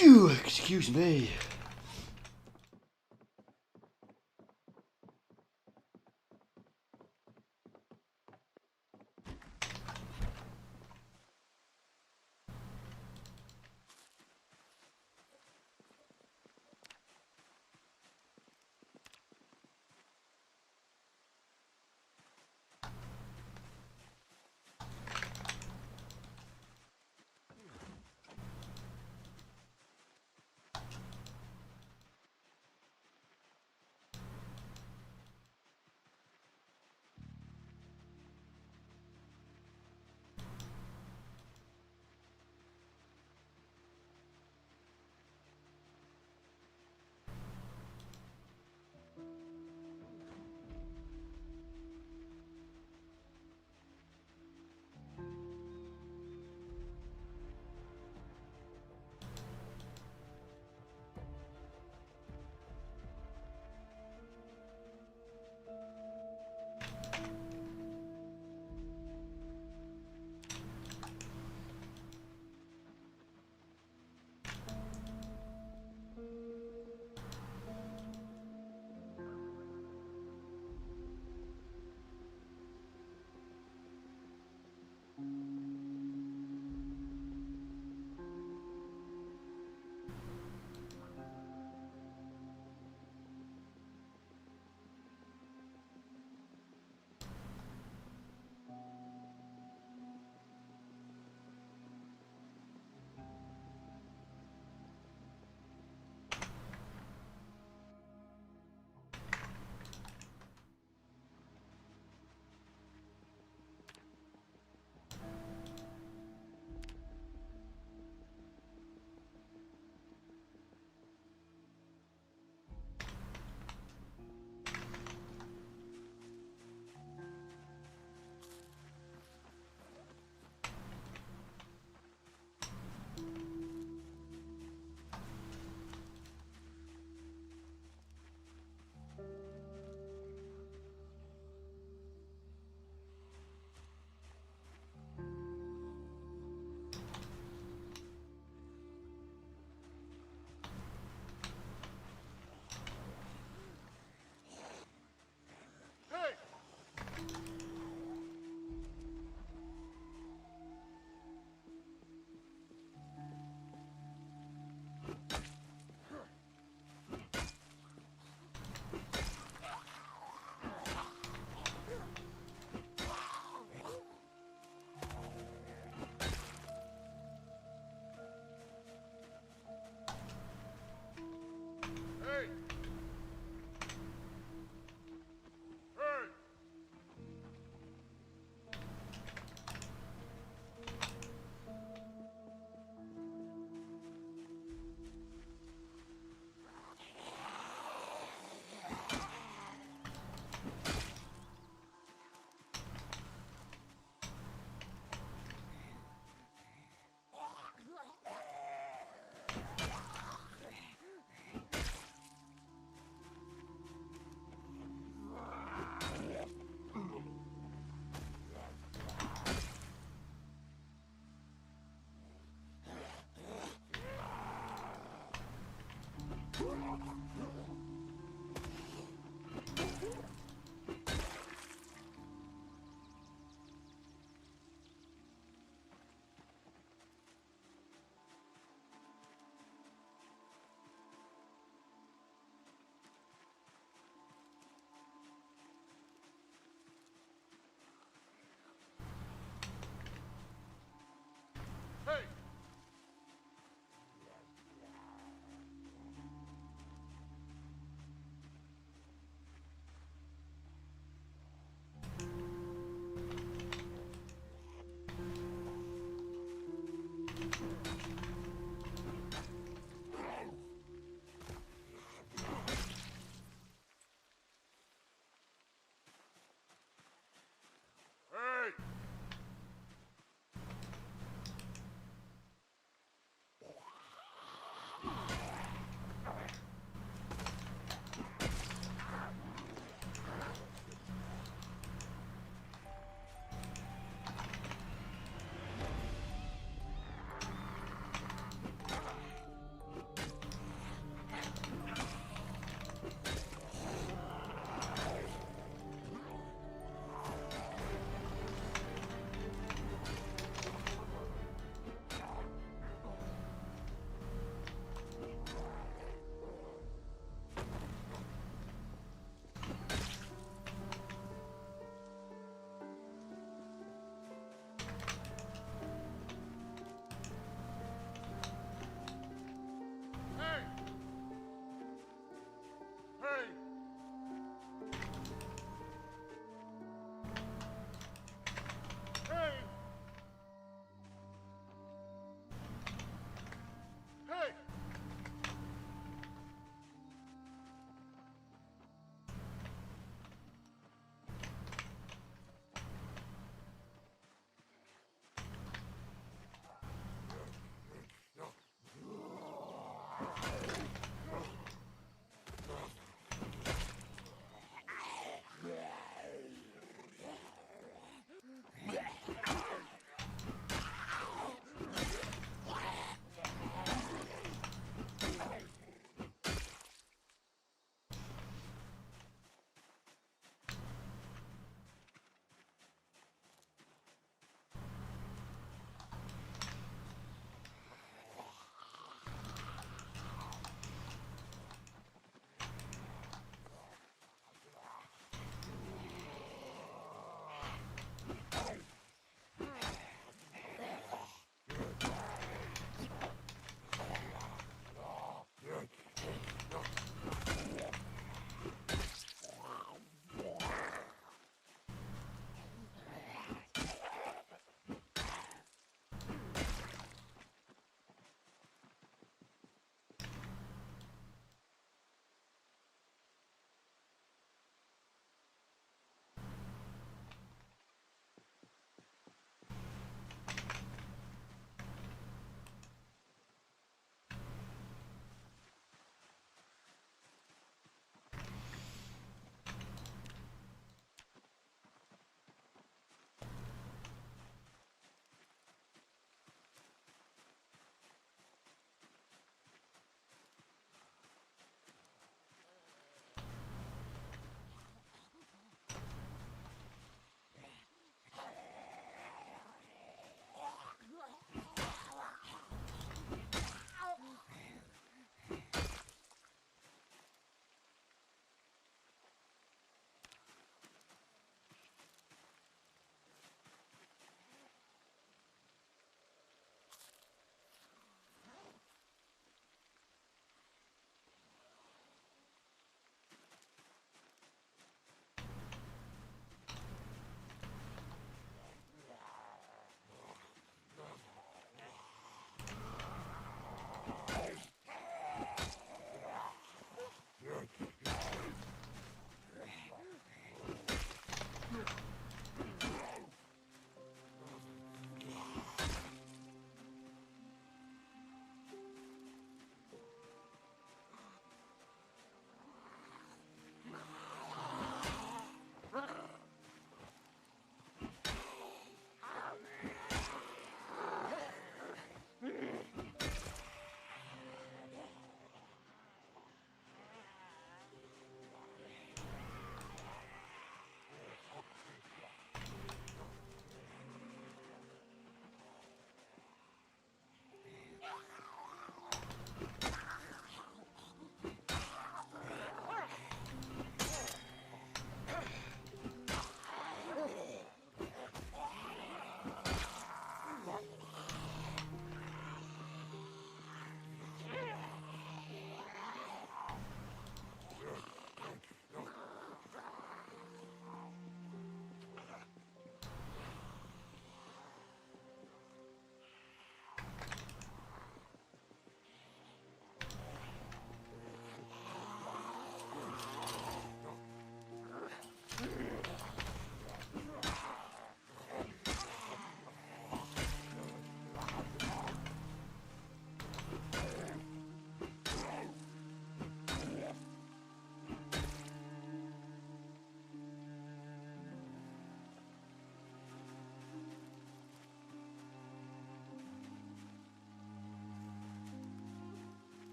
Excuse me.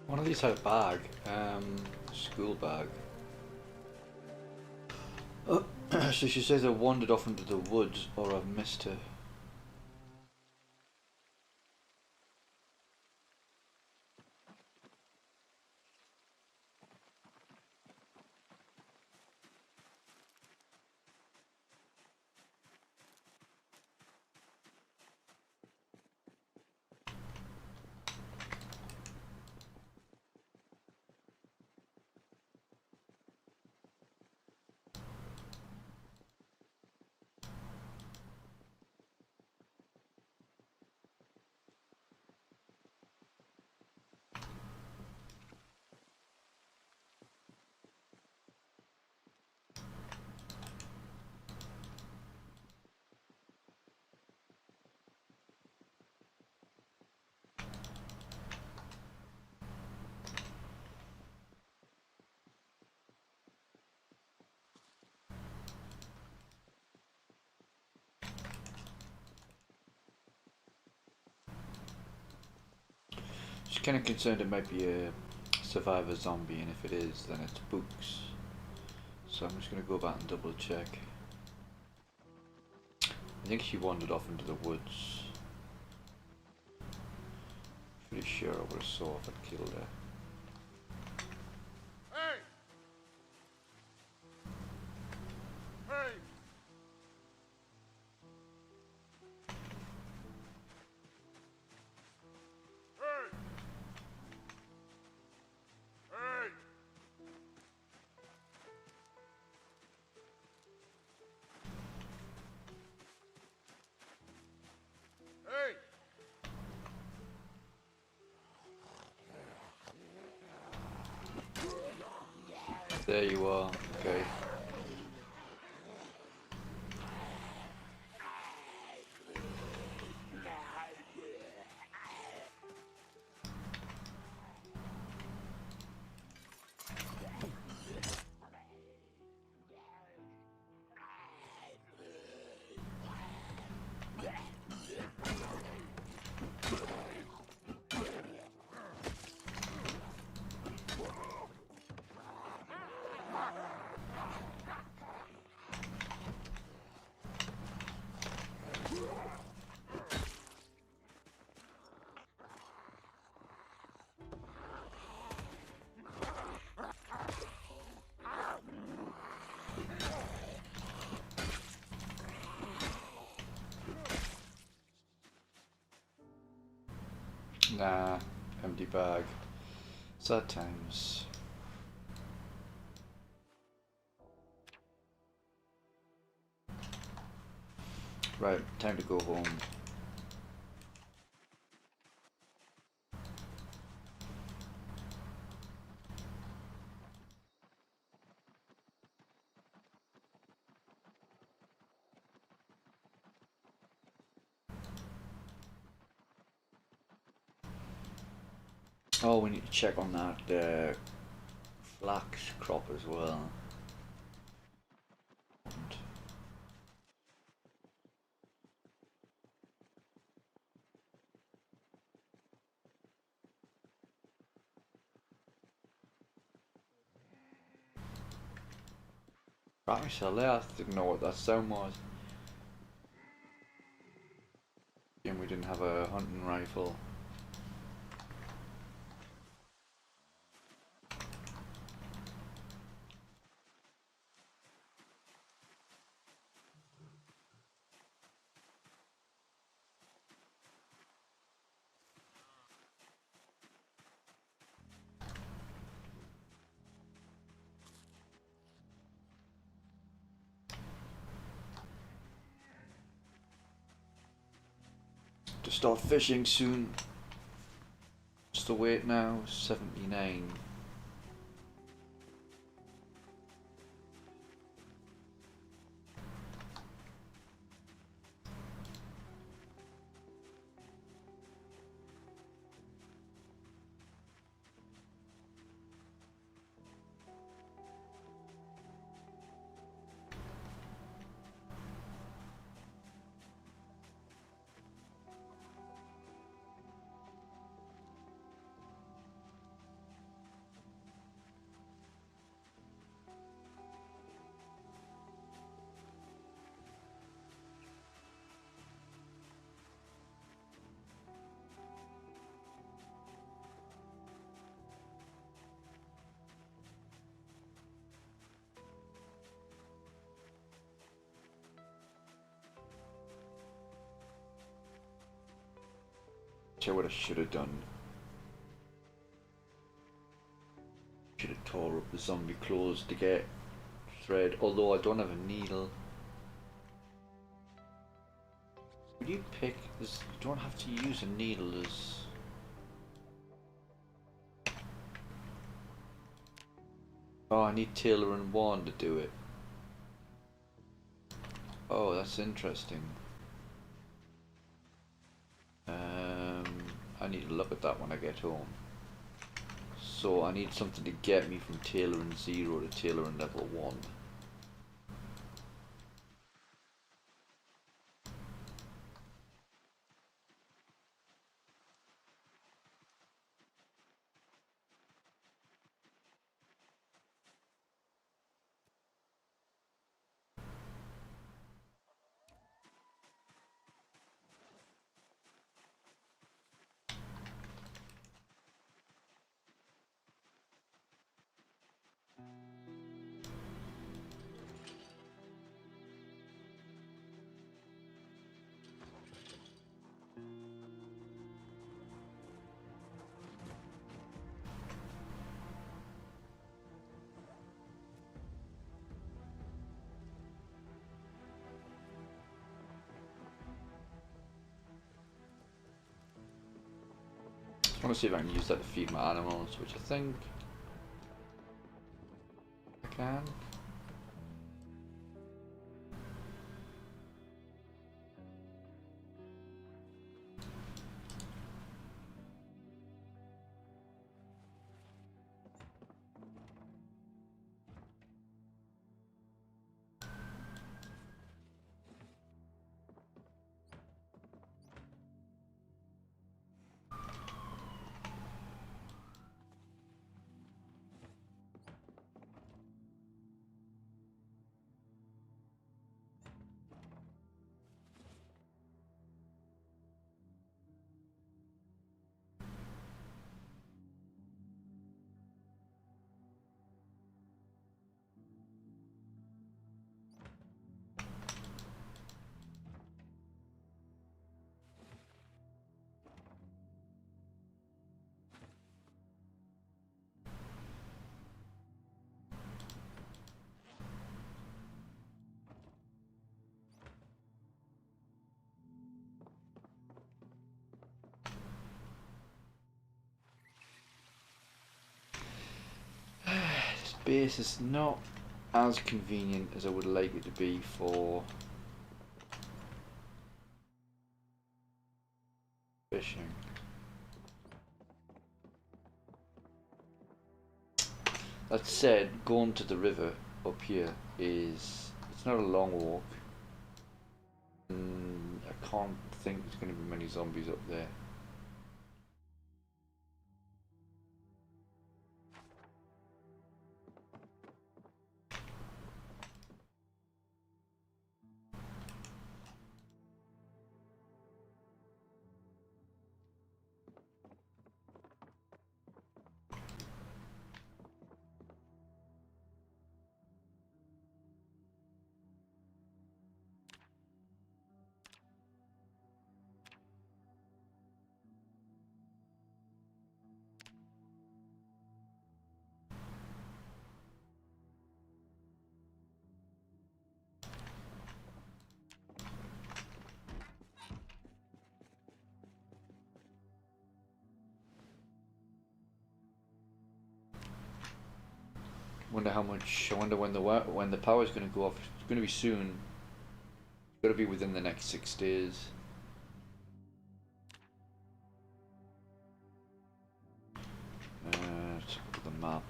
One of these had a bag, school bag. So she says I wandered off into the woods or I've missed her. She's kind of concerned it might be a survivor zombie, and if it is, then it's books. So I'm just going to go back and double check. I think she wandered off into the woods. Pretty sure I would have saw if I'd killed her. Hey! Hey! Hey! Hey! Hey! There you are, okay. Nah, empty bag. Sad times. Right, time to go home. Oh, we need to check on that flax crop as well. Right, so I didn't know what that sound was. And we didn't have a hunting rifle. To start fishing soon. What's the weight now? 79. tell you what I should have done. Should have tore up the zombie clothes to get thread, although I don't have a needle. Would you pick this? You don't have to use a needle as. Oh, I need Taylor and Wand to do it. Oh, that's interesting. I need to look at that when I get home. So I need something to get me from Taylor and 0 to Taylor and level 1. I want to see if I can use that to feed my animals, which I think I can. This base is not as convenient as I would like it to be for fishing. That said, going to the river up here it's not a long walk. I can't think there's going to be many zombies up there. Wonder how much. I wonder when the power's going to go off. It's going to be soon. It's got to be within the next 6 days. Let's look at the map.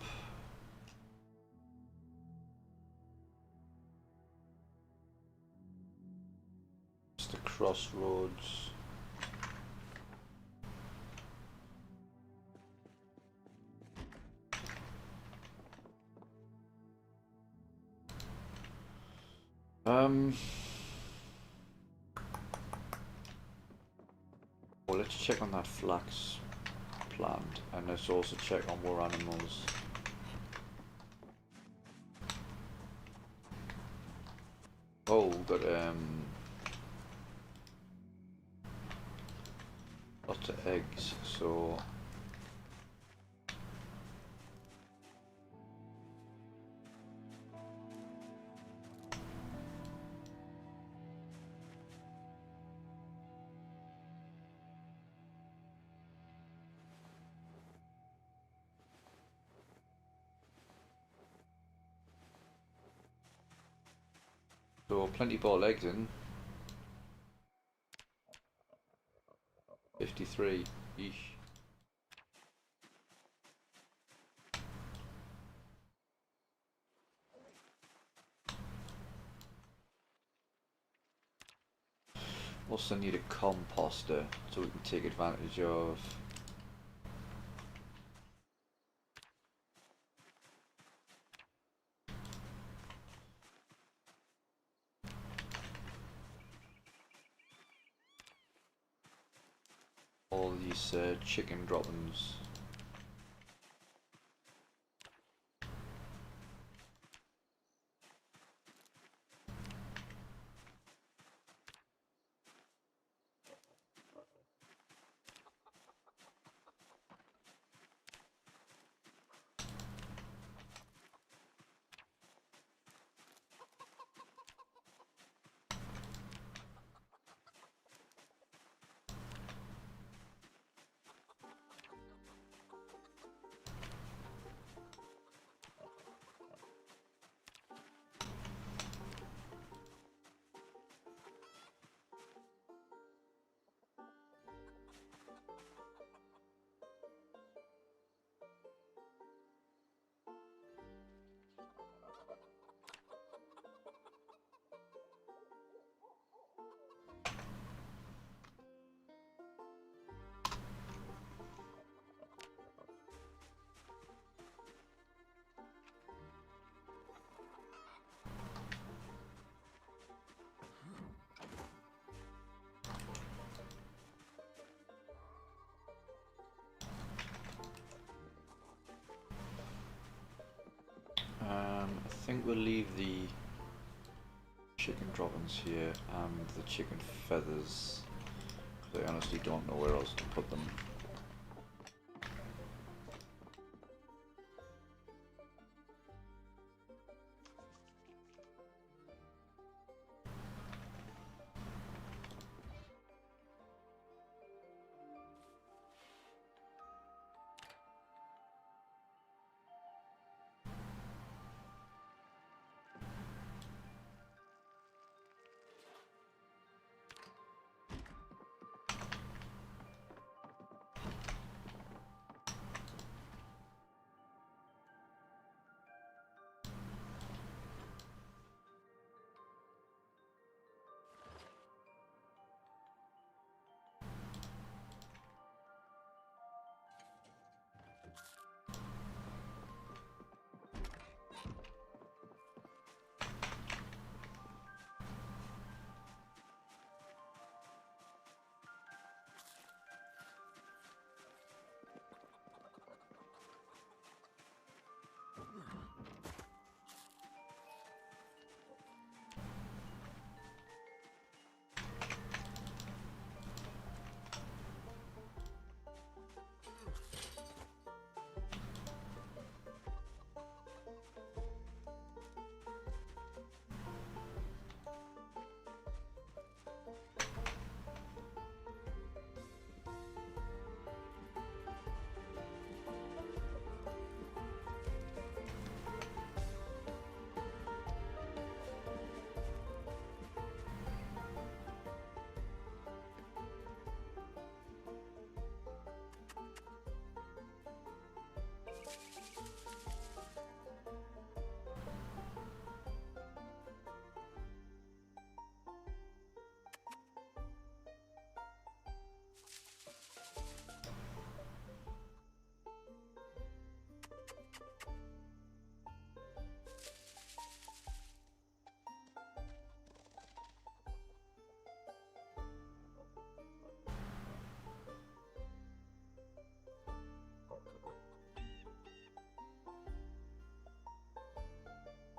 It's the crossroads. Well, let's check on that flax plant, and let's also check on more animals. Oh, we've got lots to eggs, so plenty ball eggs in. 53. Yeesh. Also need a composter so we can take advantage of all these chicken droppings. I think we'll leave the chicken droppings here and the chicken feathers, because I honestly don't know where else to put them.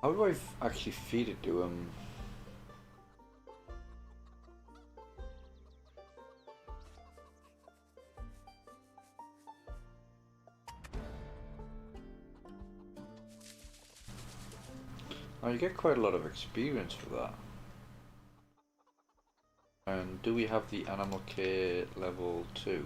How do I actually feed it to him? Oh, you get quite a lot of experience for that. And do we have the animal care level 2?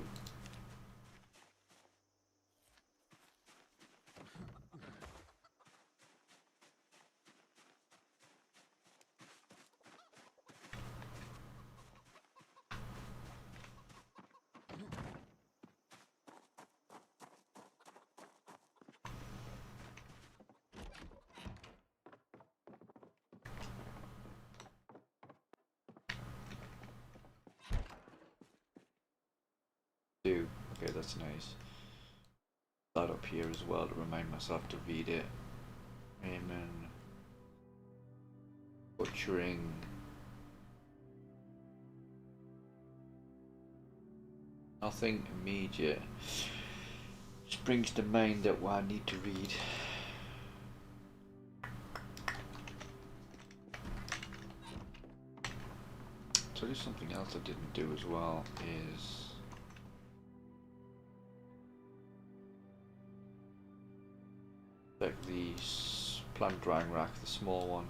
Do. Okay, that's nice. That up here as well to remind myself to read it. Amen. Butchering. Nothing immediate springs to mind that I need to read. So there's something else I didn't do as well is like the plant drying rack, the small one.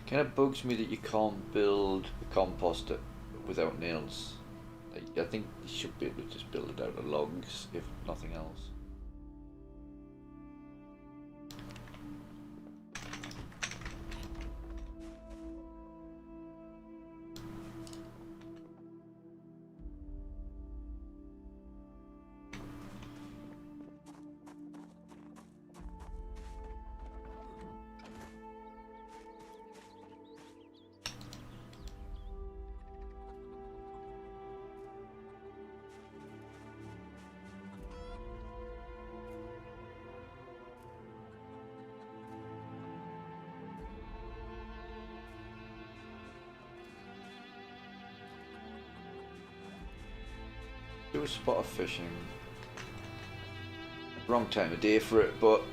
Kind of bugs me that you can't build a composter without nails. I think you should be able to just build it out of logs, if nothing else. Do a spot of fishing. Wrong time of day for it, but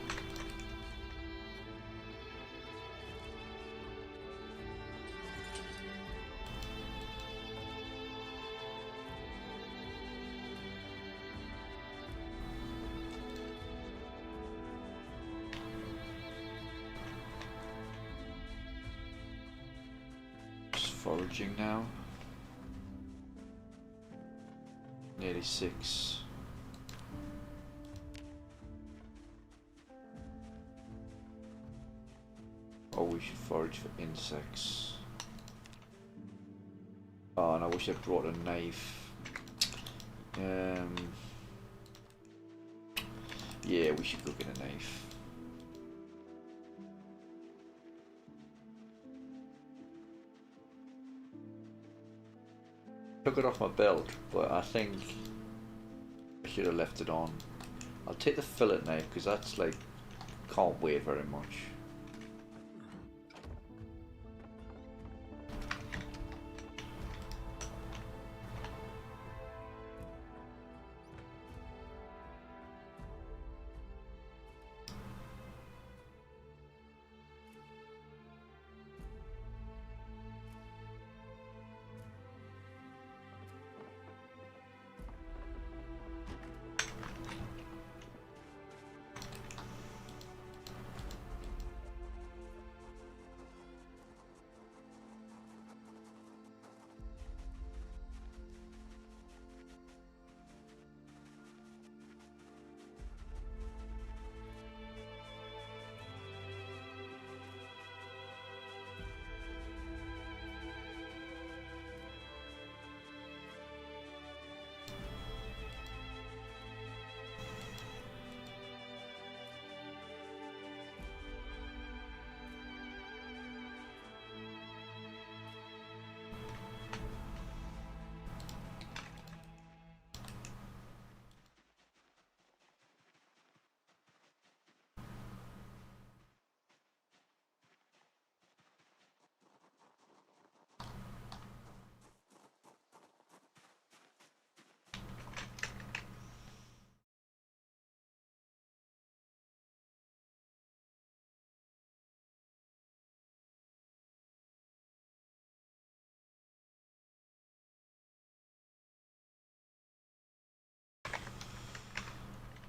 just foraging now. Nearly 6. Oh, we should forage for insects. Oh, and I wish I brought a knife. Yeah, we should go get a knife. Took it off my belt, but I think I should have left it on. I'll take the fillet knife because that's like can't weigh very much.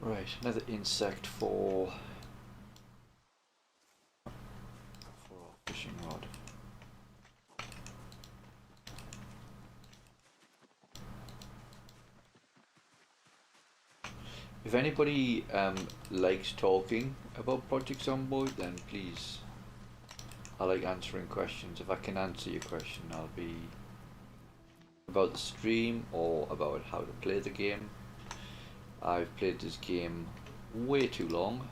Right, another insect for our fishing rod. If anybody likes talking about Project Zomboid, then please, I like answering questions. If I can answer your question, I'll be about the stream or about how to play the game. I've played this game way too long,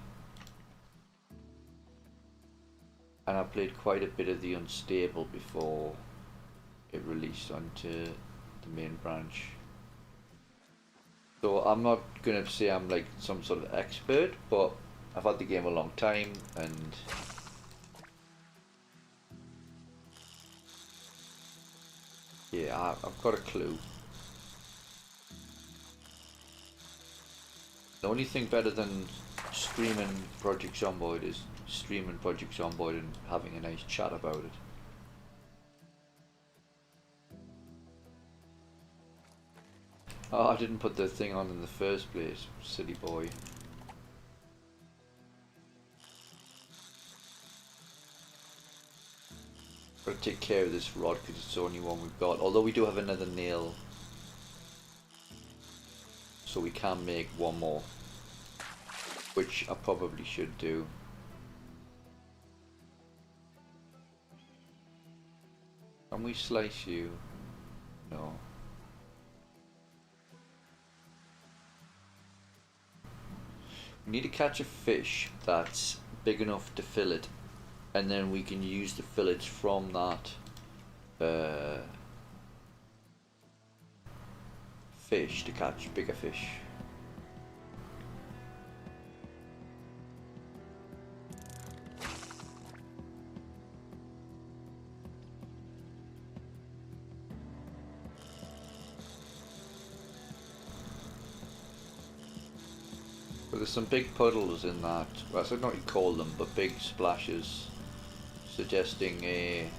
and I played quite a bit of the Unstable before it released onto the main branch. So I'm not gonna say I'm like some sort of expert, but I've had the game a long time, and yeah, I've got a clue. The only thing better than streaming Project Zomboid is streaming Project Zomboid and having a nice chat about it. Oh, I didn't put the thing on in the first place, silly boy. Gotta take care of this rod because it's the only one we've got. Although we do have another nail, so we can make one more, which I probably should do. Can we slice you? No. We need to catch a fish that's big enough to fillet, and then we can use the fillets from that fish to catch bigger fish. But there's some big puddles in that, well, I don't know what you call them, but big splashes, suggesting a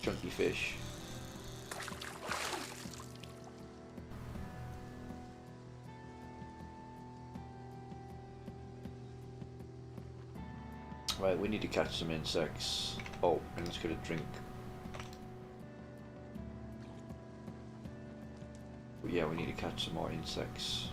chunky fish. Right, we need to catch some insects. Oh, and let's get a drink. But yeah, we need to catch some more insects.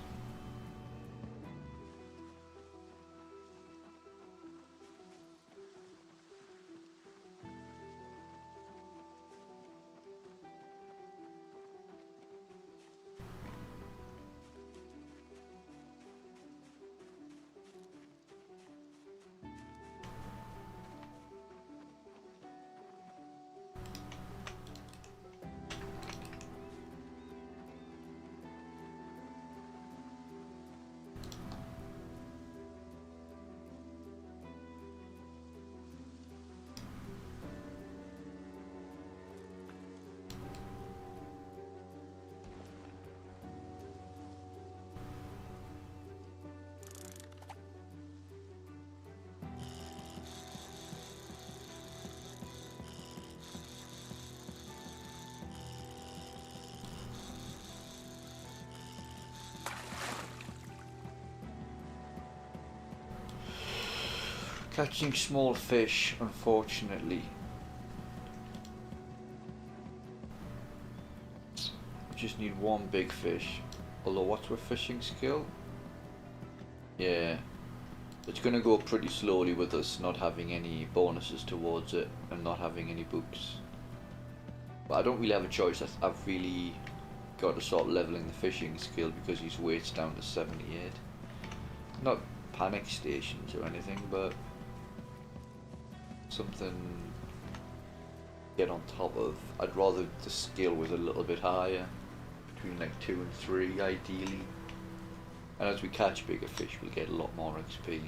Catching small fish, unfortunately. We just need one big fish. Although, what's with fishing skill? Yeah. It's gonna go pretty slowly with us not having any bonuses towards it and not having any books. But I don't really have a choice. I've really got to start leveling the fishing skill because his weight's down to 78. Not panic stations or anything, but something to get on top of. I'd rather the skill was a little bit higher, between like 2 and 3 ideally. And as we catch bigger fish, we'll get a lot more XP.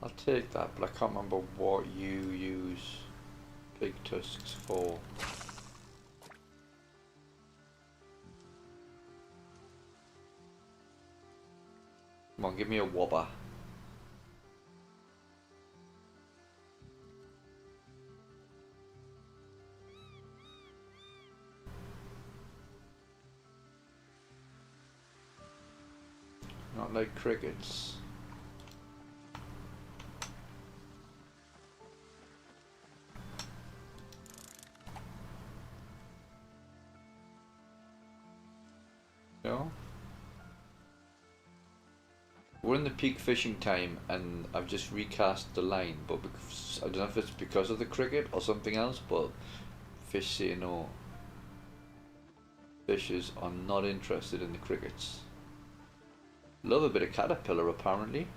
I'll take that, but I can't remember what you use big tusks for. Come on, give me a wobber. Not like crickets. No? We're in the peak fishing time and I've just recast the line, but because, I don't know if it's because of the cricket or something else, but fish say no. Fishes are not interested in the crickets. Love a bit of caterpillar apparently.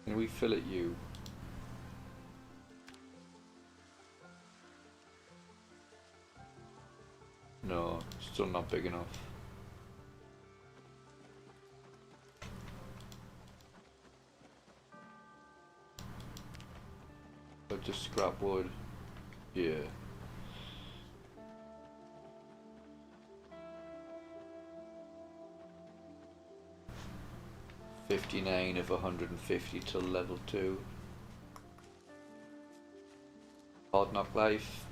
Can we fillet you? No, still not big enough. But just scrap wood. Yeah. $59 of 150 till level 2. Hard knock life.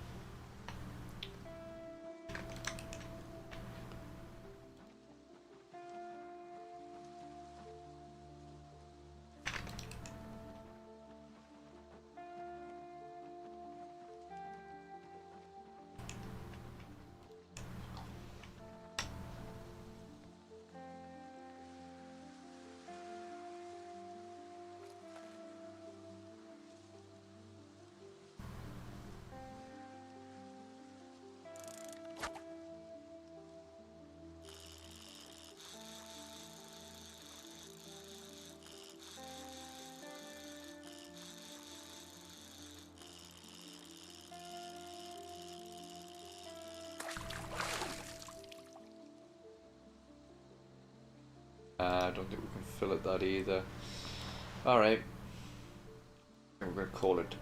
I don't think we can fill it that either. Alright. We're going to call it.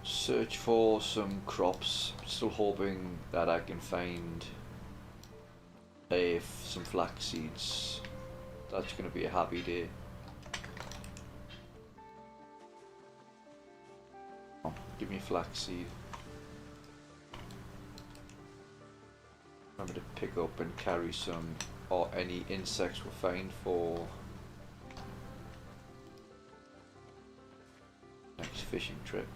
Search for some crops. Still hoping that I can find some flax seeds. That's going to be a happy day. Give me flaxseed. Remember to pick up and carry some, or any insects we'll find for next fishing trip.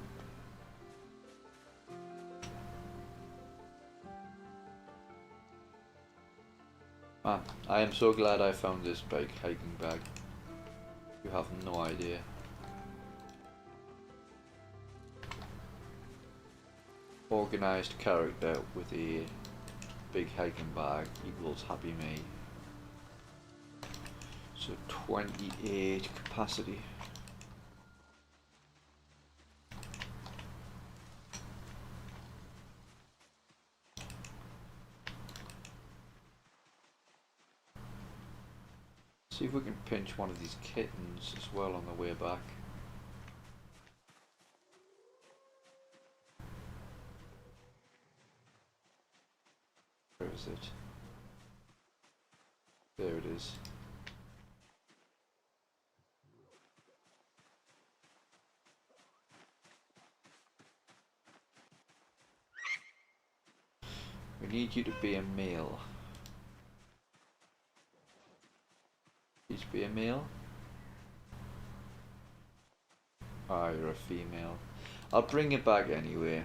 I am so glad I found this big hiking bag. You have no idea. Organised character with a big hiking bag equals happy me. So 28 capacity. See if we can pinch one of these kittens as well on the way back. Where is it? There it is. We need you to be a male. Please be a male. Ah, you're a female. I'll bring it back anyway.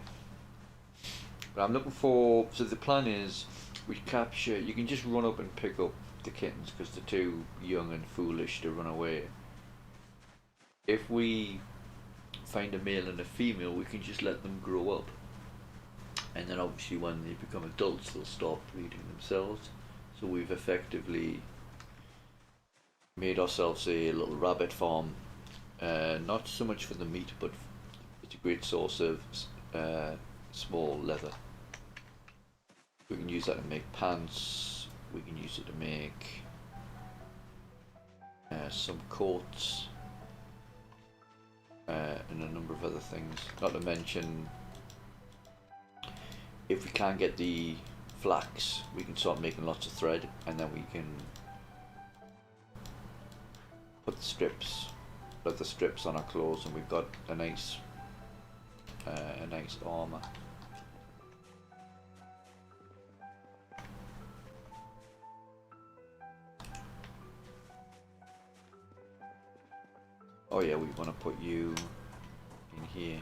But I'm looking for, so the plan is we capture, you can just run up and pick up the kittens because they're too young and foolish to run away. If we find a male and a female, we can just let them grow up, and then obviously when they become adults they'll stop breeding themselves. So we've effectively made ourselves a little rabbit farm, not so much for the meat, but it's a great source of small leather. We can use that to make pants, we can use it to make some coats, and a number of other things. Not to mention, if we can't get the flax, we can start making lots of thread, and then we can put the strips, leather strips on our clothes, and we've got a nice armor. Oh yeah, we want to put you in here.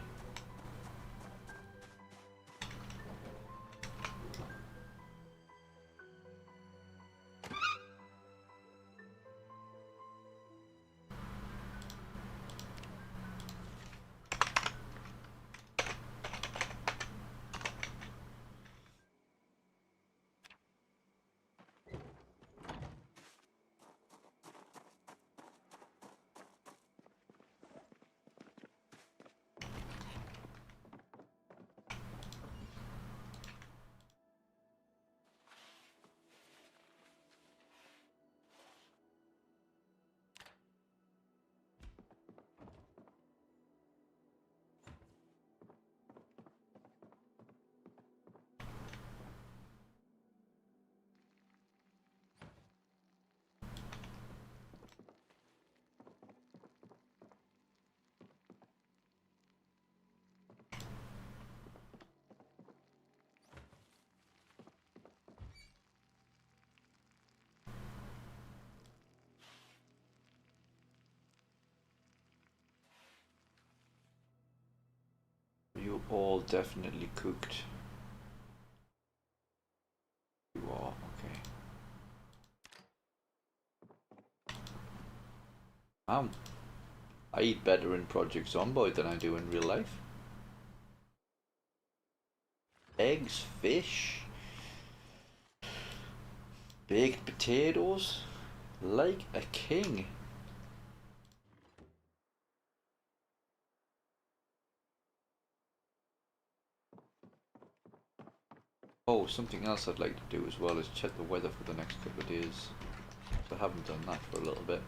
You all definitely cooked. You are, okay. I eat better in Project Zomboid than I do in real life. Eggs, fish, baked potatoes, like a king. Oh, something else I'd like to do as well is check the weather for the next couple of days. So I haven't done that for a little bit.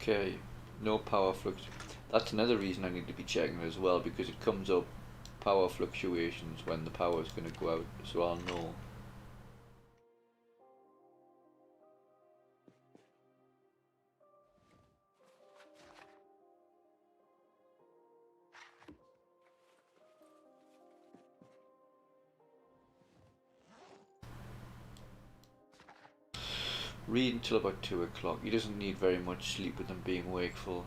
Okay, no power flux. That's another reason I need to be checking it as well, because it comes up power fluctuations when the power is going to go out, so I'll know. Read until about 2 o'clock. He doesn't need very much sleep with him being wakeful.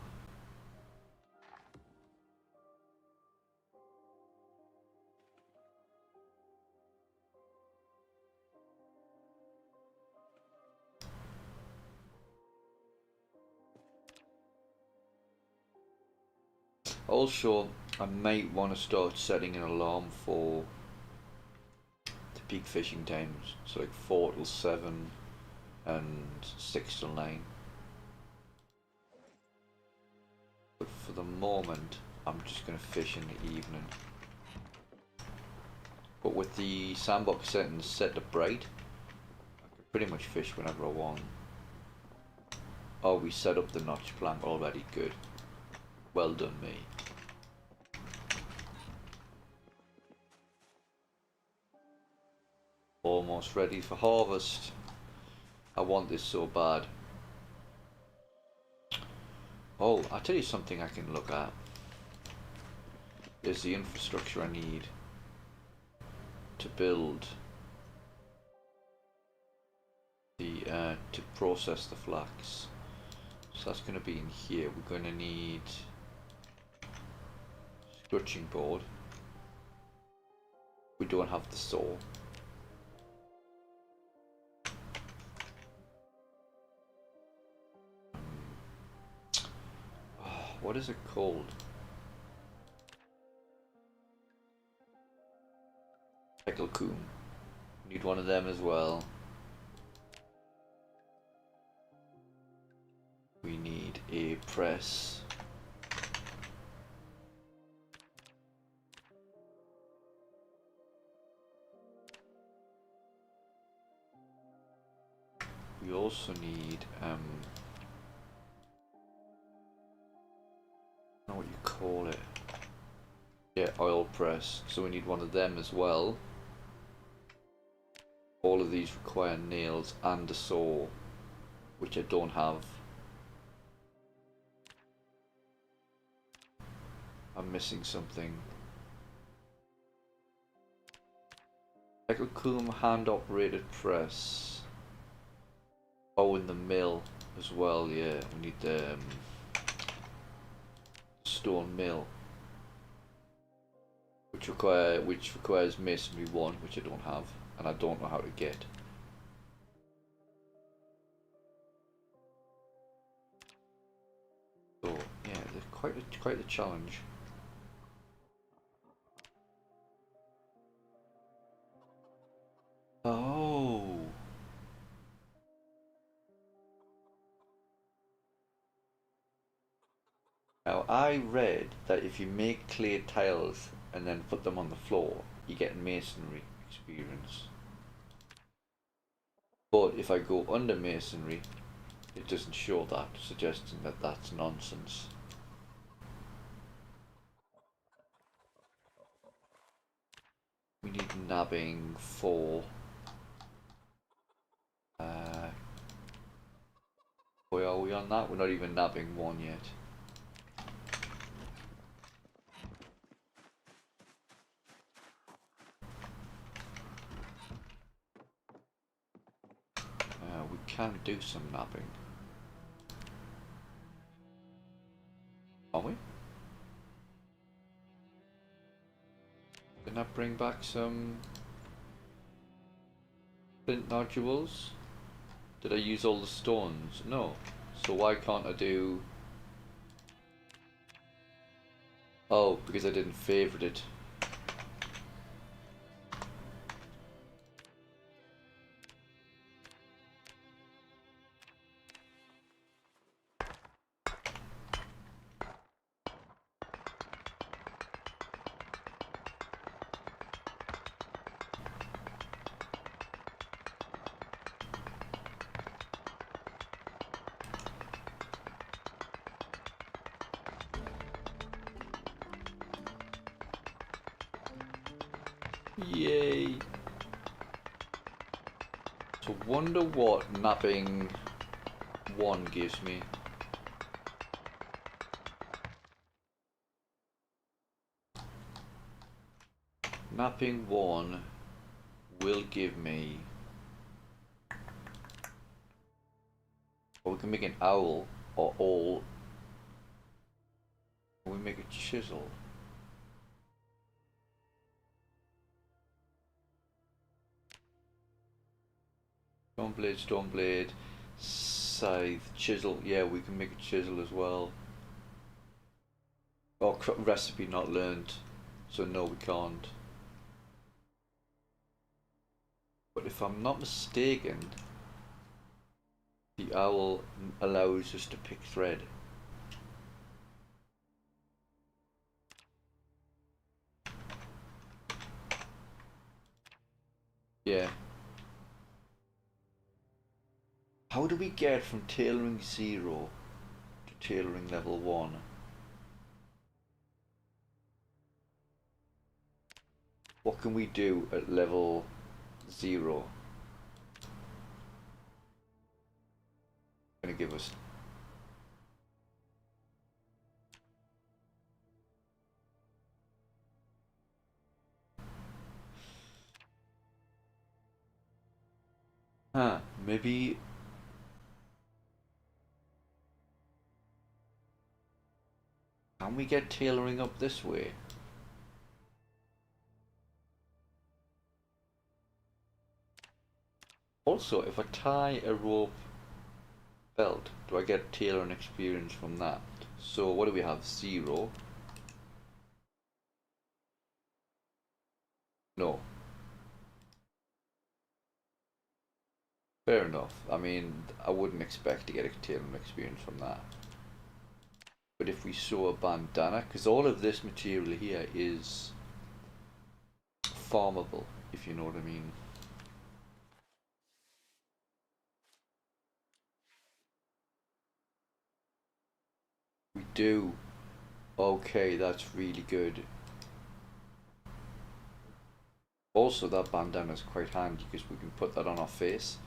Also, I might want to start setting an alarm for the peak fishing times. So like 4 till 7 and 6 till 9. But for the moment, I'm just going to fish in the evening. But with the sandbox settings set to bright, I can pretty much fish whenever I want. Oh, we set up the notch plank already. Good. Well done, me. Almost ready for harvest. I want this so bad. Oh, I'll tell you something I can look at. Is the infrastructure I need to build the to process the flax. So that's going to be in here. We're going to need scratching board. We don't have the saw. What is it called? Pickle coom. Need one of them as well. We need a press. We also need I don't know what you call it. Yeah, oil press. So we need one of them as well. All of these require nails and a saw, which I don't have. I'm missing something. Echocoom hand operated press. Oh, in the mill as well, yeah. We need the stone mill. Which requires masonry 1, which I don't have, and I don't know how to get. So yeah, they're quite a challenge. Oh. Now I read that if you make clay tiles and then put them on the floor, you get masonry experience. But if I go under masonry, it doesn't show that, suggesting that that's nonsense. We need nabbing for where are we on that? We're not even nabbing 1 yet. We can do some nabbing. Are we? Didn't that bring back some flint nodules? Did I use all the stones? No. So why can't I do... Oh, because I didn't favorite it. Yay! So wonder what napping 1 gives me. Napping 1 will give me... Or we can make an owl or all. Can we make a chisel? Stone blade, scythe, chisel. Yeah, we can make a chisel as well. Oh, recipe not learned. So no, we can't. But if I'm not mistaken, the owl allows us to pick thread. Yeah. How do we get from tailoring 0 to tailoring level 1? What can we do at level 0? give us. Huh, maybe. Can we get tailoring up this way? Also, if I tie a rope belt, do I get tailoring experience from that? So what do we have? 0. No. Fair enough. I mean, I wouldn't expect to get a tailoring experience from that. But if we sew a bandana, because all of this material here is farmable, if you know what I mean. We do. Okay, that's really good. Also, that bandana is quite handy because we can put that on our face.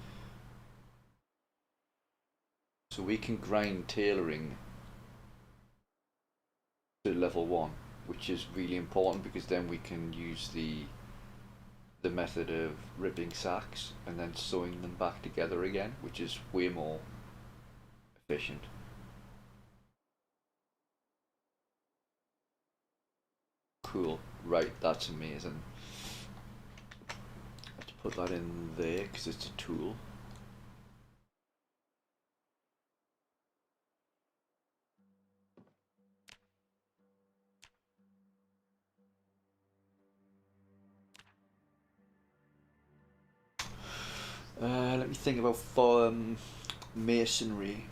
So we can grind tailoring to level 1, which is really important because then we can use the method of ripping sacks and then sewing them back together again, which is way more efficient. Cool. Right, that's amazing. Let's put that in there because it's a tool. Let me think about masonry.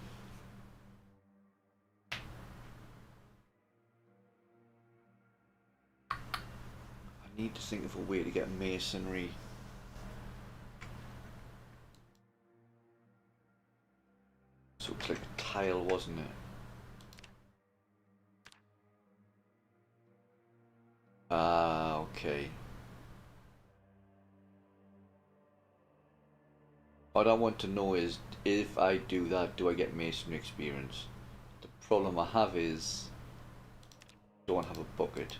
I need to think of a way to get masonry. So it's like a tile, wasn't it? Ah, okay. What I want to know is, if I do that, do I get masonry experience? The problem I have is, I don't have a bucket.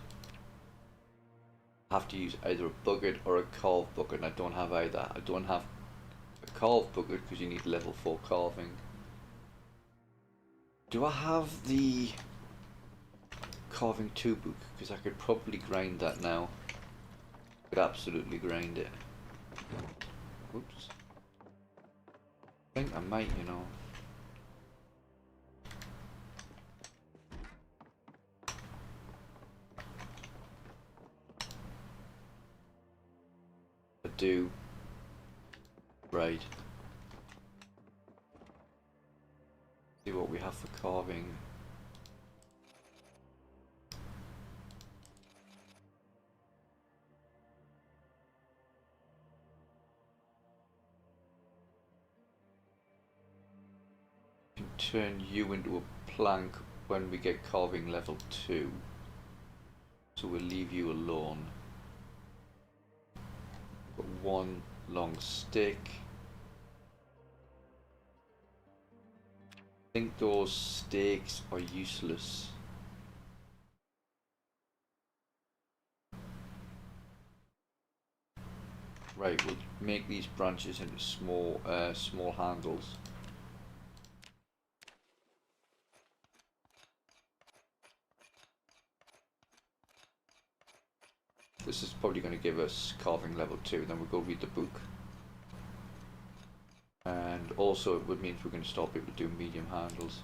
I have to use either a bucket or a carved bucket, and I don't have either. I don't have a carved bucket because you need level 4 carving. Do I have the carving 2 book? Because I could probably grind that now. I could absolutely grind it. Whoops. I think I might, you know. I do. Right. See what we have for carving. Can turn you into a plank when we get carving level 2. So we'll leave you alone. Got 1 long stick. I think those stakes are useless. Right, we'll make these branches into small handles. This is probably going to give us carving level 2, then we'll go read the book. And also it would mean we're going to start people doing medium handles.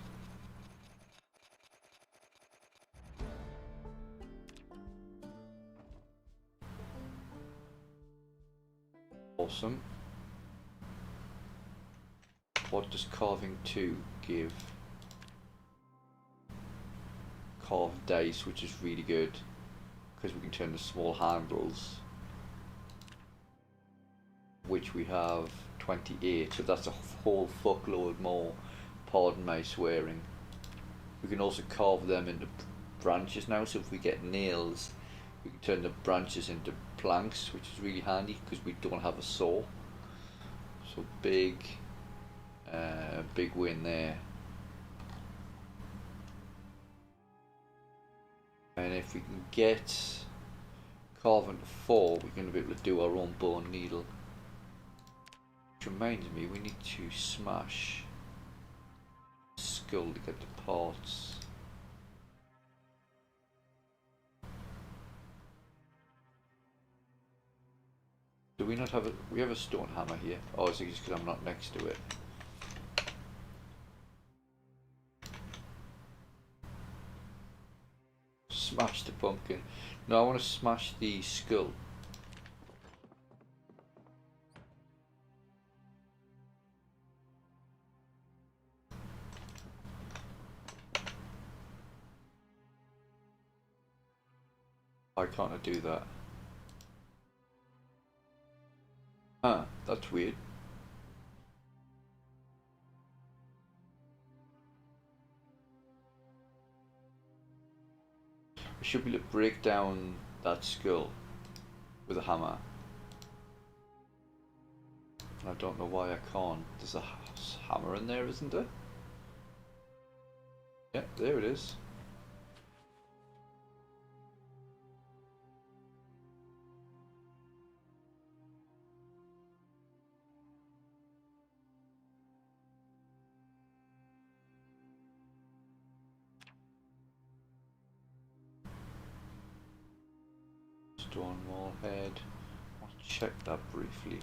Awesome. What does carving 2 give? Carved dice, which is really good because we can turn the small handles, which we have 28, so that's a whole fuckload more, pardon my swearing. We can also carve them into branches now, so if we get nails we can turn the branches into planks, which is really handy because we don't have a saw. So big big win there. And if we can get carving to 4, we're going to be able to do our own bone needle. Which reminds me, we need to smash skull to get the parts. Do we not have a... we have a stone hammer here. Oh, is it just because I'm not next to it? Smash the pumpkin. No, I want to smash the skull. Why can't I do that? Huh, that's weird. I should be able to break down that skull with a hammer. I don't know why I can't. There's a hammer in there, isn't there? Yeah, there it is. Stone wall head. I'll check that briefly.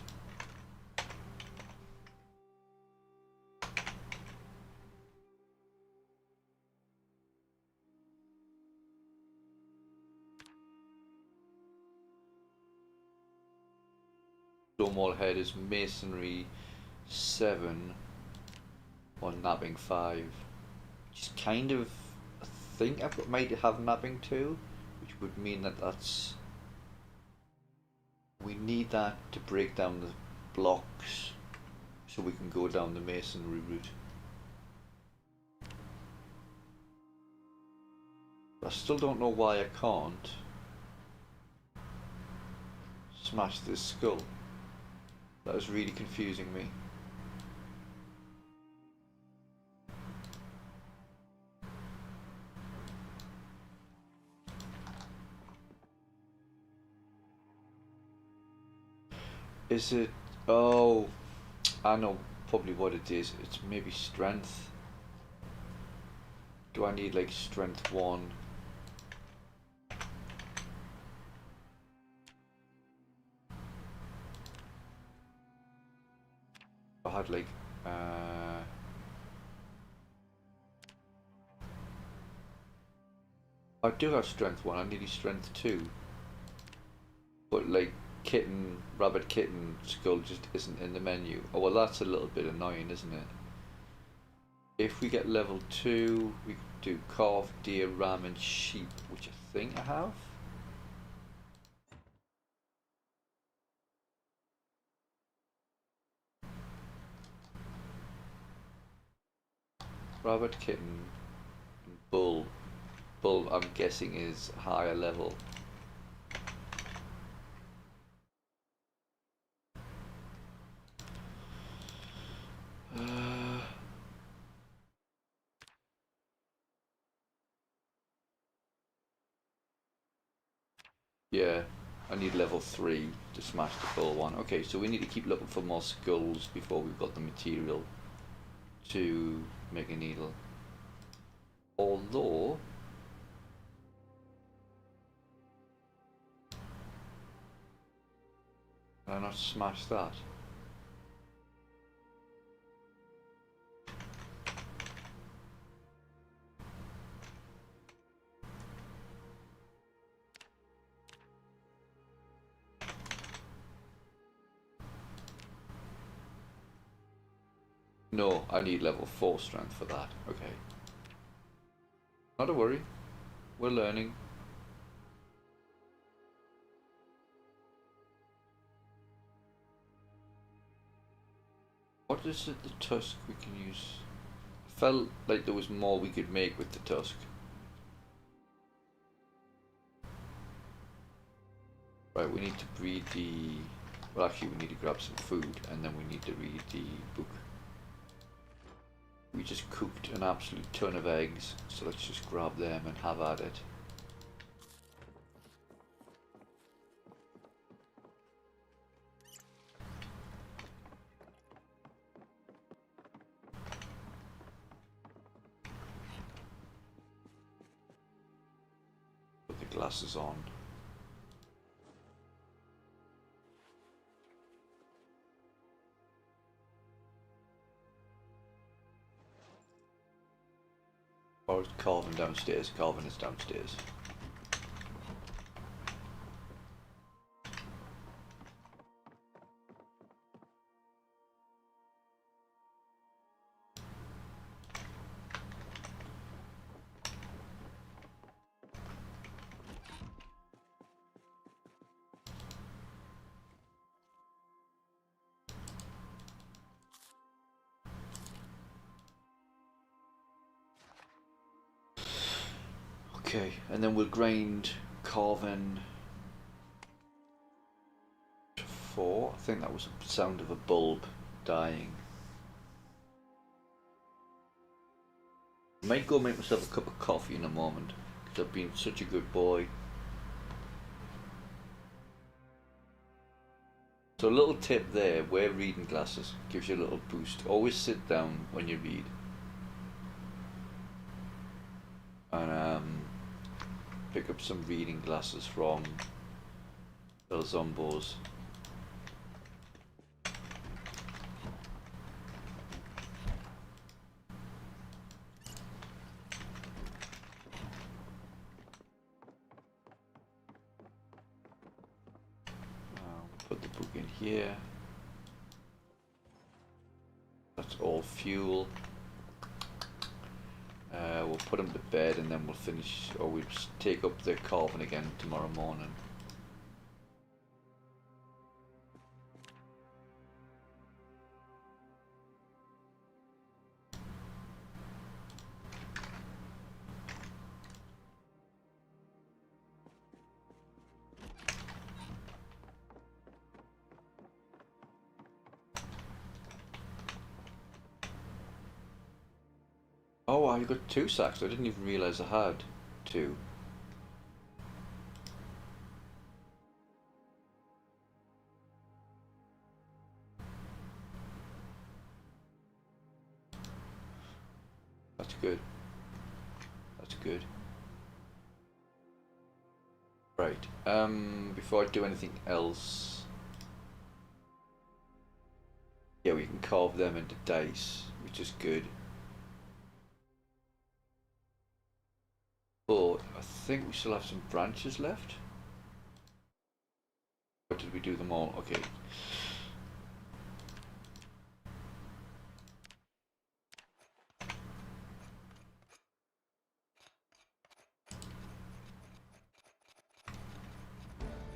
Stone wall head is masonry 7 or nabbing 5. Which is kind of, I think I might have nabbing 2, which would mean that that's... we need that to break down the blocks so we can go down the masonry route. I still don't know why I can't smash this skull. That is really confusing me. Is it... oh, I know probably what it is. It's maybe strength. Do I need like strength 1? I had like I do have strength 1, I need strength 2. But like rabbit kitten skull just isn't in the menu. Oh well, that's a little bit annoying, isn't it? If we get level 2, we can do calf, deer, ram and sheep, which I think I have. Rabbit, kitten, and bull. Bull, I'm guessing, is higher level. Yeah, I need level 3 to smash the bull one. Okay, so we need to keep looking for more skulls before we've got the material to make a needle. Although can I not smash that? No, I need level 4 strength for that. Okay. Not a worry. We're learning. What is it, the tusk we can use? I felt like there was more we could make with the tusk. Right, we need to read the... well, actually we need to grab some food and then we need to read the book. we just cooked an absolute ton of eggs, so let's just grab them and have at it. Put the glasses on. Or Calvin downstairs. Calvin is downstairs. Okay, and then we'll grind Calvin 4. I think that was the sound of a bulb dying. I might go make myself a cup of coffee in a moment, because I've been such a good boy. So a little tip there, wear reading glasses, gives you a little boost. Always sit down when you read. And pick up some reading glasses from little Zombos. Put the book in here. That's all fuel. We'll put him to bed and then we'll finish, or we'll take up the Calvin again tomorrow morning. Oh, I got 2 sacks. I didn't even realise I had 2. That's good. That's good. Right. Before I do anything else, yeah, we can carve them into dice, which is good. But I think we still have some branches left. Or did we do them all? Okay.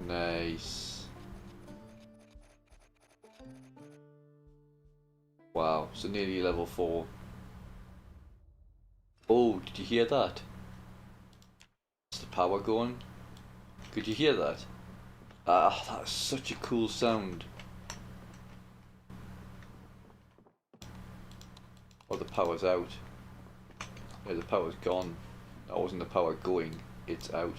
Nice. Wow, so nearly level 4. Oh, did you hear that? Is the power going? Could you hear that? Ah, that's such a cool sound. Oh, the power's out. Yeah, the power's gone. That wasn't the power going, it's out.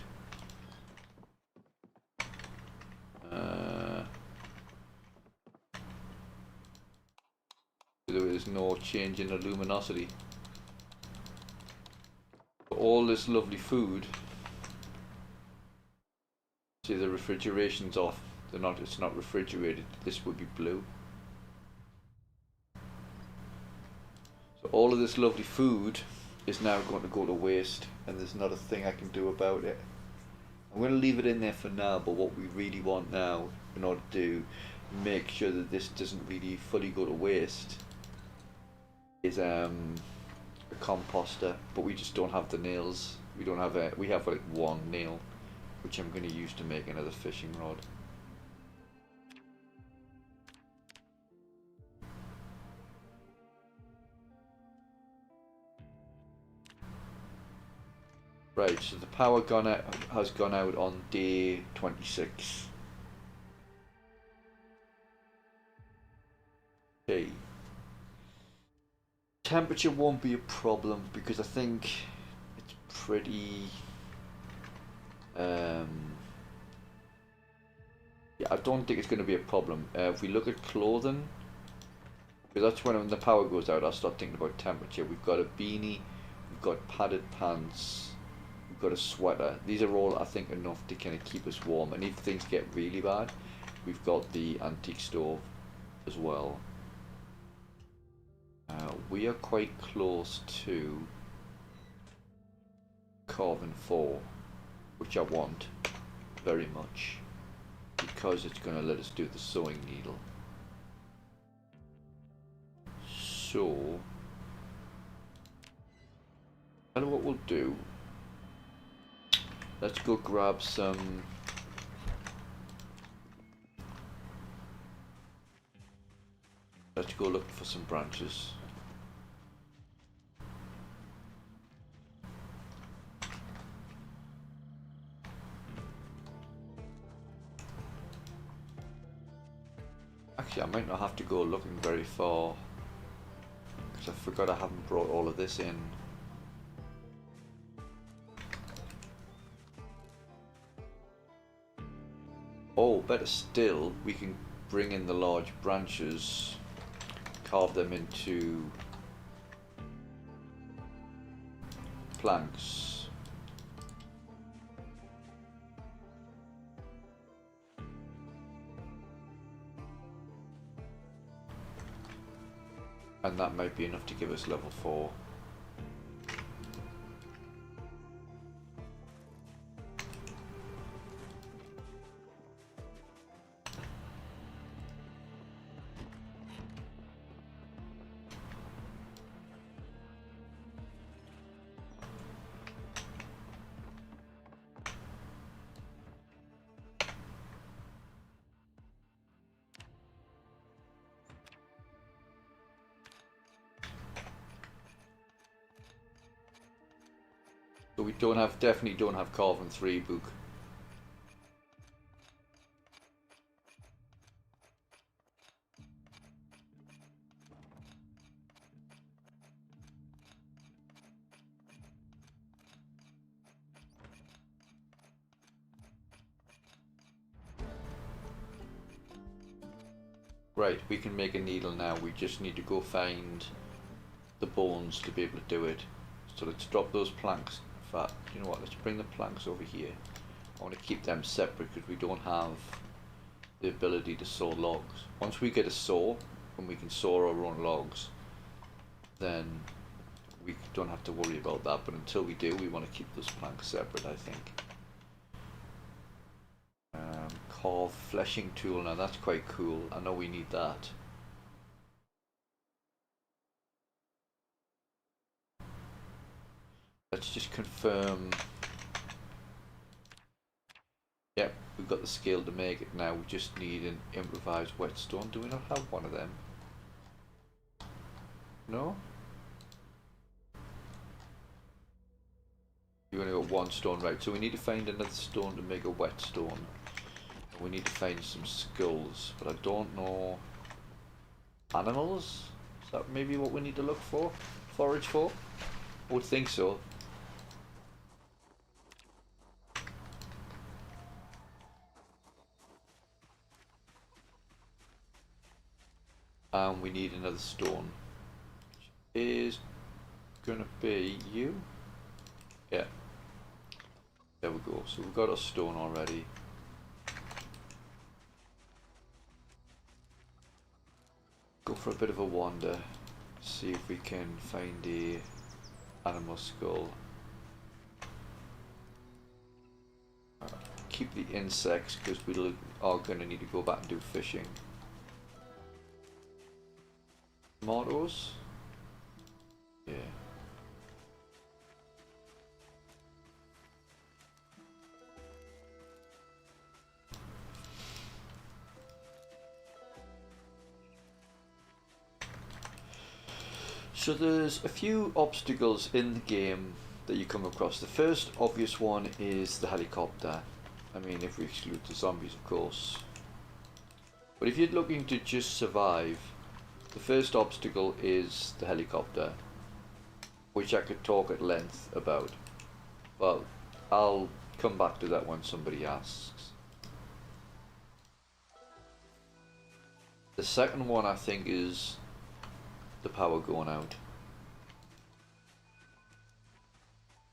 There is no change in the luminosity. But all this lovely food. See, the refrigeration's off. It's not refrigerated. This would be blue. So all of this lovely food is now going to go to waste, and there's not a thing I can do about it. I'm going to leave it in there for now, but what we really want now, in order to make sure that this doesn't really fully go to waste, is a composter. But we just don't have the nails. We have like 1 nail, which I'm going to use to make another fishing rod. Right, so the power has gone out on day 26. Okay. Temperature won't be a problem because I think it's pretty. Yeah, I don't think it's going to be a problem. If we look at clothing, because that's when the power goes out, I'll start thinking about temperature. We've got a beanie, we've got padded pants, we've got a sweater. These are all, I think, enough to kind of keep us warm. And if things get really bad, we've got the antique stove as well. We are quite close to Carving 4, which I want very much because it's going to let us do the sewing needle. So, I know what we'll do. Let's go grab some. Let's go look for some branches. Actually, I might not have to go looking very far because I forgot I haven't brought all of this in. Oh, better still, we can bring in the large branches, carve them into planks. And that might be enough to give us level 4. So we definitely don't have Carving 3 book. Right, we can make a needle now. We just need to go find the bones to be able to do it. So let's drop those planks. In fact, you know what, let's bring the planks over here. I want to keep them separate because we don't have the ability to saw logs. Once we get a saw and we can saw our own logs, then we don't have to worry about that. But until we do, we want to keep those planks separate, I think. Carve fleshing tool, now that's quite cool. I know we need that. Let's just confirm. Yep, we've got the skill to make it now. We just need an improvised whetstone. Do we not have one of them? No? You only got one stone, right? So we need to find another stone to make a whetstone. We need to find some skulls, but I don't know. Animals? Is that maybe what we need to look for? Forage for? I would think so. And we need another stone, which is gonna be you. Yeah. There we go. So we've got a stone already. Go for a bit of a wander, see if we can find a animal skull. Keep the insects because we are going to need to go back and do fishing. Tomatoes? Yeah. So there's a few obstacles in the game that you come across. The first obvious one is the helicopter. I mean, if we exclude the zombies, of course. But if you're looking to just survive, The first obstacle is the helicopter, which I could talk at length about, but I'll come back to that when somebody asks. The second one I think is the power going out.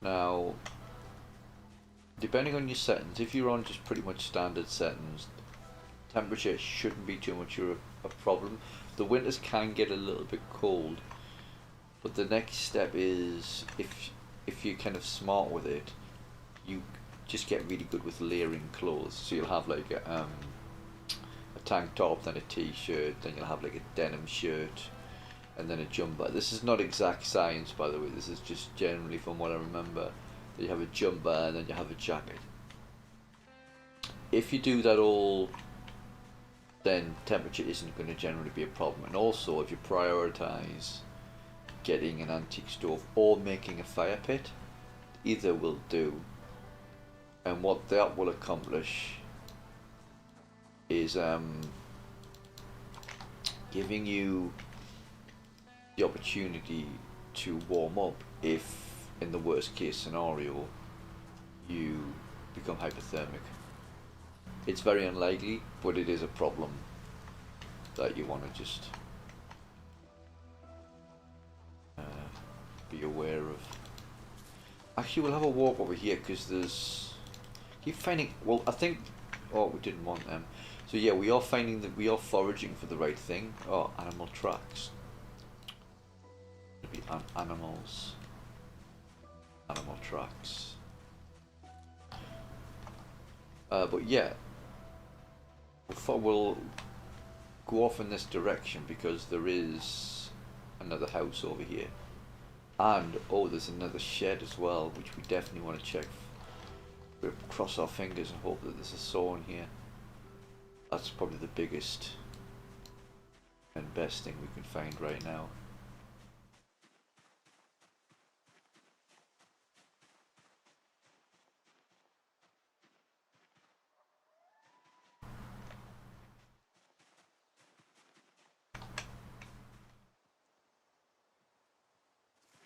Now, depending on your settings, if you're on just pretty much standard settings, temperature shouldn't be too much of a problem. The winters can get a little bit cold, but the next step is if you're kind of smart with it, you just get really good with layering clothes. So you'll have like a tank top, then a t-shirt, then you'll have like a denim shirt, and then a jumper. This is not exact science, by the way. This is just generally from what I remember. That you have a jumper and then you have a jacket. If you do that all, then temperature isn't going to generally be a problem. And also, if you prioritize getting an antique stove or making a fire pit, either will do. And what that will accomplish is giving you the opportunity to warm up if, in the worst case scenario, you become hypothermic. It's very unlikely, but it is a problem that you want to just be aware of. Actually, we'll have a walk over here because there's... keep finding... well, I think... oh, we didn't want them. So yeah, we are finding that we are foraging for the right thing. Oh, animal tracks. It'll be animals. Animal tracks. But yeah, we'll go off in this direction because there is another house over here. And, oh, there's another shed as well, which we definitely want to check. We'll cross our fingers and hope that there's a saw in here. That's probably the biggest and best thing we can find right now.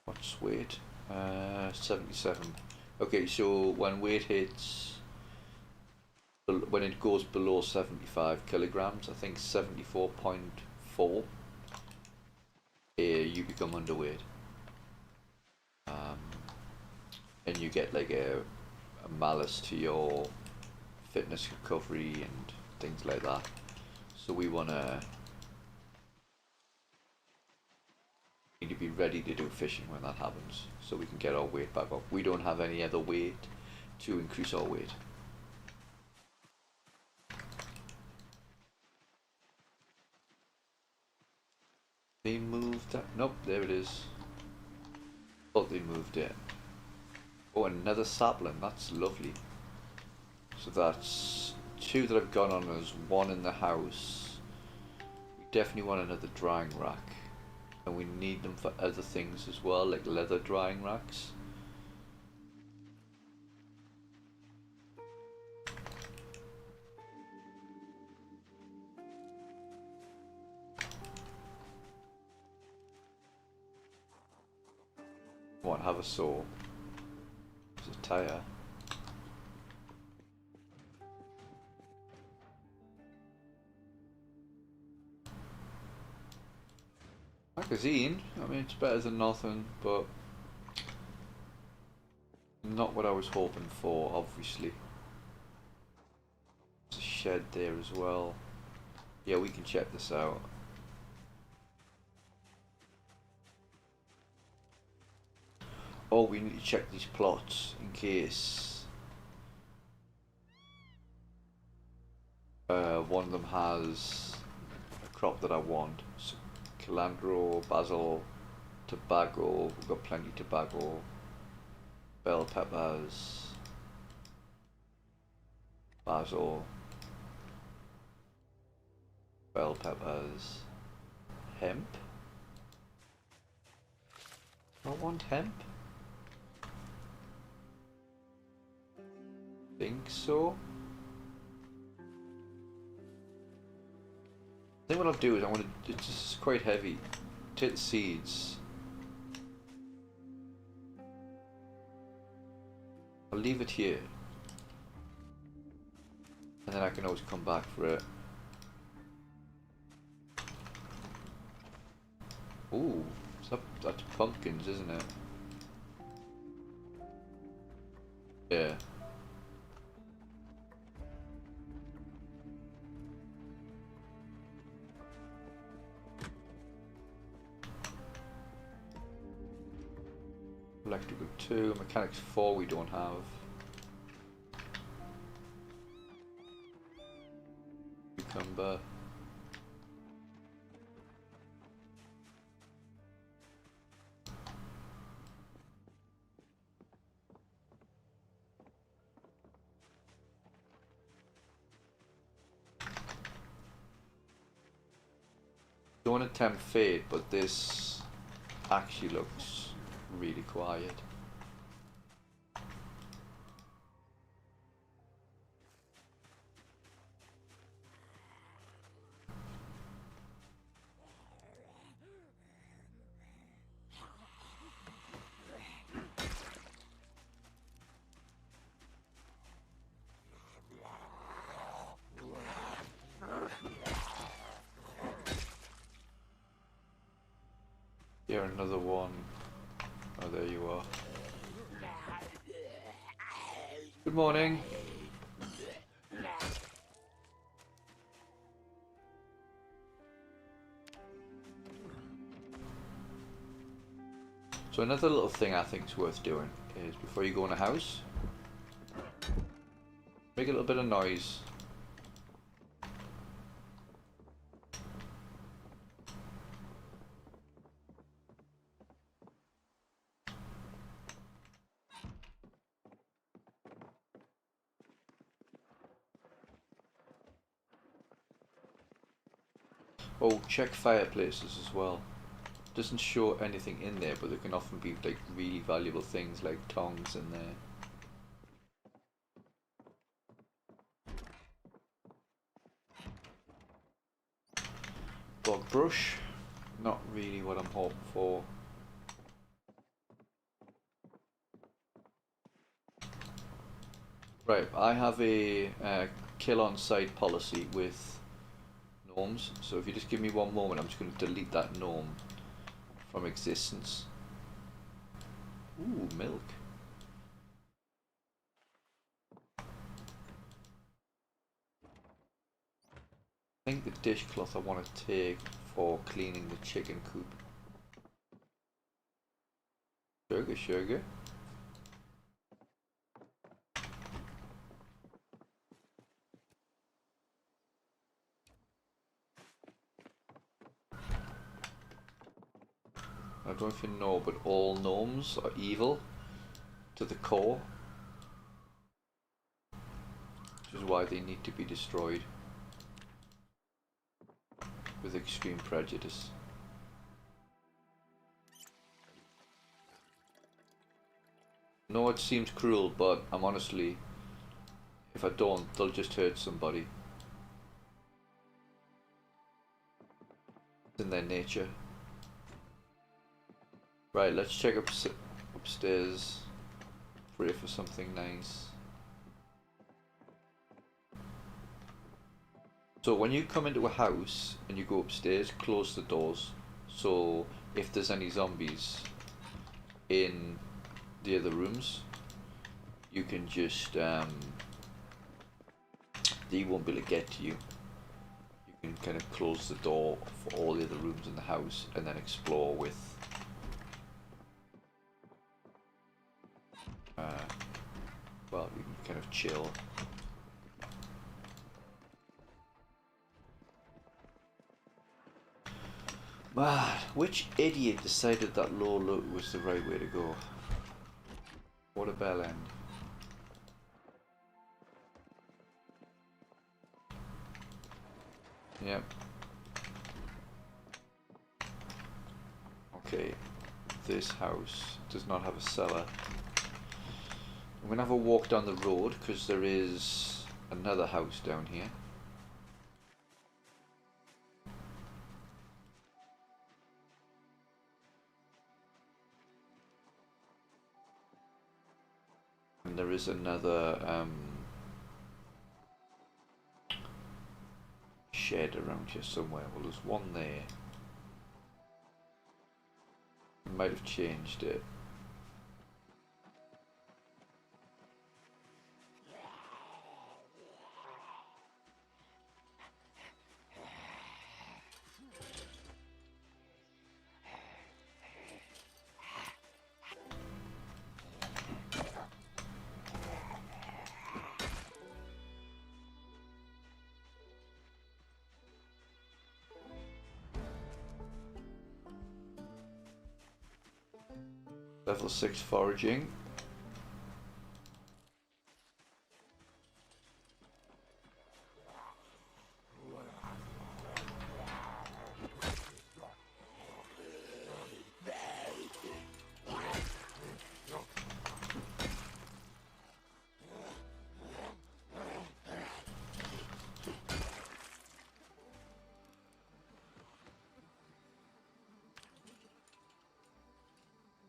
What's weight? 77. Okay, so when weight hits, when it goes below 75 kilograms, I think 74.4, you become underweight. And you get like a malus to your fitness recovery and things like that. So we need to be ready to do fishing when that happens, so we can get our weight back up. We don't have any other way to increase our weight. They moved that. Nope, there it is. Thought they moved it. Oh, another sapling. That's lovely. So that's 2 that have gone on as 1 in the house. We definitely want another drying rack. And we need them for other things as well, like leather drying racks. What, have a saw? There's a tire. Magazine? I mean, it's better than nothing, but not what I was hoping for, obviously. There's a shed there as well. Yeah, we can check this out. Oh, we need to check these plots in case one of them has a crop that I want. So, cilantro, basil, tobacco. We've got plenty of tobacco. Bell peppers, basil, bell peppers, hemp. I want hemp. Think so. I think what I'll do is I want to. It's just quite heavy. Take the seeds. I'll leave it here, and then I can always come back for it. Ooh, that's pumpkins, isn't it? Yeah. Electrical 2, mechanics 4 we don't have. Cucumber. Don't attempt fade, but this actually looks really quiet. Here, another one. Oh, there you are. Good morning. So another little thing I think is worth doing is before you go in a house, make a little bit of noise. Oh, check fireplaces as well. Doesn't show anything in there, but there can often be like really valuable things like tongs in there. Bog brush, not really what I'm hoping for. Right, I have a kill on sight policy with gnomes, so if you just give me one moment, I'm just going to delete that gnome from existence. Ooh, milk. I think the dishcloth I want to take for cleaning the chicken coop. Sugar, sugar. I don't know if you know, but all gnomes are evil to the core, which is why they need to be destroyed with extreme prejudice. No, it seems cruel, but I'm honestly, if I don't, they'll just hurt somebody. It's in their nature. Right, let's check upstairs. Pray for something nice. So when you come into a house and you go upstairs, close the doors. So if there's any zombies in the other rooms, you can just they won't be able to get to you. You can kind of close the door for all the other rooms in the house and then explore with well, you can kind of chill. Man, which idiot decided that low loot was the right way to go? What a bell end. Yep. Okay, this house does not have a cellar. I'm gonna have a walk down the road because there is another house down here. is another shed around here somewhere. Well, there's one there. I might have changed it. Level 6 foraging.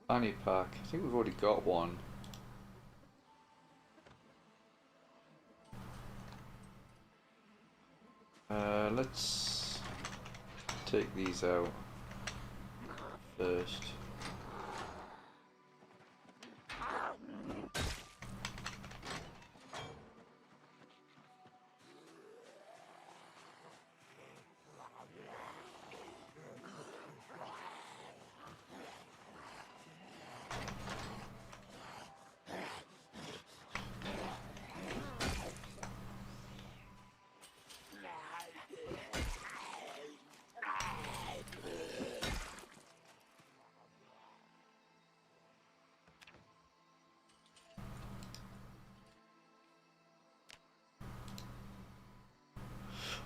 Fanny pack. I think we've already got one. Let's take these out first.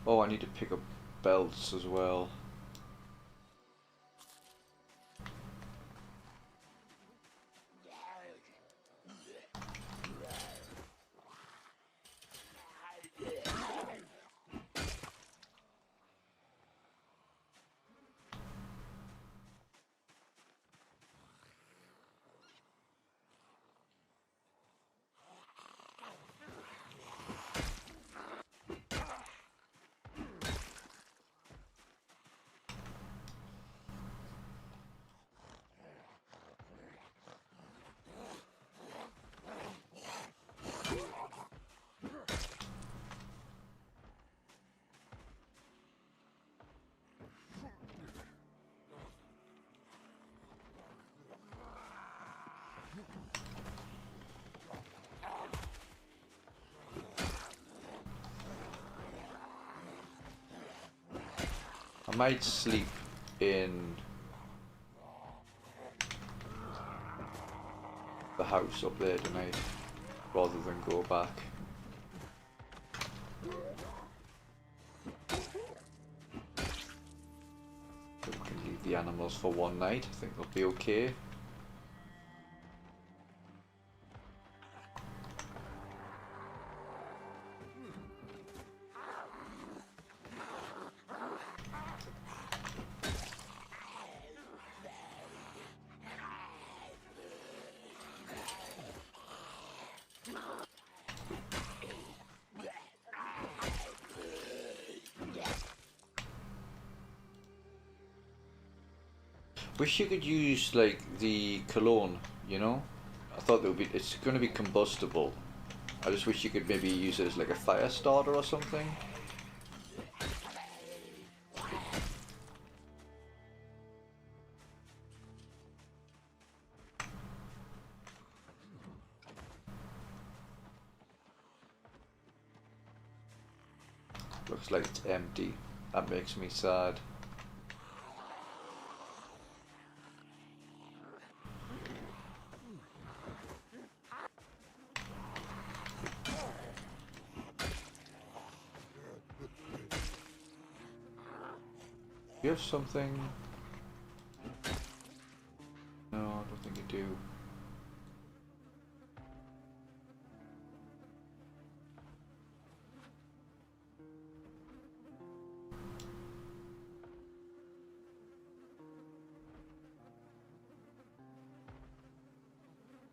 Oh, I need to pick up belts as well. I might sleep in the house up there tonight rather than go back. So we can leave the animals for one night. I think they'll be okay. Wish you could use like the cologne, you know? I thought that would be, it's going to be combustible. I just wish you could maybe use it as like a fire starter or something. Looks like it's empty. That makes me sad. Do you have something? No, I don't think you do.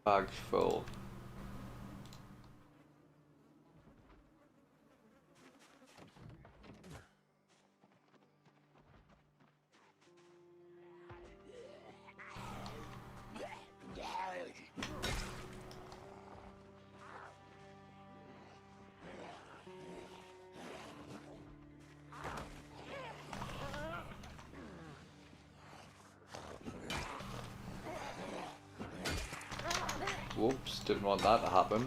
Bag full. Whoops, didn't want that to happen.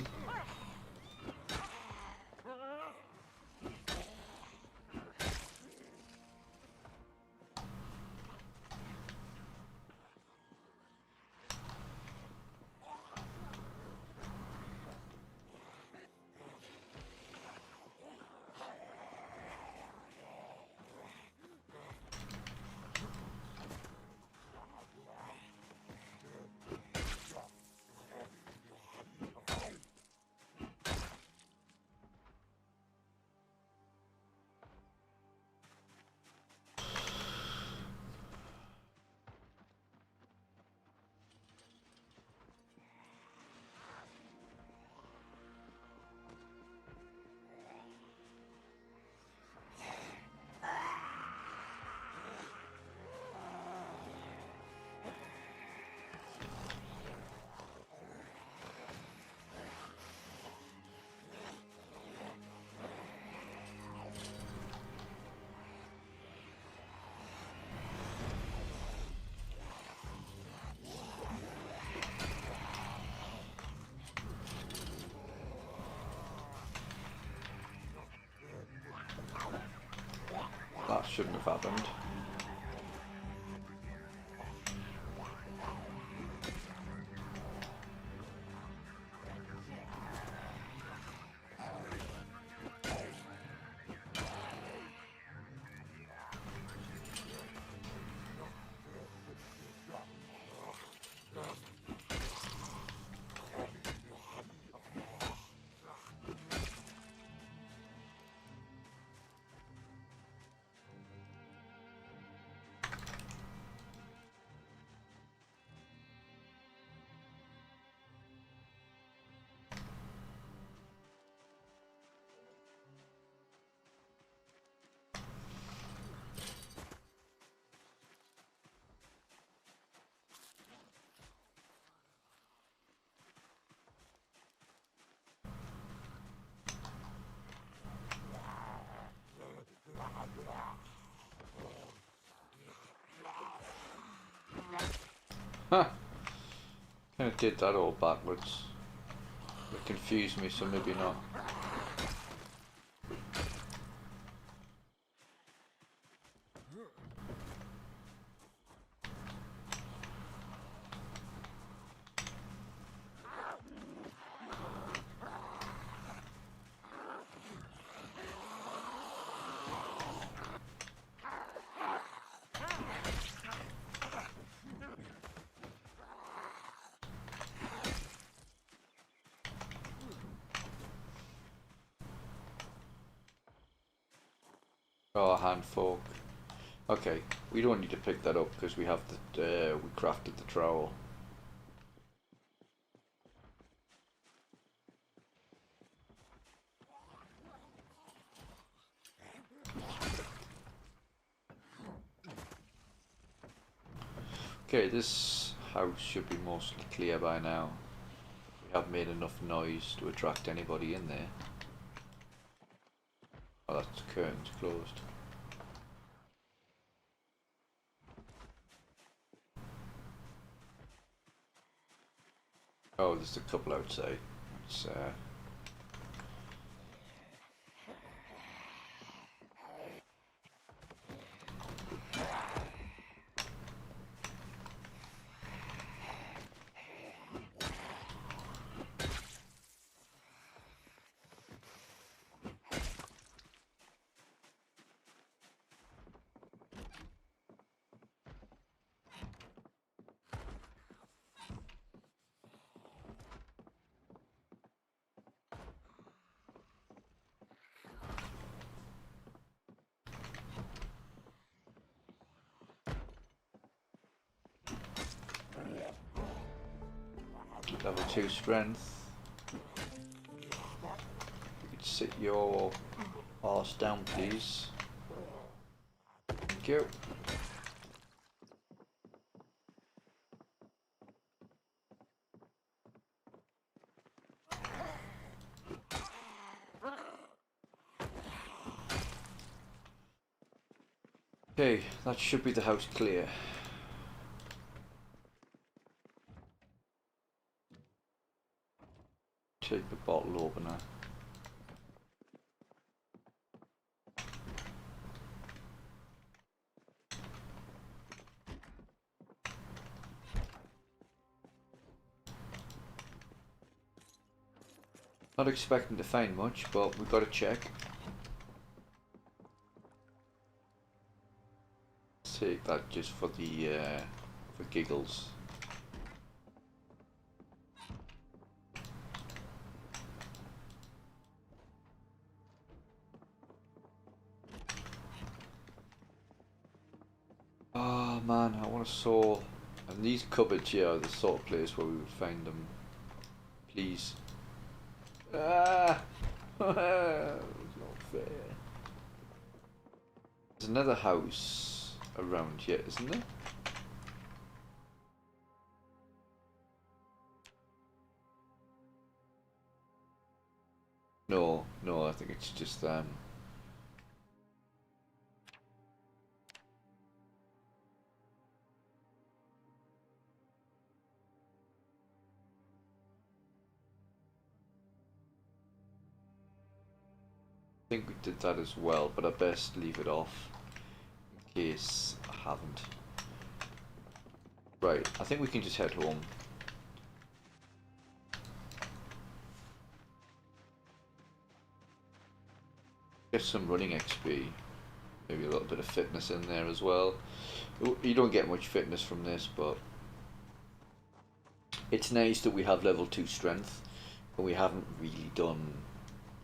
That shouldn't have happened. Huh. Kinda did that all backwards. It confused me, so maybe not. Oh, a hand fork. Okay, we don't need to pick that up because we have the we crafted the trowel. Okay, this house should be mostly clear by now. We have made enough noise to attract anybody in there. Oh, that's curtains closed. Oh, there's a couple outside. It's level 2 strength. You could sit your arse down, please. Thank you. Okay, that should be the house clear. Not expecting to find much, but we've got to check. Let's take that just for the for giggles. Oh man, I want to saw. And these cupboards here are the sort of place where we would find them. Please. Ah! It's not fair. There's another house around here, isn't there? No, no, I think it's just them. I think we did that as well, but I best leave it off in case I haven't. Right, I think we can just head home. Get some running XP, maybe a little bit of fitness in there as well. You don't get much fitness from this, but it's nice that we have level 2 strength, but we haven't really done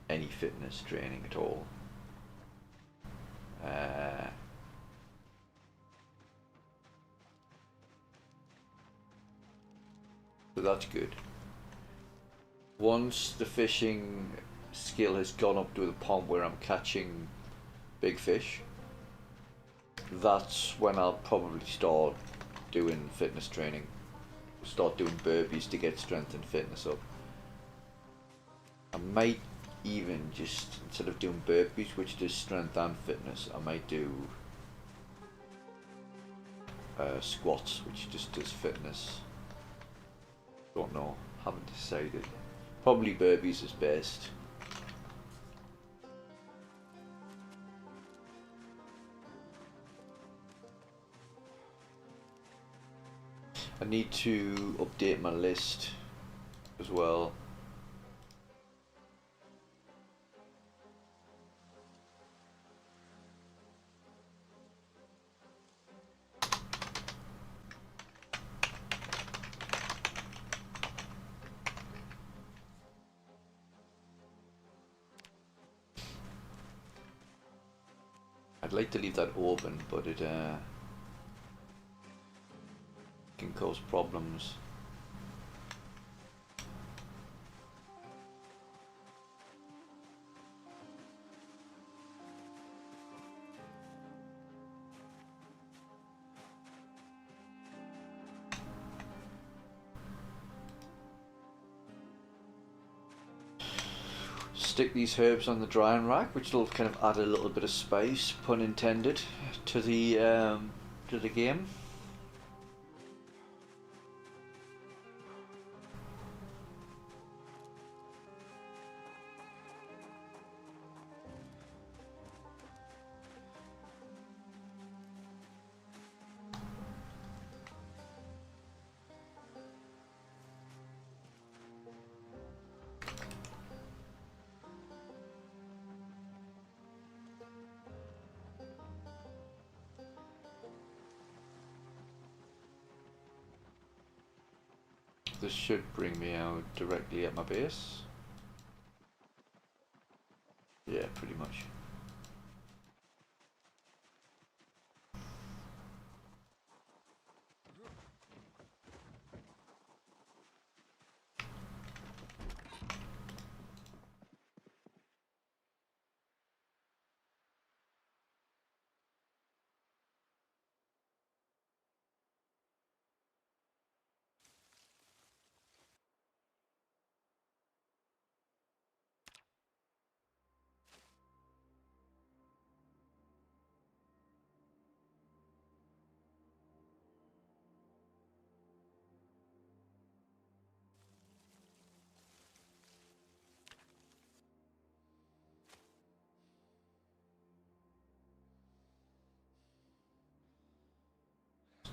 any fitness training at all. So that's good. Once the fishing skill has gone up to the point where I'm catching big fish, that's when I'll probably start doing fitness training. Start doing burpees to get strength and fitness up. I might even just, instead of doing burpees, which does strength and fitness, I might do squats, which just does fitness. Don't know, haven't decided. Probably burpees is best. I need to update my list as well. I'd like to leave that open, but it can cause problems. Stick these herbs on the drying rack, which will kind of add a little bit of spice, pun intended, to the game. This should bring me out directly at my base. Yeah, pretty much.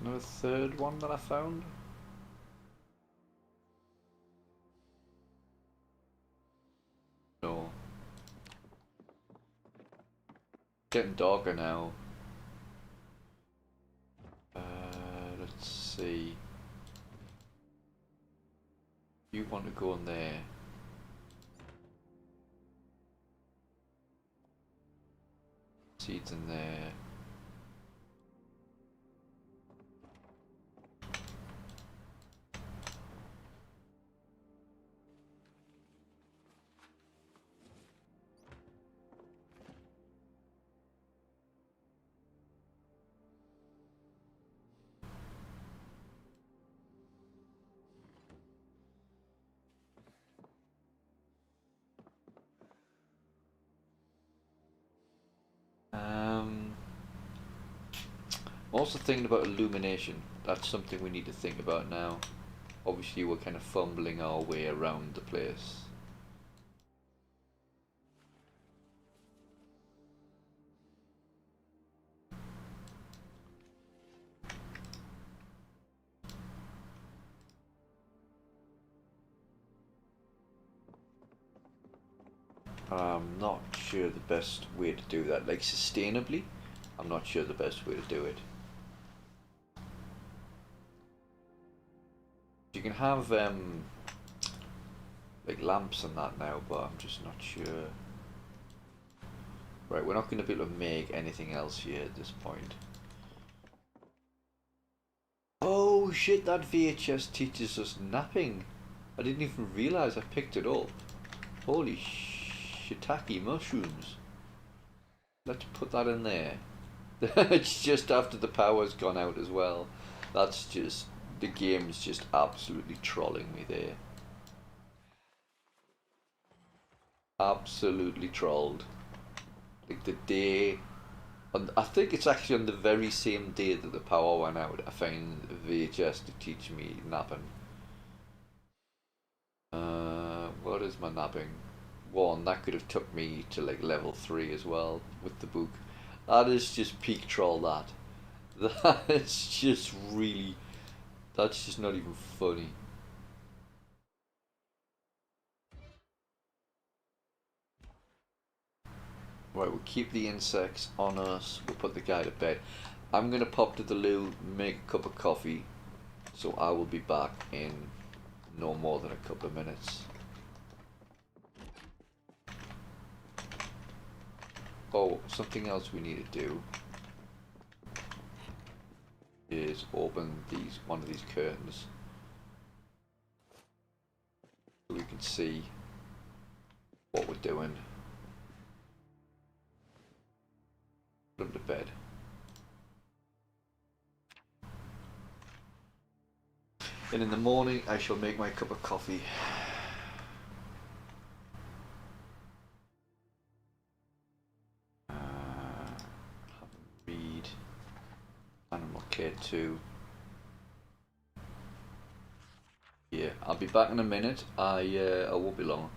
Another third one that I found. Getting darker now. Let's see. You want to go in there. Seeds in there. Also thinking about illumination. That's something we need to think about now. Obviously we're kind of fumbling our way around the place. I'm not sure the best way to do that. Like sustainably, I'm not sure the best way to do it. You can have like lamps and that now, but I'm just not sure. Right, we're not going to be able to make anything else here at this point. Oh shit, that VHS teaches us napping. I didn't even realise I picked it up. Holy shiitake mushrooms. Let's put that in there. It's just after the power's gone out as well. That's just... the game's just absolutely trolling me there. Absolutely trolled. Like the day... I think it's actually on the very same day that the power went out, I found VHS to teach me napping. What is my napping? 1, that could have took me to like level 3 as well with the book. That is just peak troll, that. That is just really... that's just not even funny. Right, we'll keep the insects on us. We'll put the guy to bed. I'm going to pop to the loo, make a cup of coffee. So I will be back in no more than a couple of minutes. Oh, something else we need to do is open one of these curtains so we can see what we're doing. Put him to bed. And in the morning I shall make my cup of coffee. Read Animal Care 2. Yeah, I'll be back in a minute. I won't be long.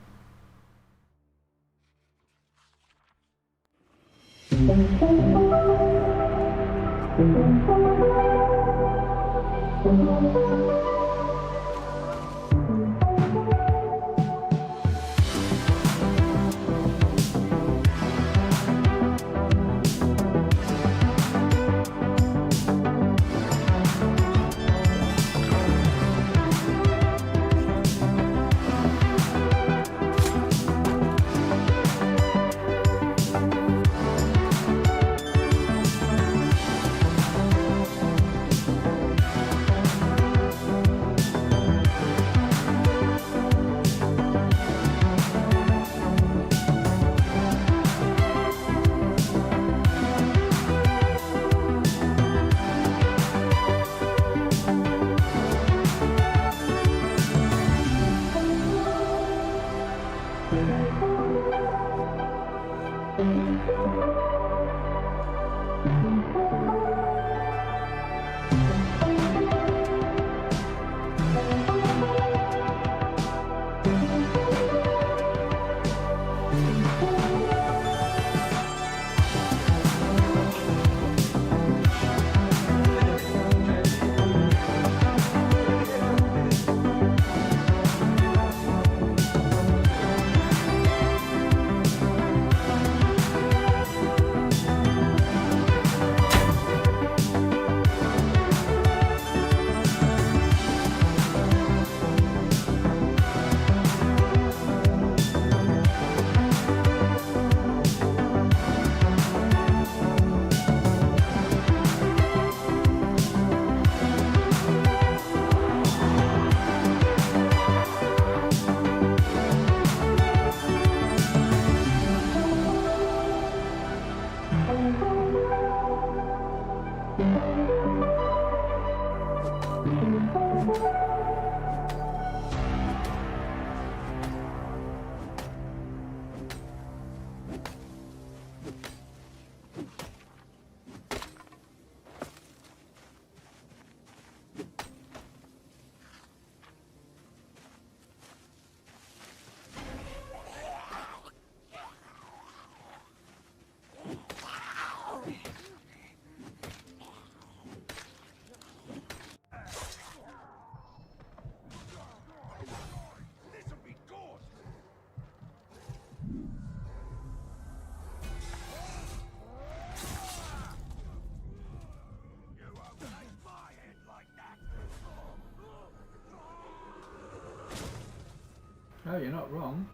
Yeah, you're not wrong.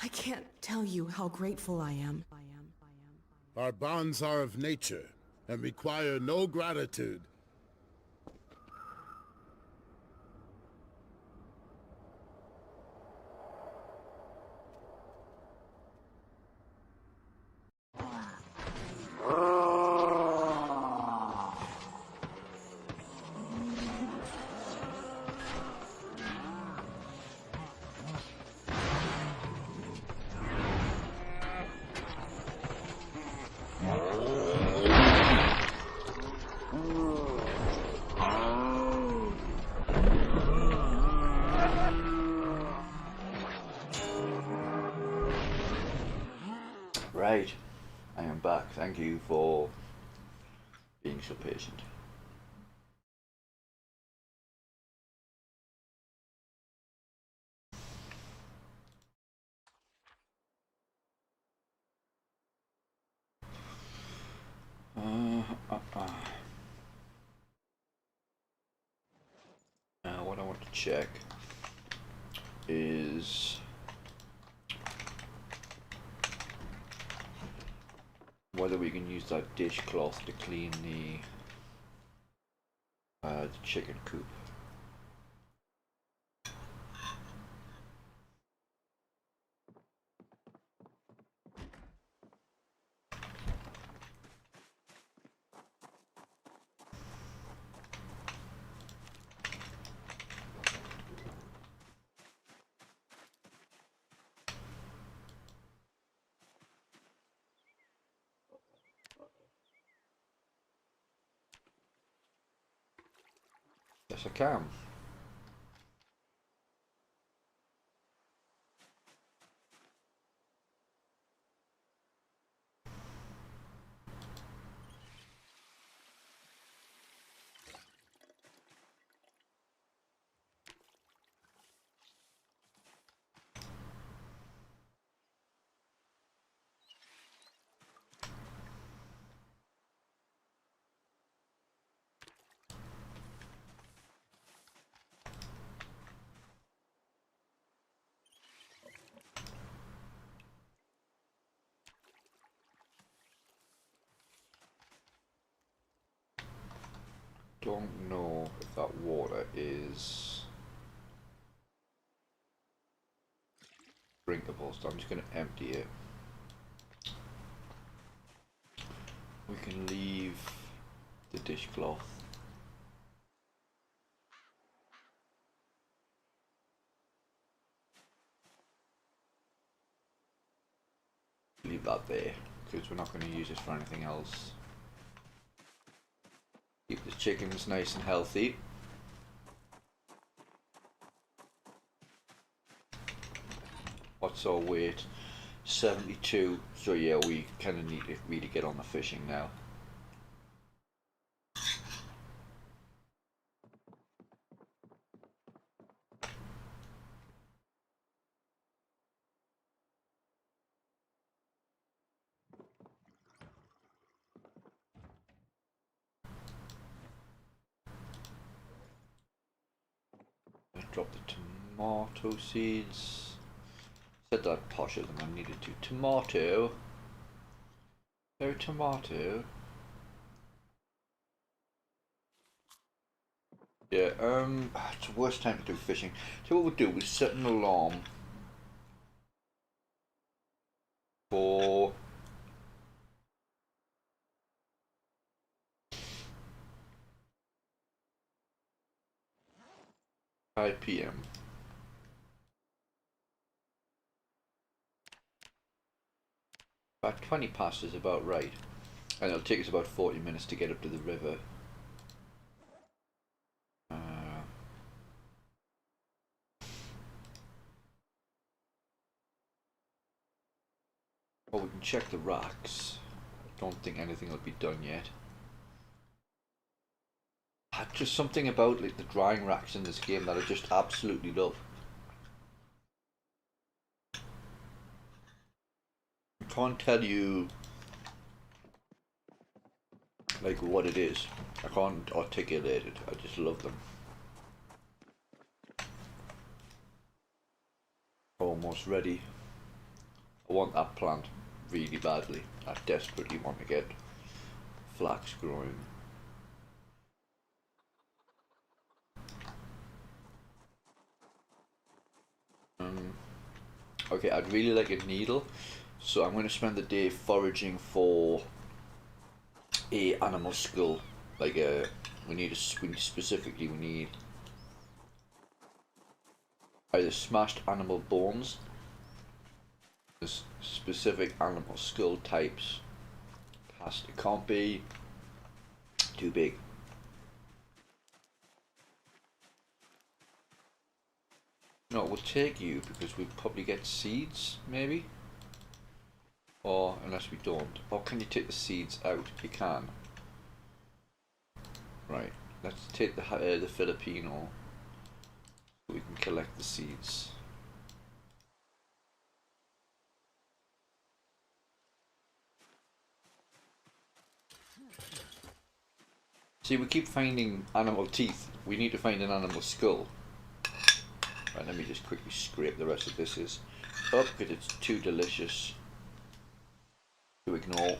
I can't tell you how grateful I am. Our bonds are of nature and require no gratitude. Right, I am back. Thank you for being so patient. Now what I want to check is whether we can use that dishcloth to clean the chicken coop. Yes, I can. Don't know if that water is drinkable, so I'm just going to empty it. We can leave the dishcloth. Leave that there, because we're not going to use this for anything else. Keep the chickens nice and healthy. What's our weight? 72. So yeah, we kind of need to really get on the fishing now. drop the tomato seeds. Said that posher than I needed to. Tomato. No tomato. Yeah, it's the worst time to do fishing. So what we'll do is set an alarm for 5 PM. About 20 past is about right. And it'll take us about 40 minutes to get up to the river. Well, we can check the racks. I don't think anything will be done yet. Just something about like the drying racks in this game that I just absolutely love. I can't tell you like what it is. I can't articulate it. I just love them. Almost ready. I want that plant really badly. I desperately want to get flax growing. Okay, I'd really like a needle, so I'm going to spend the day foraging for a animal skull. Like we need either smashed animal bones. There's specific animal skull types. It can't be too big. No, we'll take you because we'll probably get seeds, maybe? Or, unless we don't. Or can you take the seeds out? You can. Right, let's take the Filipino so we can collect the seeds. See, we keep finding animal teeth. We need to find an animal skull. Right, let me just quickly scrape the rest of this up because it's too delicious to ignore.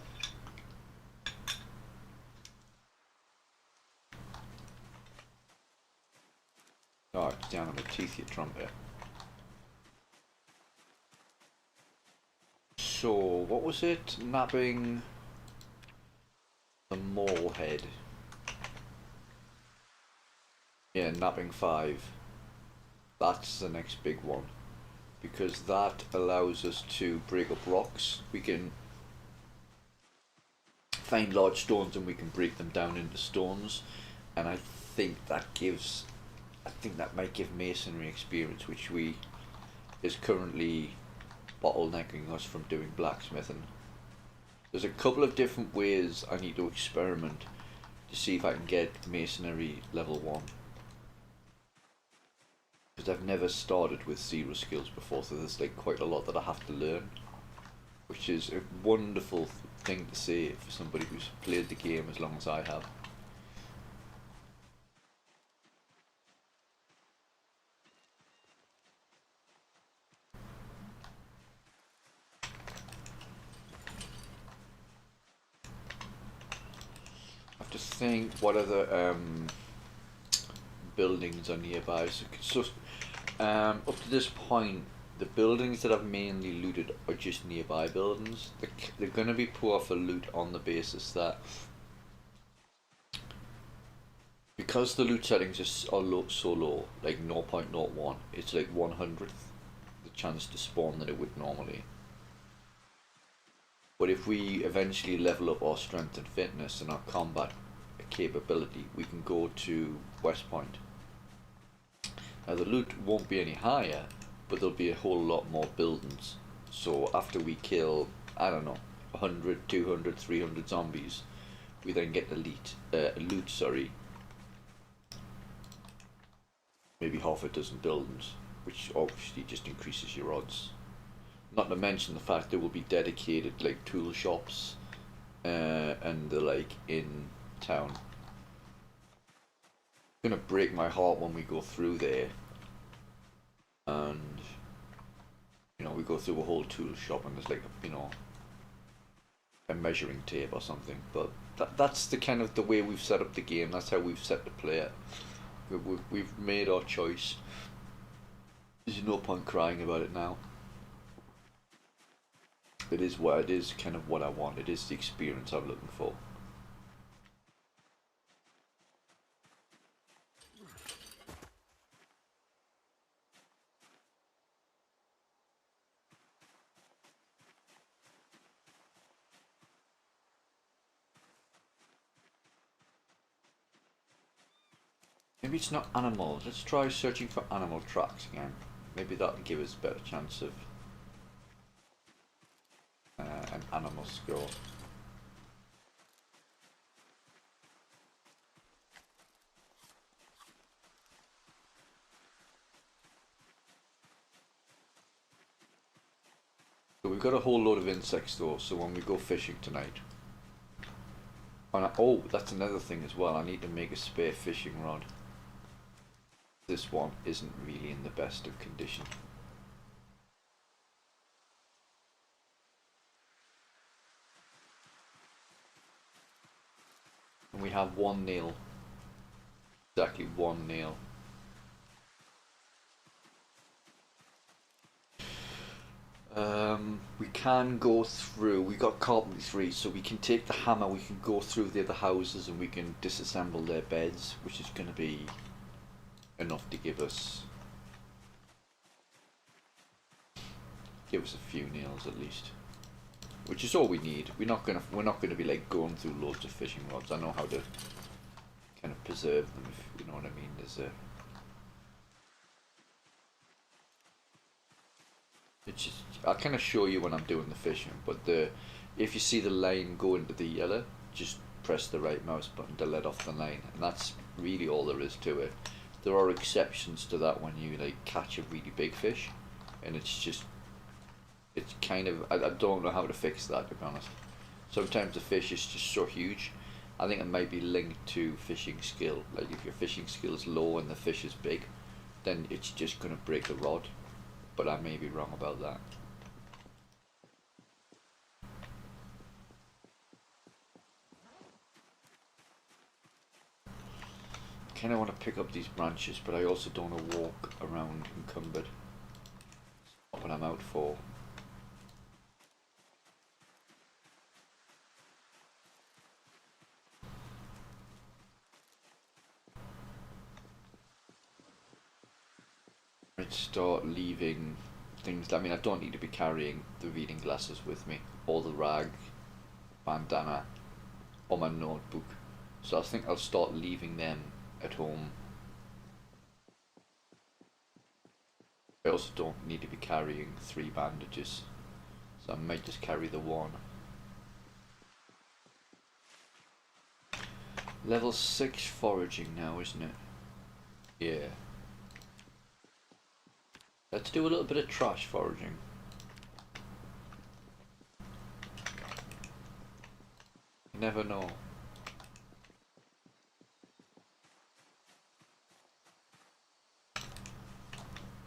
Oh, it's the animal teeth, you trumpet. So, what was it? Nabbing the mole head. Yeah, nabbing 5. That's the next big one, because that allows us to break up rocks. We can find large stones and we can break them down into stones, and I think that might give masonry experience, which is currently bottlenecking us from doing blacksmithing. There's a couple of different ways I need to experiment to see if I can get masonry level 1. Because I've never started with 0 skills before, so there's like quite a lot that I have to learn, which is a wonderful thing to say for somebody who's played the game as long as I have. I have to think what other buildings are nearby. So up to this point, the buildings that I've mainly looted are just nearby buildings. They're going to be poor for loot on the basis that because the loot settings are so low, like 0.01, it's like 1/100th the chance to spawn than it would normally. But if we eventually level up our strength and fitness and our combat capability, we can go to West Point. Now the loot won't be any higher, but there'll be a whole lot more buildings. So after we kill, I don't know, 100, 200, 300 zombies, we then get loot, sorry, maybe half a dozen buildings, which obviously just increases your odds. Not to mention the fact there will be dedicated like tool shops and the like in town. It's gonna break my heart when we go through there and you know, we go through a whole tool shop and there's like, you know, a measuring tape or something. But that's the kind of the way we've set up the game. That's how we've set to play it. We've made our choice. There's no point crying about it now. It is what it is, kind of what I want. It is the experience I'm looking for. Maybe it's not animals. Let's try searching for animal tracks again. Maybe that'll give us a better chance of an animal score. So we've got a whole load of insects though, so when we go fishing tonight. Oh, that's another thing as well. I need to make a spare fishing rod. This one isn't really in the best of condition. And we have one nail. Exactly one nail. We can go through, we got carpentry 3, so we can take the hammer, we can go through the other houses and we can disassemble their beds, which is going to be enough to give us a few nails at least, which is all we need. We're not gonna be like going through loads of fishing rods. I know how to kind of preserve them, if you know what I mean. There's a It's just, I'll kind of show you when I'm doing the fishing, but if you see the line go into the yellow, just press the right mouse button to let off the line, and that's really all there is to it. There are exceptions to that when you like catch a really big fish, and it's kind of, I don't know how to fix that, to be honest. Sometimes the fish is just so huge. I think it might be linked to fishing skill. Like if your fishing skill is low and the fish is big, then it's just going to break the rod. But I may be wrong about that. Kind of want to pick up these branches, but I also don't want to walk around encumbered. That's not what I'm out for. I'd start leaving things. I mean, I don't need to be carrying the reading glasses with me, or the rag, bandana, or my notebook. So I think I'll start leaving them at home. I also don't need to be carrying 3 bandages, so I might just carry the 1. Level 6 foraging now, isn't it? Yeah. Let's do a little bit of trash foraging. You never know.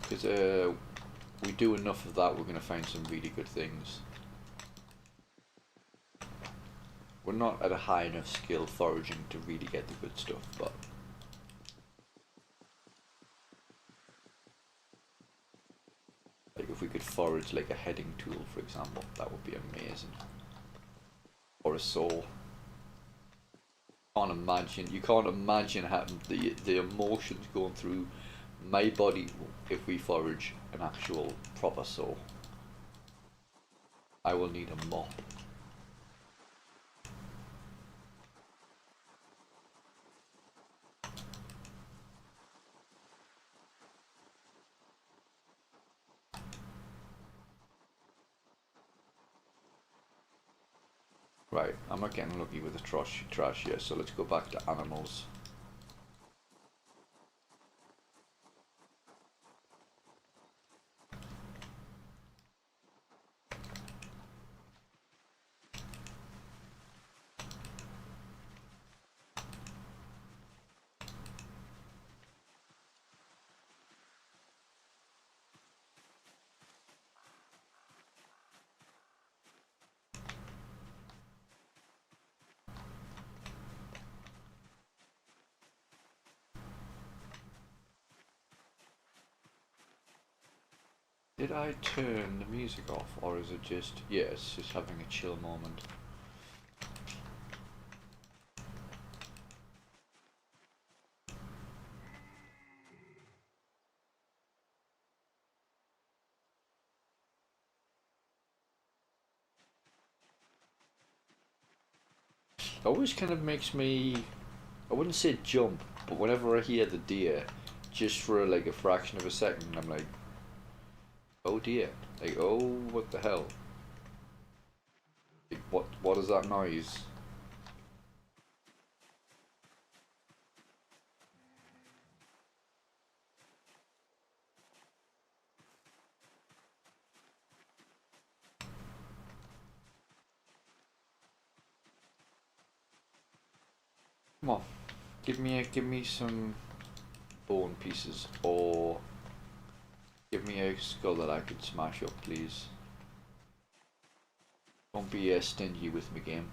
Because we do enough of that, we're going to find some really good things. We're not at a high enough skill foraging to really get the good stuff, but like if we could forage like a heading tool, for example, that would be amazing. Or a saw. You can't imagine having the emotions going through my body if we forage an actual proper saw. I will need a mop. Right, I'm not getting lucky with the trash here, so let's go back to animals. Did I turn the music off, or is it just... Yeah, it's just having a chill moment. It always kind of makes me... I wouldn't say jump, but whenever I hear the deer, just for like a fraction of a second, I'm like, oh dear. Like, oh, what the hell? Like, what is that noise? Come on, give me some bone pieces, or give me a skull that I could smash up, please. Don't be stingy with me, game.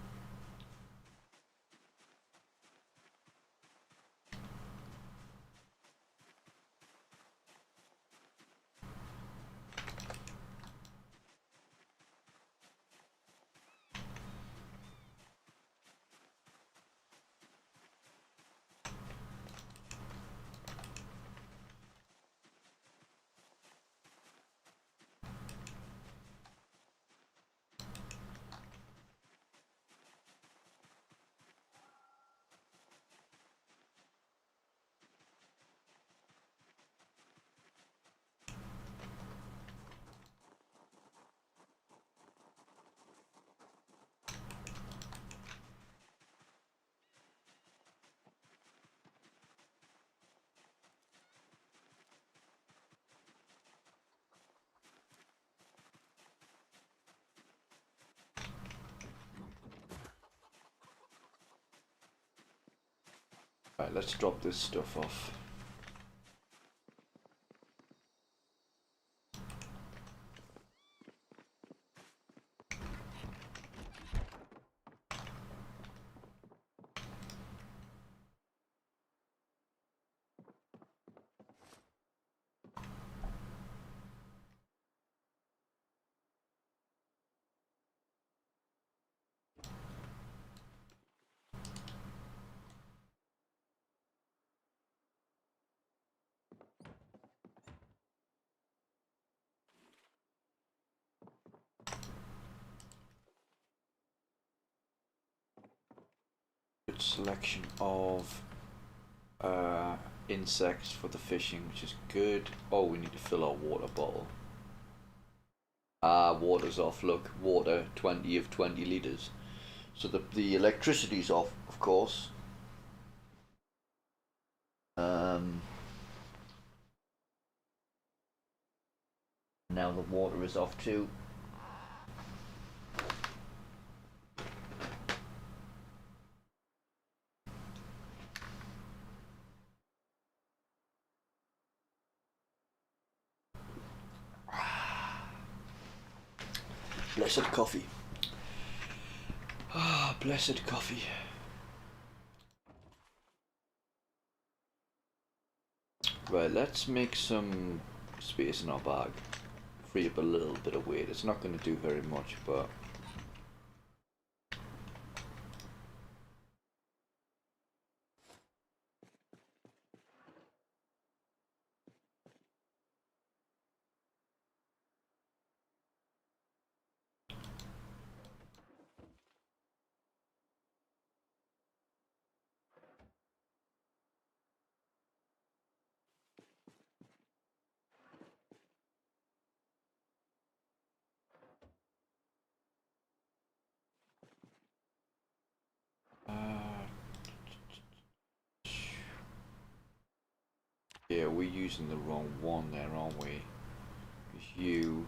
Right, let's drop this stuff off. Good selection of insects for the fishing, which is good. Oh, we need to fill our water bottle. Ah, water's off. Look, water, 20 of 20 litres. So the electricity's off, of course. Now the water is off too. Blessed coffee. Ah, blessed coffee. Right, let's make some space in our bag. Free up a little bit of weight. It's not going to do very much, but... yeah, we're using the wrong one there, aren't we? You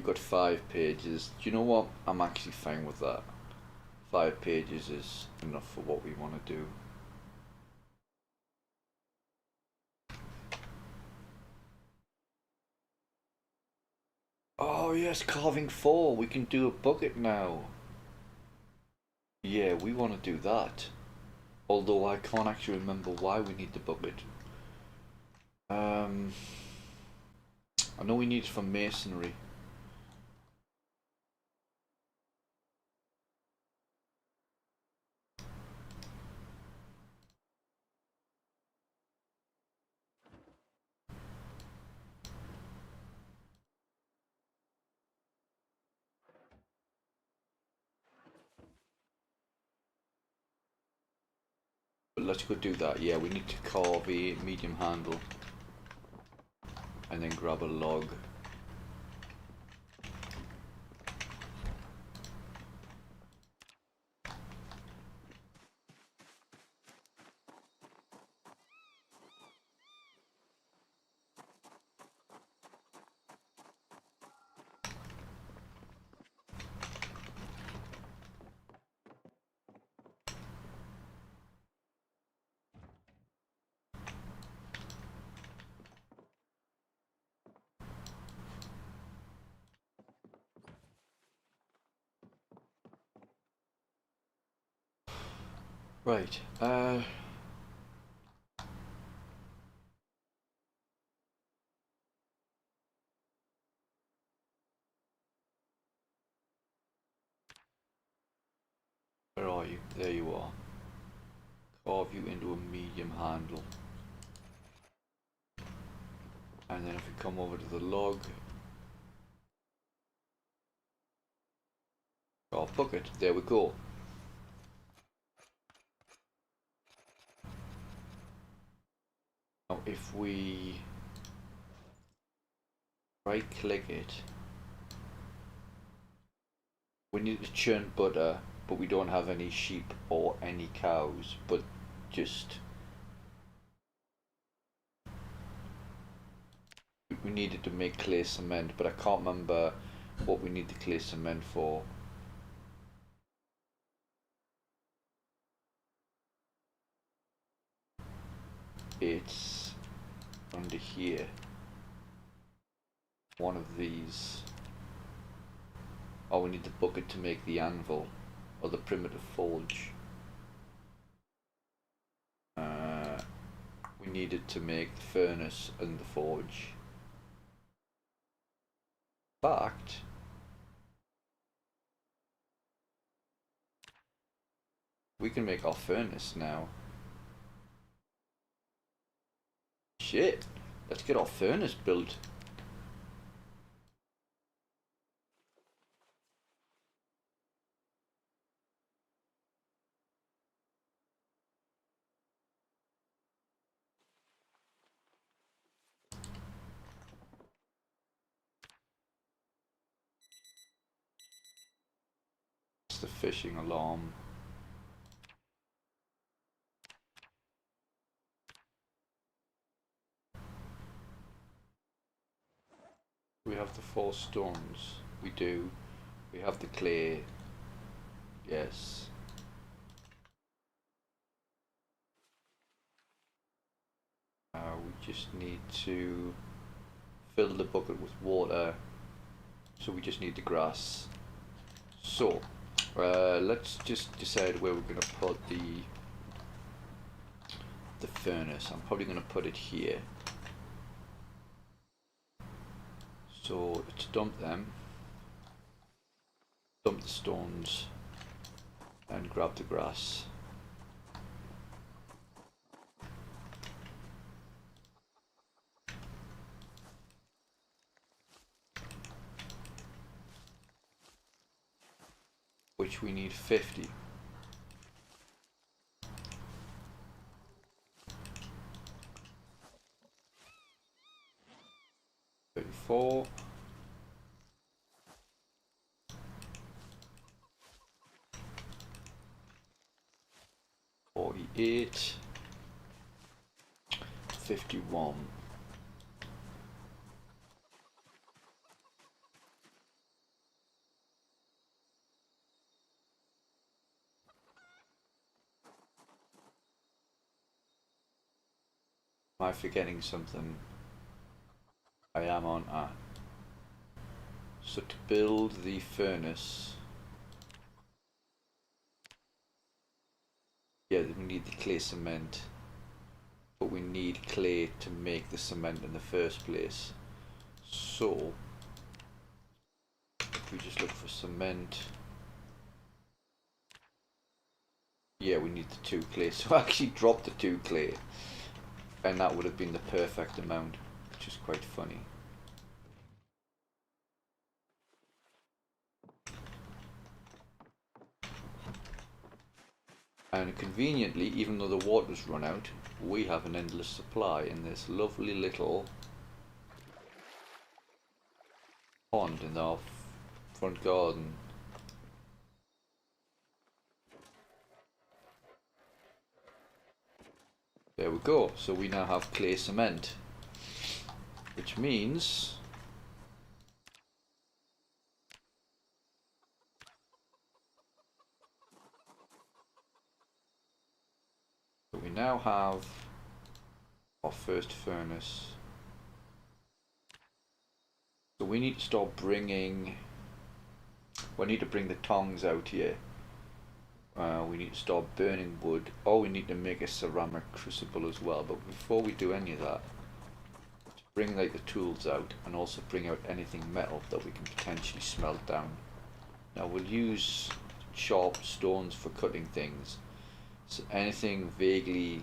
got 5 pages. Do you know what? I'm actually fine with that. 5 pages is enough for what we want to do. Oh yes, carving 4. We can do a bucket now. Yeah, we want to do that. Although I can't actually remember why we need the bucket. I know we need it for masonry. But let's go do that. Yeah, we need to carve a medium handle and then grab a log. Right, where are you? There you are. Carve you into a medium handle. And then if we come over to the log, our bucket, there we go. Now if we right click it, we need to churn butter, but we don't have any sheep or any cows, but just we needed to make clay cement, but I can't remember what we need the clay cement for. It's under here, one of these. Oh, we need the bucket to make the anvil, or the primitive forge. We needed to make the furnace and the forge. In fact, we can make our furnace now. Shit, let's get our furnace built. It's the fishing alarm. We have the 4 stones. We do. We have the clay. Yes. We just need to fill the bucket with water. So we just need the grass. So, let's just decide where we're going to put the furnace. I'm probably going to put it here. So let's dump them. Dump the stones. And grab the grass. Which we need 50. Four. 48. 51. Am I forgetting something? I am on so to build the furnace, yeah, we need the clay cement. but we need clay to make the cement in the first place. So if we just look for cement, yeah, we need the 2 clay. So I actually dropped the 2 clay, and that would have been the perfect amount, which is quite funny. And conveniently, even though the water's run out, we have an endless supply in this lovely little pond in our front garden. There we go. So we now have clay cement, which means that we now have our first furnace. So we need to start bringing, we need to bring the tongs out here. We need to start burning wood, or we need to make a ceramic crucible as well. But before we do any of that, let's bring like the tools out, and also bring out anything metal that we can potentially smelt down. Now we'll use sharp stones for cutting things, so anything vaguely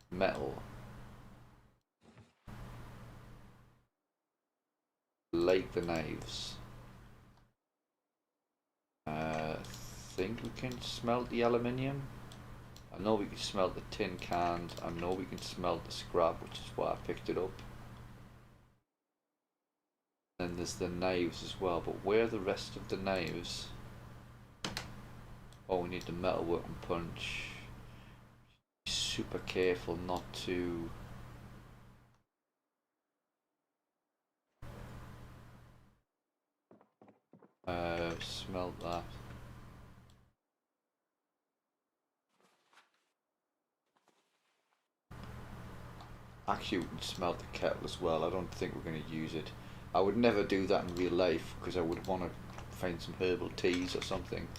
metal, like the knives. I think we can smelt the aluminium. I know we can smelt the tin cans. I know we can smelt the scrap, which is why I picked it up. Then there's the knives as well, but where are the rest of the knives? Oh, we need the metalwork and punch. Be super careful not to smelt that. Actually, we can smelt the kettle as well. I don't think we're going to use it. I would never do that in real life, because I would want to find some herbal teas or something.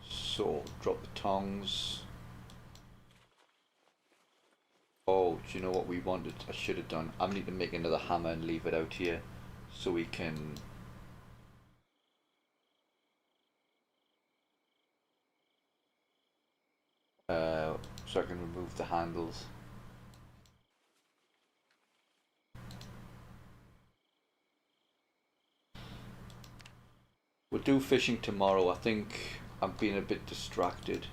So, drop the tongs. Oh, do you know what we wanted? I should have done. I need to make another hammer and leave it out here, so we can so I can remove the handles. We'll do fishing tomorrow. I think I'm being a bit distracted.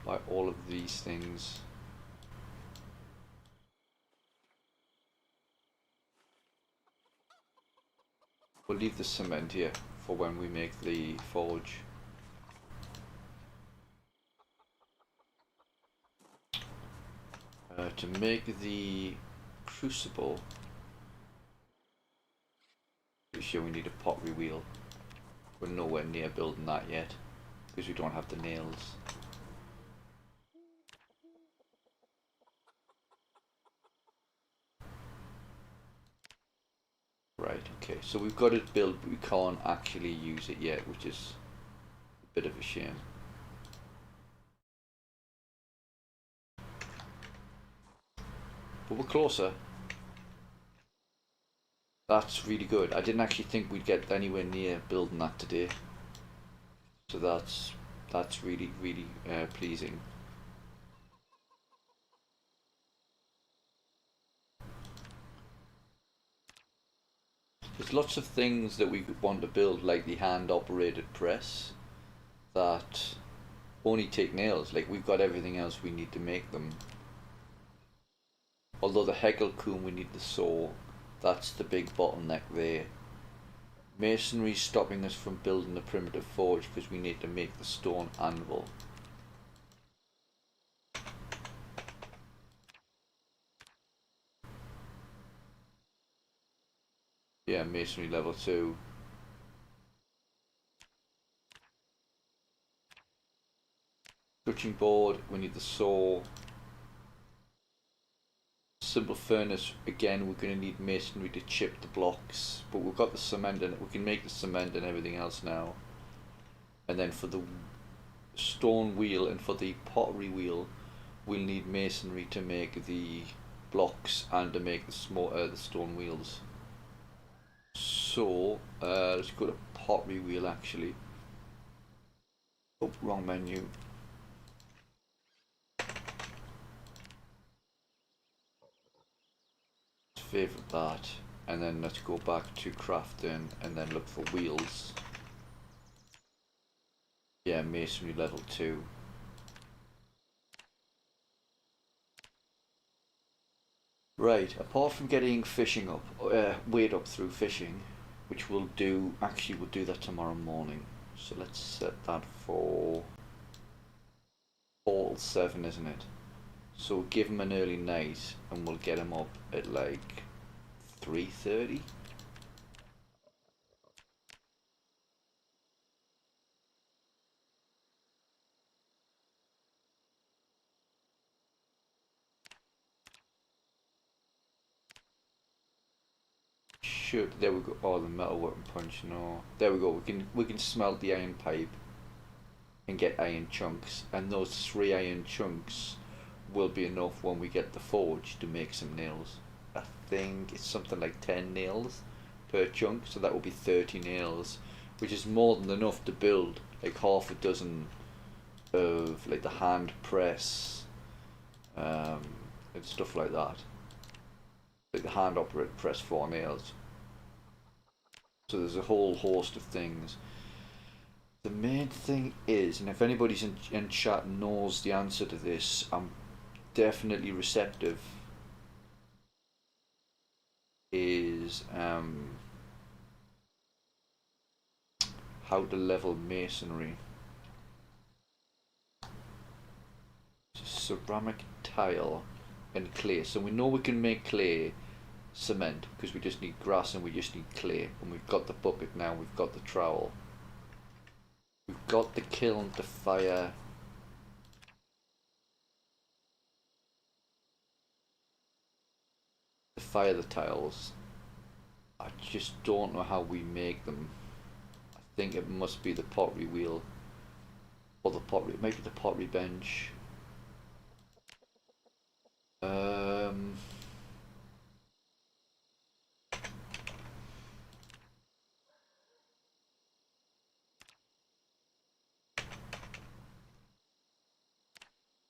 By all of these things. We'll leave the cement here for when we make the forge. To make the crucible, pretty sure we need a pottery wheel. We're nowhere near building that yet, because we don't have the nails. Right, okay, so we've got it built, but we can't actually use it yet, which is a bit of a shame. But we're closer. That's really good. I didn't actually think we'd get anywhere near building that today. So that's really, really pleasing. There's lots of things that we want to build, like the hand-operated press, that only take nails. Like, we've got everything else we need to make them. Although the Hegelkuhn, we need the saw. That's the big bottleneck there. Masonry's stopping us from building the primitive forge because we need to make the stone anvil. Yeah, masonry level 2. Cutting board, we need the saw. simple furnace, again, we're going to need masonry to chip the blocks, but we've got the cement and we can make the cement and everything else now. And then for the stone wheel and for the pottery wheel, we'll need masonry to make the blocks and to make the stone wheels. So let's go to pottery wheel actually. Oh, wrong menu. Favorite that, and then let's go back to crafting and then look for wheels. Yeah, masonry level 2. Right, apart from getting fishing up, weight up through fishing, which we'll do, actually we'll do that tomorrow morning. So let's set that for all 7, isn't it? So we'll give him an early night and we'll get him up at like 3:30. Should, there we go. Oh, the metal working punch. No, there we go. We can smelt the iron pipe and get iron chunks, and those 3 iron chunks will be enough when we get the forge to make some nails. I think it's something like 10 nails per chunk, so that will be 30 nails, which is more than enough to build like half a dozen of like the hand press and stuff like that. Like the hand operated press 4 nails. So there's a whole host of things. The main thing is, and if anybody's in chat knows the answer to this, I'm definitely receptive, is how to level masonry. Ceramic tile and clay. So we know we can make clay cement because we just need grass and we just need clay, and we've got the bucket now, we've got the trowel, we've got the kiln to fire the tiles. I just don't know how we make them. I think it must be the pottery wheel or the pottery, maybe the pottery bench.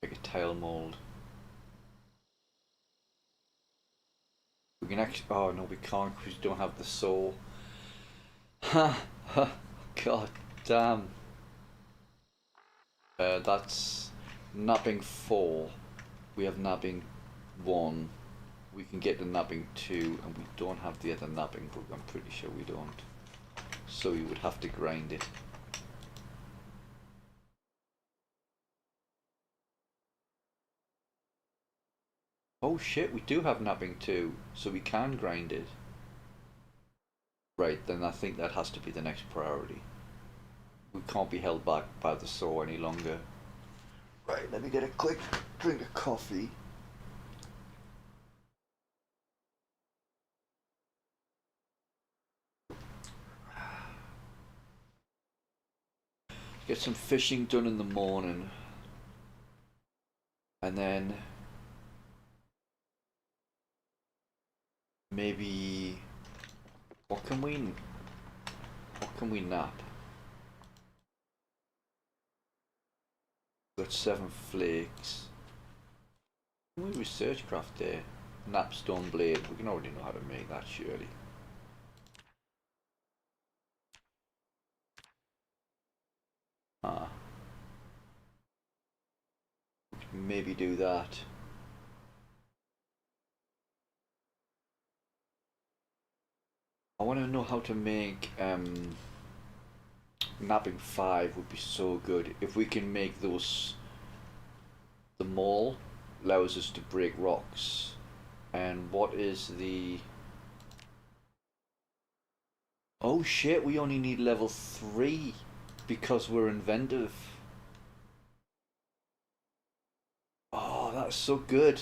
Like a tile mold. We can actually. Oh no, we can't because we don't have the saw. Ha! God damn. That's nabbing 4. We have nabbing 1. We can get the nabbing 2, and we don't have the other nabbing book. I'm pretty sure we don't. So we would have to grind it. Oh shit, we do have nabbing 2, so we can grind it. Right, then I think that has to be the next priority. We can't be held back by the saw any longer. Right, let me get a quick drink of coffee. Get some fishing done in the morning. And then maybe what can we nap? Got 7 flakes. Can we research craft there? Napstone blade. We can already know how to make that surely. Maybe do that. I want to know how to make napping 5 would be so good. If we can make those, the maul allows us to break rocks. And what is the, oh shit, we only need level 3 because we're inventive. Oh, that's so good.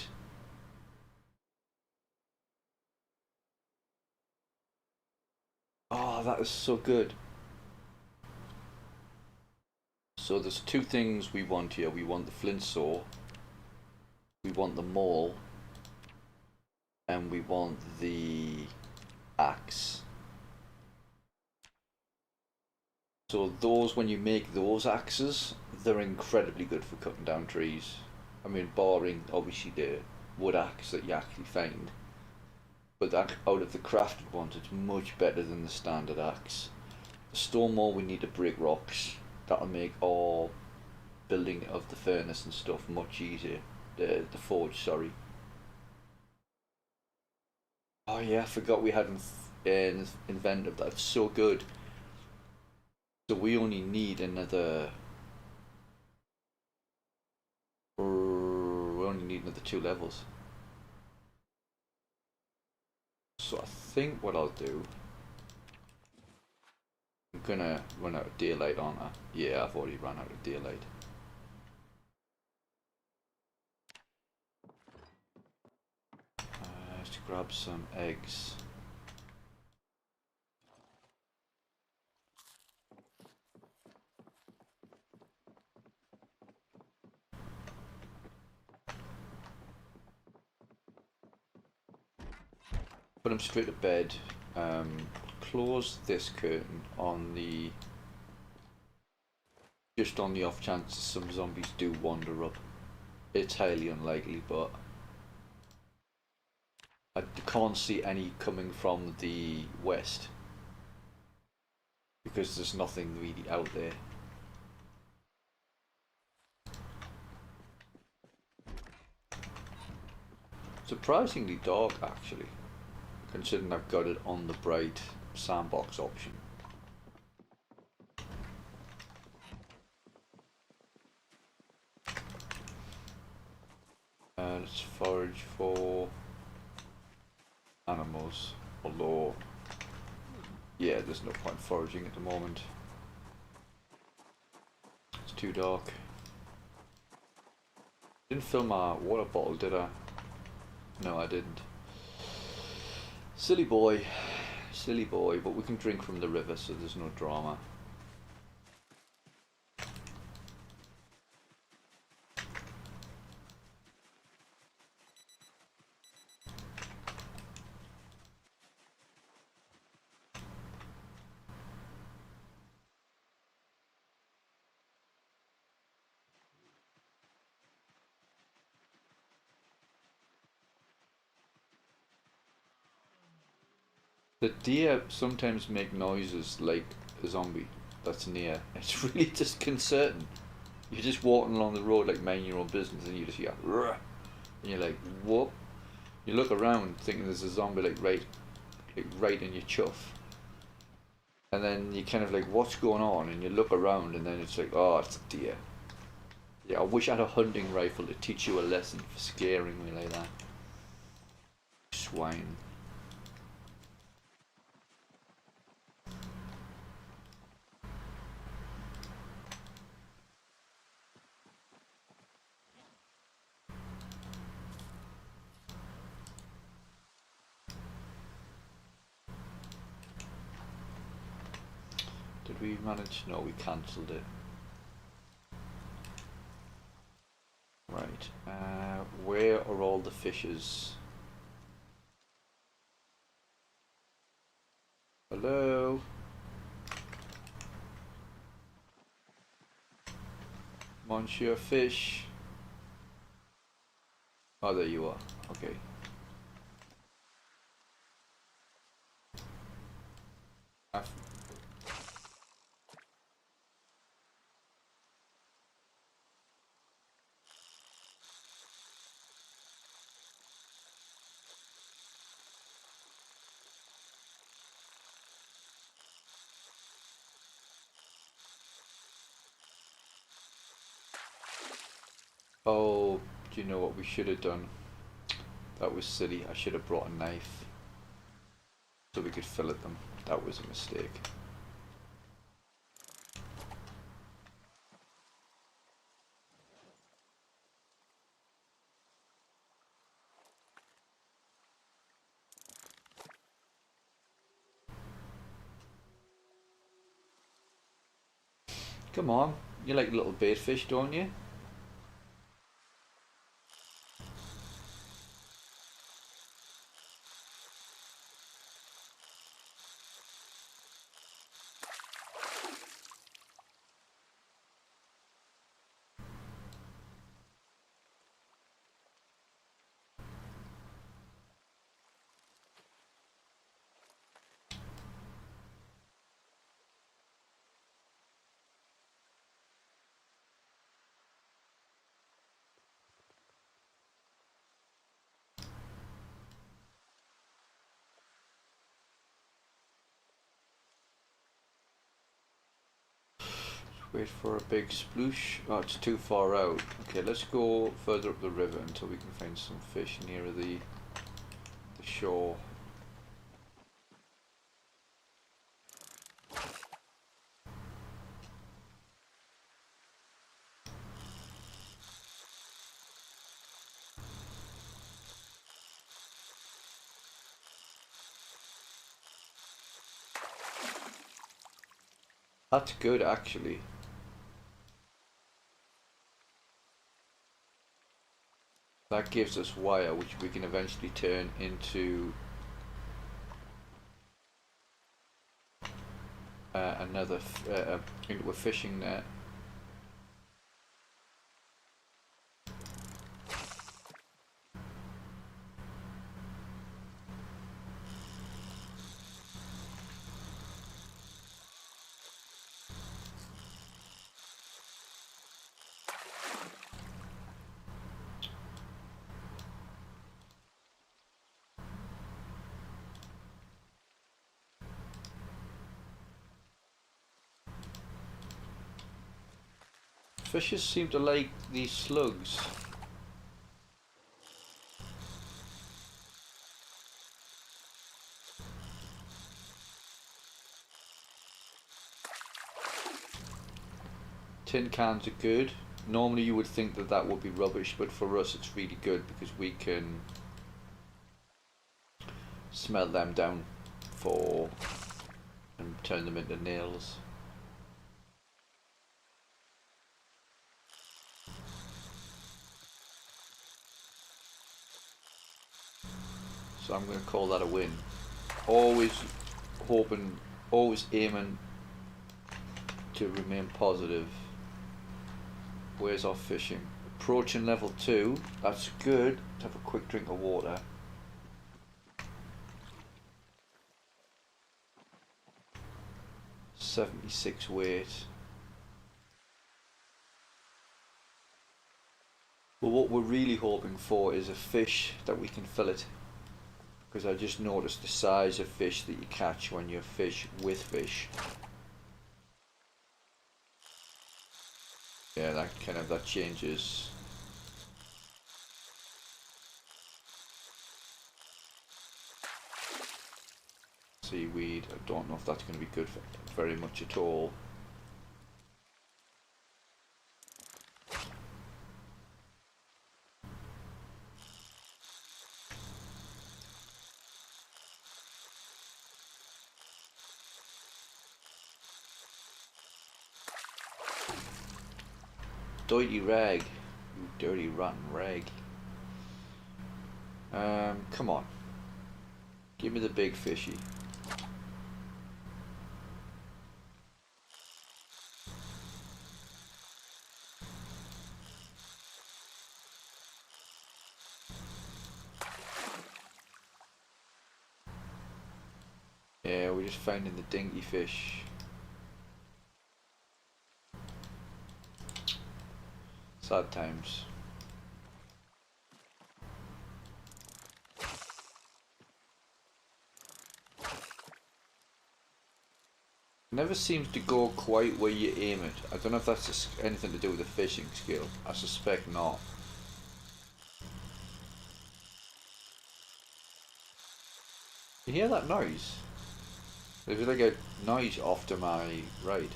Oh, that is so good. So there's two things we want here. We want the flint saw, we want the maul, and we want the axe. So those, when you make those axes, they're incredibly good for cutting down trees. I mean, barring obviously the wood axe that you actually find. But that, out of the crafted ones, it's much better than the standard axe. The stone maul, we need to break rocks. That'll make our building of the furnace and stuff much easier. The forge, sorry. Oh yeah, I forgot we had an inventive. That's so good. So we only need another. We only need another 2 levels. So I think what I'll do. I'm gonna run out of daylight, aren't I? Yeah, I've already run out of daylight. Let's grab some eggs. Put them straight to bed. Close this curtain on the... just on the off chance some zombies do wander up. It's highly unlikely, but I can't see any coming from the west because there's nothing really out there. Surprisingly dark, actually, considering I've got it on the bright sandbox option. Let's forage for animals, although yeah, there's no point foraging at the moment. It's too dark. Didn't fill my water bottle, did I? No, I didn't. Silly boy, but we can drink from the river, so there's no drama. The deer sometimes make noises like a zombie that's near. It's really disconcerting. You're just walking along the road like minding your own business and you just hear "Rrr," and you're like, whoop. You look around thinking there's a zombie like right in your chuff. And then you kind of like, what's going on? And you look around and then it's like, oh, it's a deer. Yeah, I wish I had a hunting rifle to teach you a lesson for scaring me like that. Swine. Did we manage? No, we cancelled it. Right. Where are all the fishes? Hello? Monsieur Fish? Oh, there you are. Okay. Oh, do you know what we should have done? That was silly. I should have brought a knife so we could fillet them. That was a mistake. Come on, you like little bait fish, don't you? Wait for a big sploosh. Oh, it's too far out. Okay, let's go further up the river until we can find some fish nearer the shore. That's good, actually. That gives us wire, which we can eventually turn into into a fishing net. Fishes seem to like these slugs. Tin cans are good. Normally you would think that that would be rubbish, but for us it's really good because we can smelt them down and turn them into nails. So I'm going to call that a win. Always aiming to remain positive. Where's our fishing? Approaching level 2. That's good. Let's have a quick drink of water. .76 weight. Well, what we're really hoping for is a fish that we can fillet. Because I just noticed the size of fish that you catch when you fish with fish. Yeah, that changes. Seaweed, I don't know if that's going to be good for very much at all. Dirty rag, you dirty rotten rag. Come on, give me the big fishy. Yeah, we're just finding the dinky fish. Sad times. Never seems to go quite where you aim it. I don't know if that's anything to do with the fishing skill. I suspect not. You hear that noise? There's like a noise off to my right.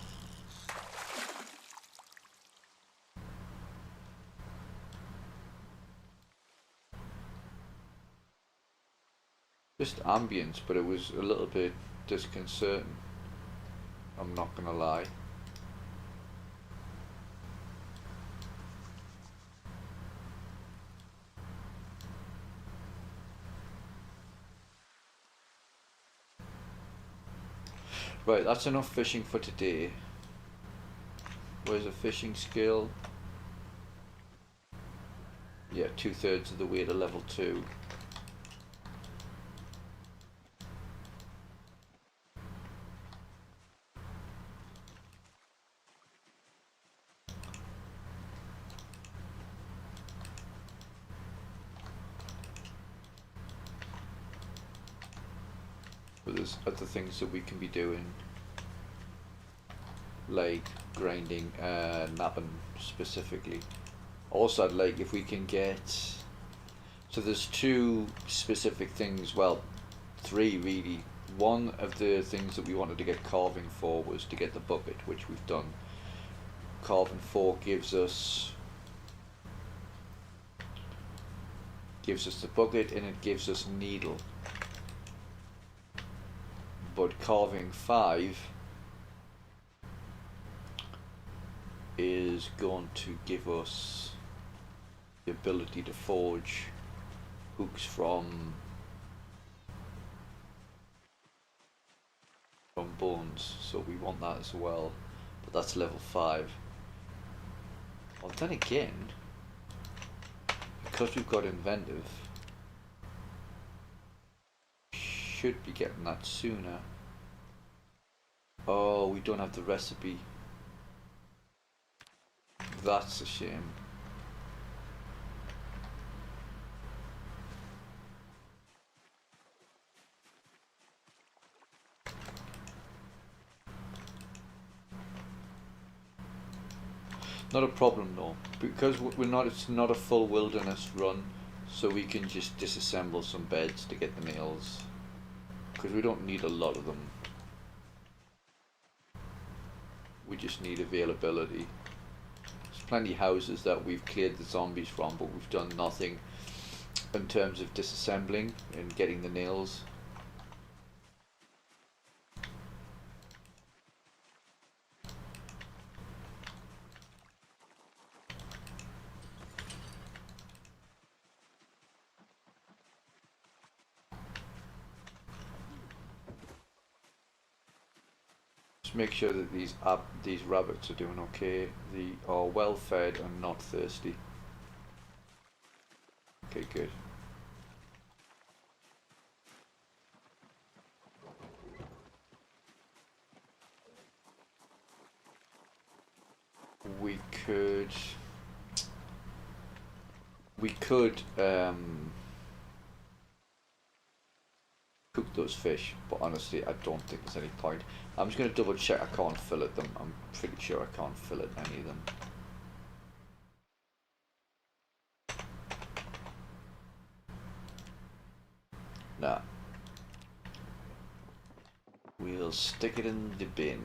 Just ambience, but it was a little bit disconcerting. I'm not gonna lie. Right, that's enough fishing for today. Where's a fishing skill? Yeah, 2/3 of the way to level 2. But there's other things that we can be doing, like grinding, napping specifically. Also, I'd like if we can get, so there's 2 specific things, well, 3 really. One of the things that we wanted to get carving for was to get the bucket, which we've done. Carving 4 gives us the bucket, and it gives us needle. But carving 5 is going to give us the ability to forge hooks from bones, so we want that as well, but that's level 5. Well, then again, because we've got inventive, should be getting that sooner. Oh, we don't have the recipe. That's a shame. Not a problem though, because it's not a full wilderness run, so we can just disassemble some beds to get the nails, because we don't need a lot of them. We just need availability. There's plenty of houses that we've cleared the zombies from, but we've done nothing in terms of disassembling and getting the nails. Make sure that these rabbits are doing okay. They are well fed and not thirsty. Okay, good. We could cook those fish, but honestly I don't think there's any point. I'm just going to double check I can't fillet them. I'm pretty sure I can't fillet any of them. Nah. We'll stick it in the bin.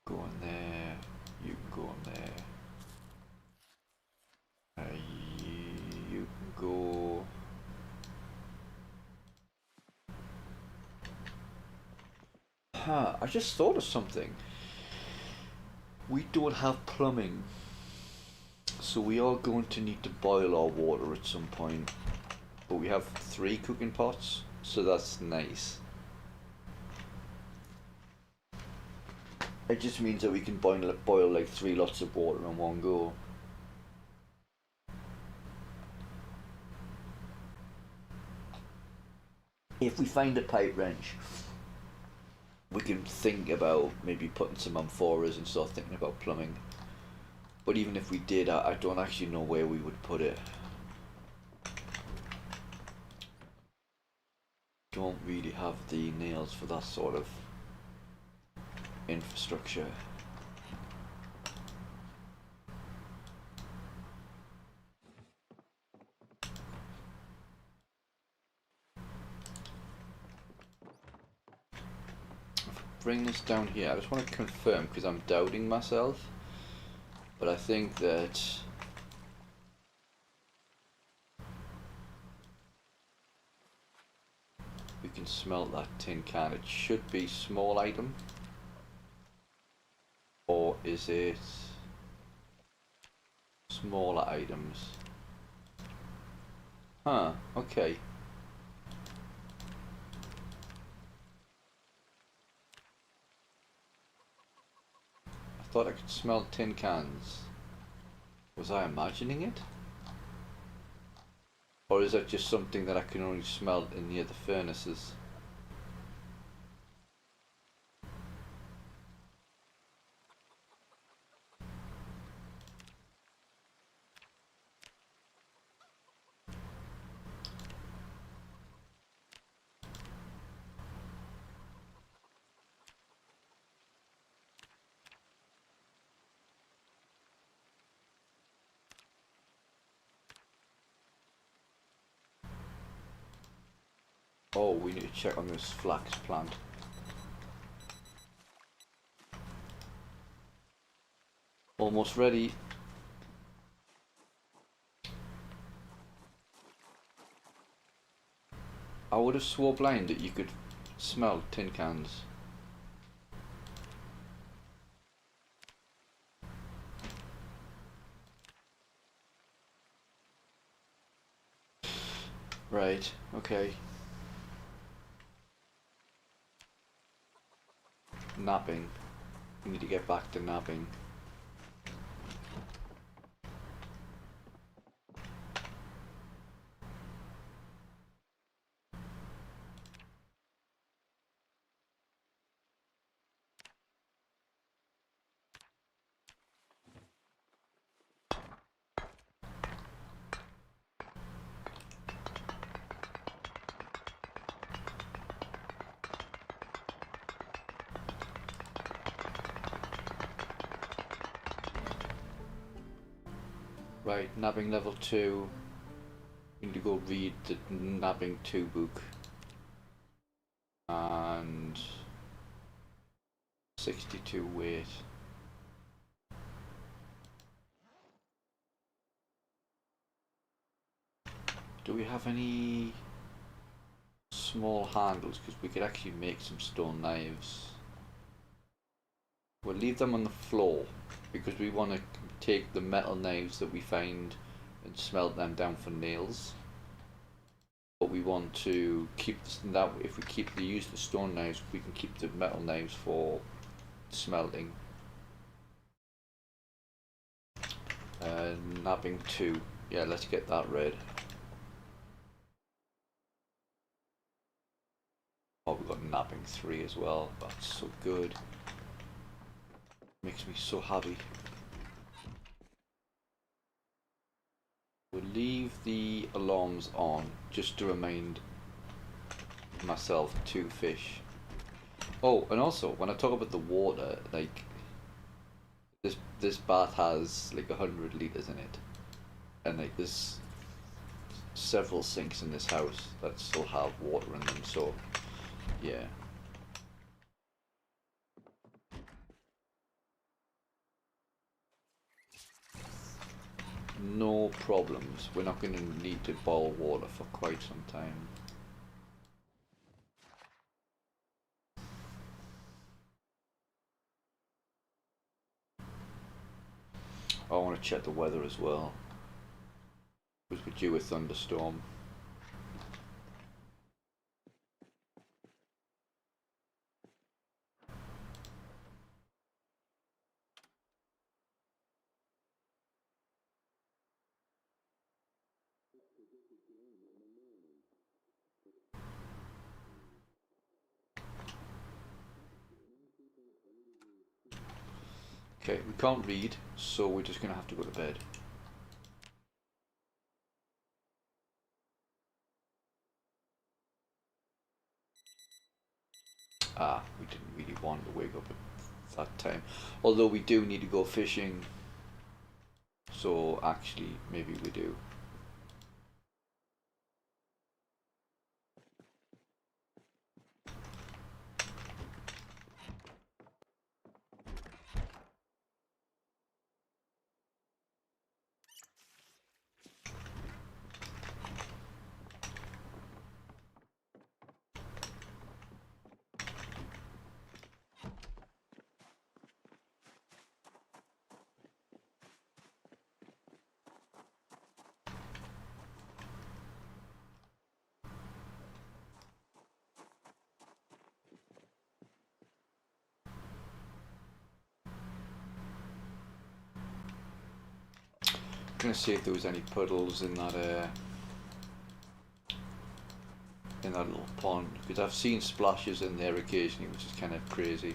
Go in there. You can go in there. You can go. Huh, I just thought of something. We don't have plumbing, so we are going to need to boil our water at some point. But we have 3 cooking pots, so that's nice. It just means that we can boil like 3 lots of water in one go. If we find a pipe wrench, we can think about maybe putting some amphoras and start thinking about plumbing. But even if we did, I don't actually know where we would put it. Don't really have the nails for that sort of infrastructure. Bring this down here. I just want to confirm because I'm doubting myself, but I think that we can smelt that tin can. It should be small item, or is it Smaller items. Huh, okay. I thought I could smell tin cans. Was I imagining it? Or is that just something that I can only smell in near the furnaces? Oh, we need to check on this flax plant. Almost ready. I would have swore blind that you could smell tin cans. Right, okay. Napping. We need to get back to napping. Right, nabbing level 2. We need to go read the nabbing 2 book. And 62 weight. Do we have any small handles? Because we could actually make some stone knives. We'll leave them on the floor because we want to take the metal knives that we find and smelt them down for nails. But we want to keep that. If we use the stone knives, we can keep the metal knives for smelting. Nabbing 2. Yeah, let's get that red. Oh, we've got nabbing 3 as well. That's so good. Makes me so happy. We'll leave the alarms on just to remind myself to fish. Oh, and also when I talk about the water, like this bath has like 100 liters in it, and like there's several sinks in this house that still have water in them. So yeah. No problems. We're not going to need to boil water for quite some time. I want to check the weather as well, because we're due a thunderstorm. Okay, we can't read, so we're just going to have to go to bed. Ah, we didn't really want to wake up at that time. Although we do need to go fishing. So actually, maybe we do. gonna see if there was any puddles in that little pond, because I've seen splashes in there occasionally, which is kind of crazy.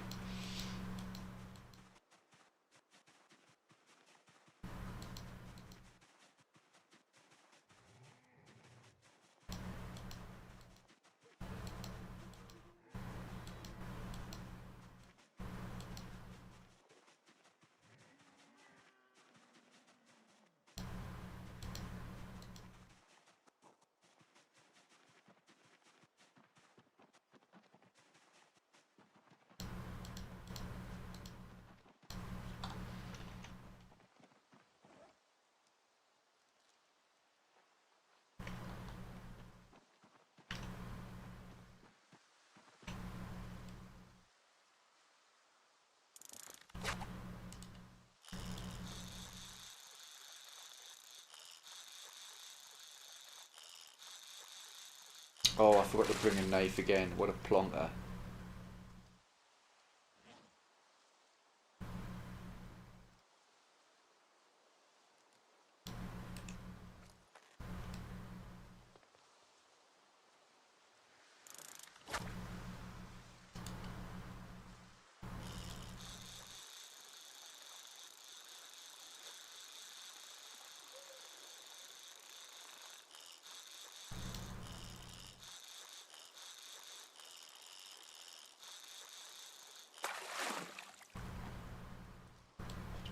Oh, I forgot to bring a knife again. What a plonker.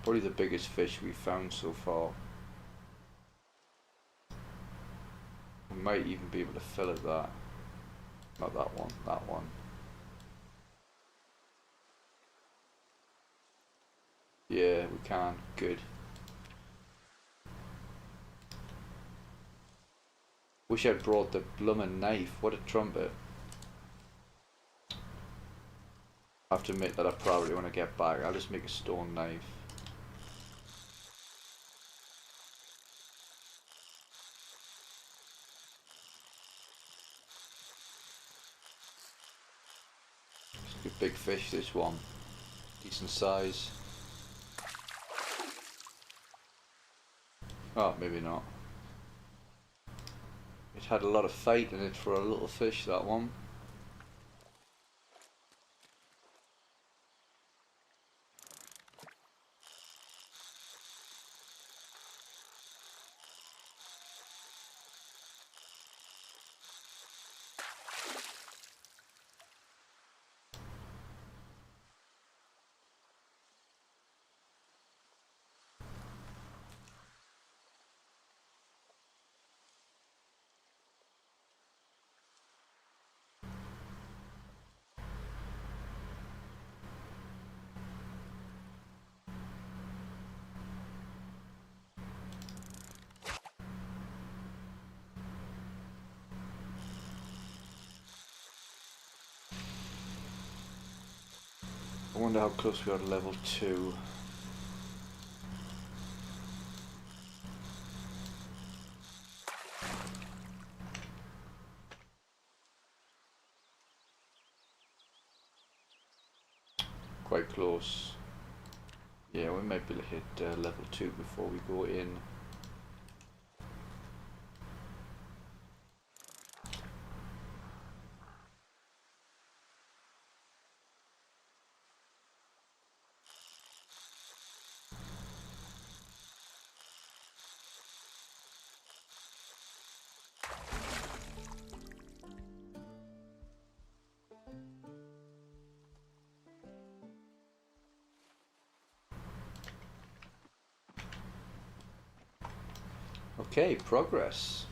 Probably the biggest fish we've found so far. We might even be able to fill it that. Not that one, that one. Yeah, we can. Good. Wish I'd brought the bloomin' knife. What a trumpet. I have to admit that I probably, when I get back, I'll just make a stone knife. It's a big fish, this one. Decent size. Oh, maybe not. It had a lot of fight in it for a little fish, that one. I wonder how close we are to level 2. Quite close. Yeah, we might be able to hit level 2 before we go in. Okay, progress.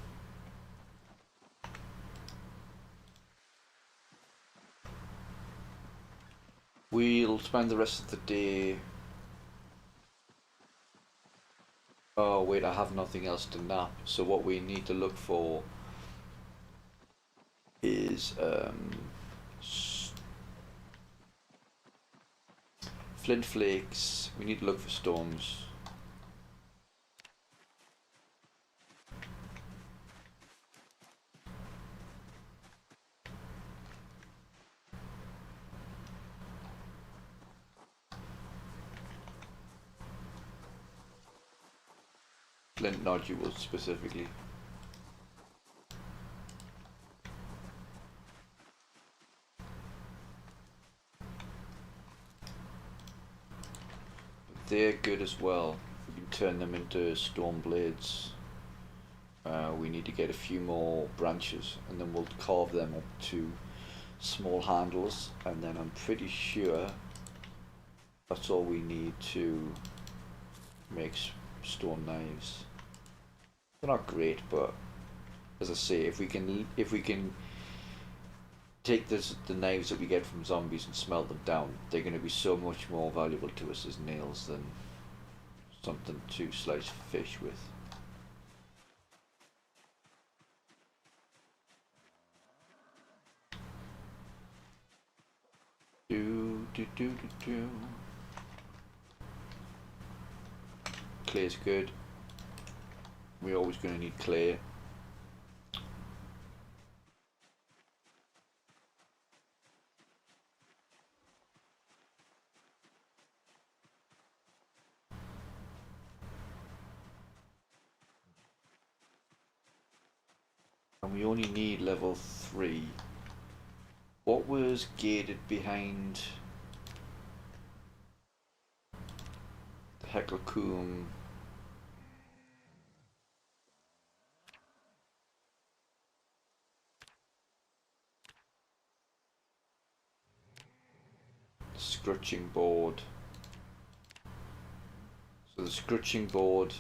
We'll spend the rest of the day... Oh wait, I have nothing else to nap, so what we need to look for is flint flakes. We need to look for storms. flint nodules specifically. But they're good as well. We can turn them into stone blades. We need to get a few more branches and then we'll carve them up to small handles, and then I'm pretty sure that's all we need to make stone knives. They're not great, but as I say, if we can take the knives that we get from zombies and smelt them down, they're going to be so much more valuable to us as nails than something to slice fish with. Clay's good. We're always going to need clay. And we only need level 3. What was gated behind the Hecklecoomb? Scrutching board. So the scrutching board,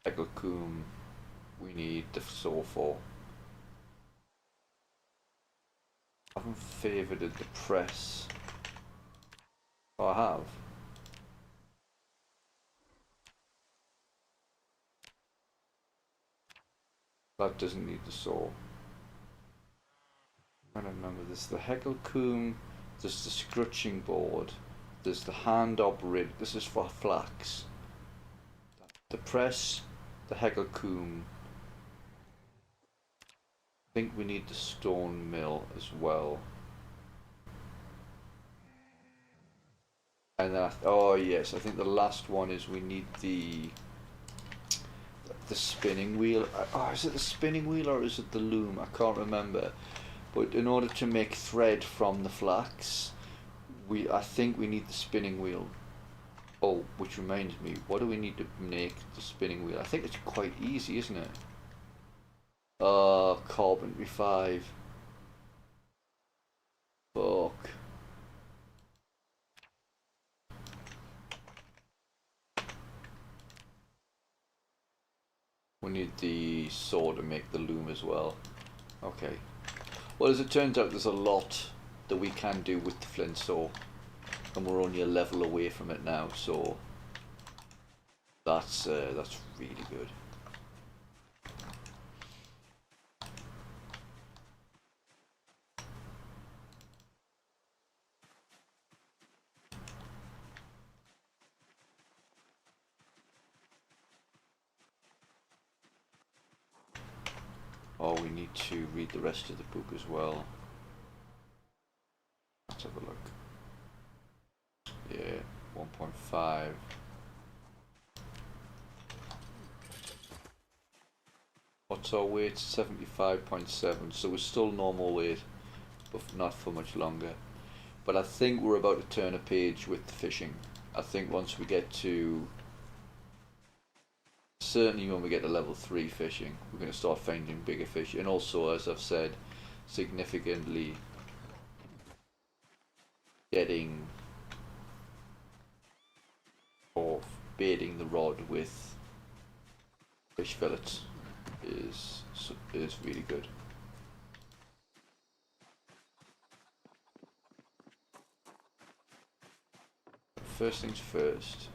Hecklecoomb, we need the saw for. I haven't favoured the press. Oh, I have. That doesn't need the saw. I don't remember this. The Hecklecoomb, there's the scrutching board, there's the hand operated. This is for flax. The press, the Hecklecoomb. I think we need the stone mill as well. And that, oh yes, I think the last one is we need the spinning wheel. Oh, is it the spinning wheel or is it the loom? I can't remember. But in order to make thread from the flax, I think we need the spinning wheel. Oh, which reminds me, what do we need to make the spinning wheel? I think it's quite easy, isn't it? Carpentry 5. Fuck. We need the saw to make the loom as well. Okay. Well, as it turns out, there's a lot that we can do with the flint saw, and we're only a level away from it now, so that's really good. Oh, we need to read the rest of the book as well. Let's have a look. Yeah, 1.5. What's our weight? 75.7. So we're still normal weight, but not for much longer. But I think we're about to turn a page with the fishing. I think once we get to, certainly when we get to level 3 fishing, we're going to start finding bigger fish. And also, as I've said, significantly getting or baiting the rod with fish fillets is really good. First things first.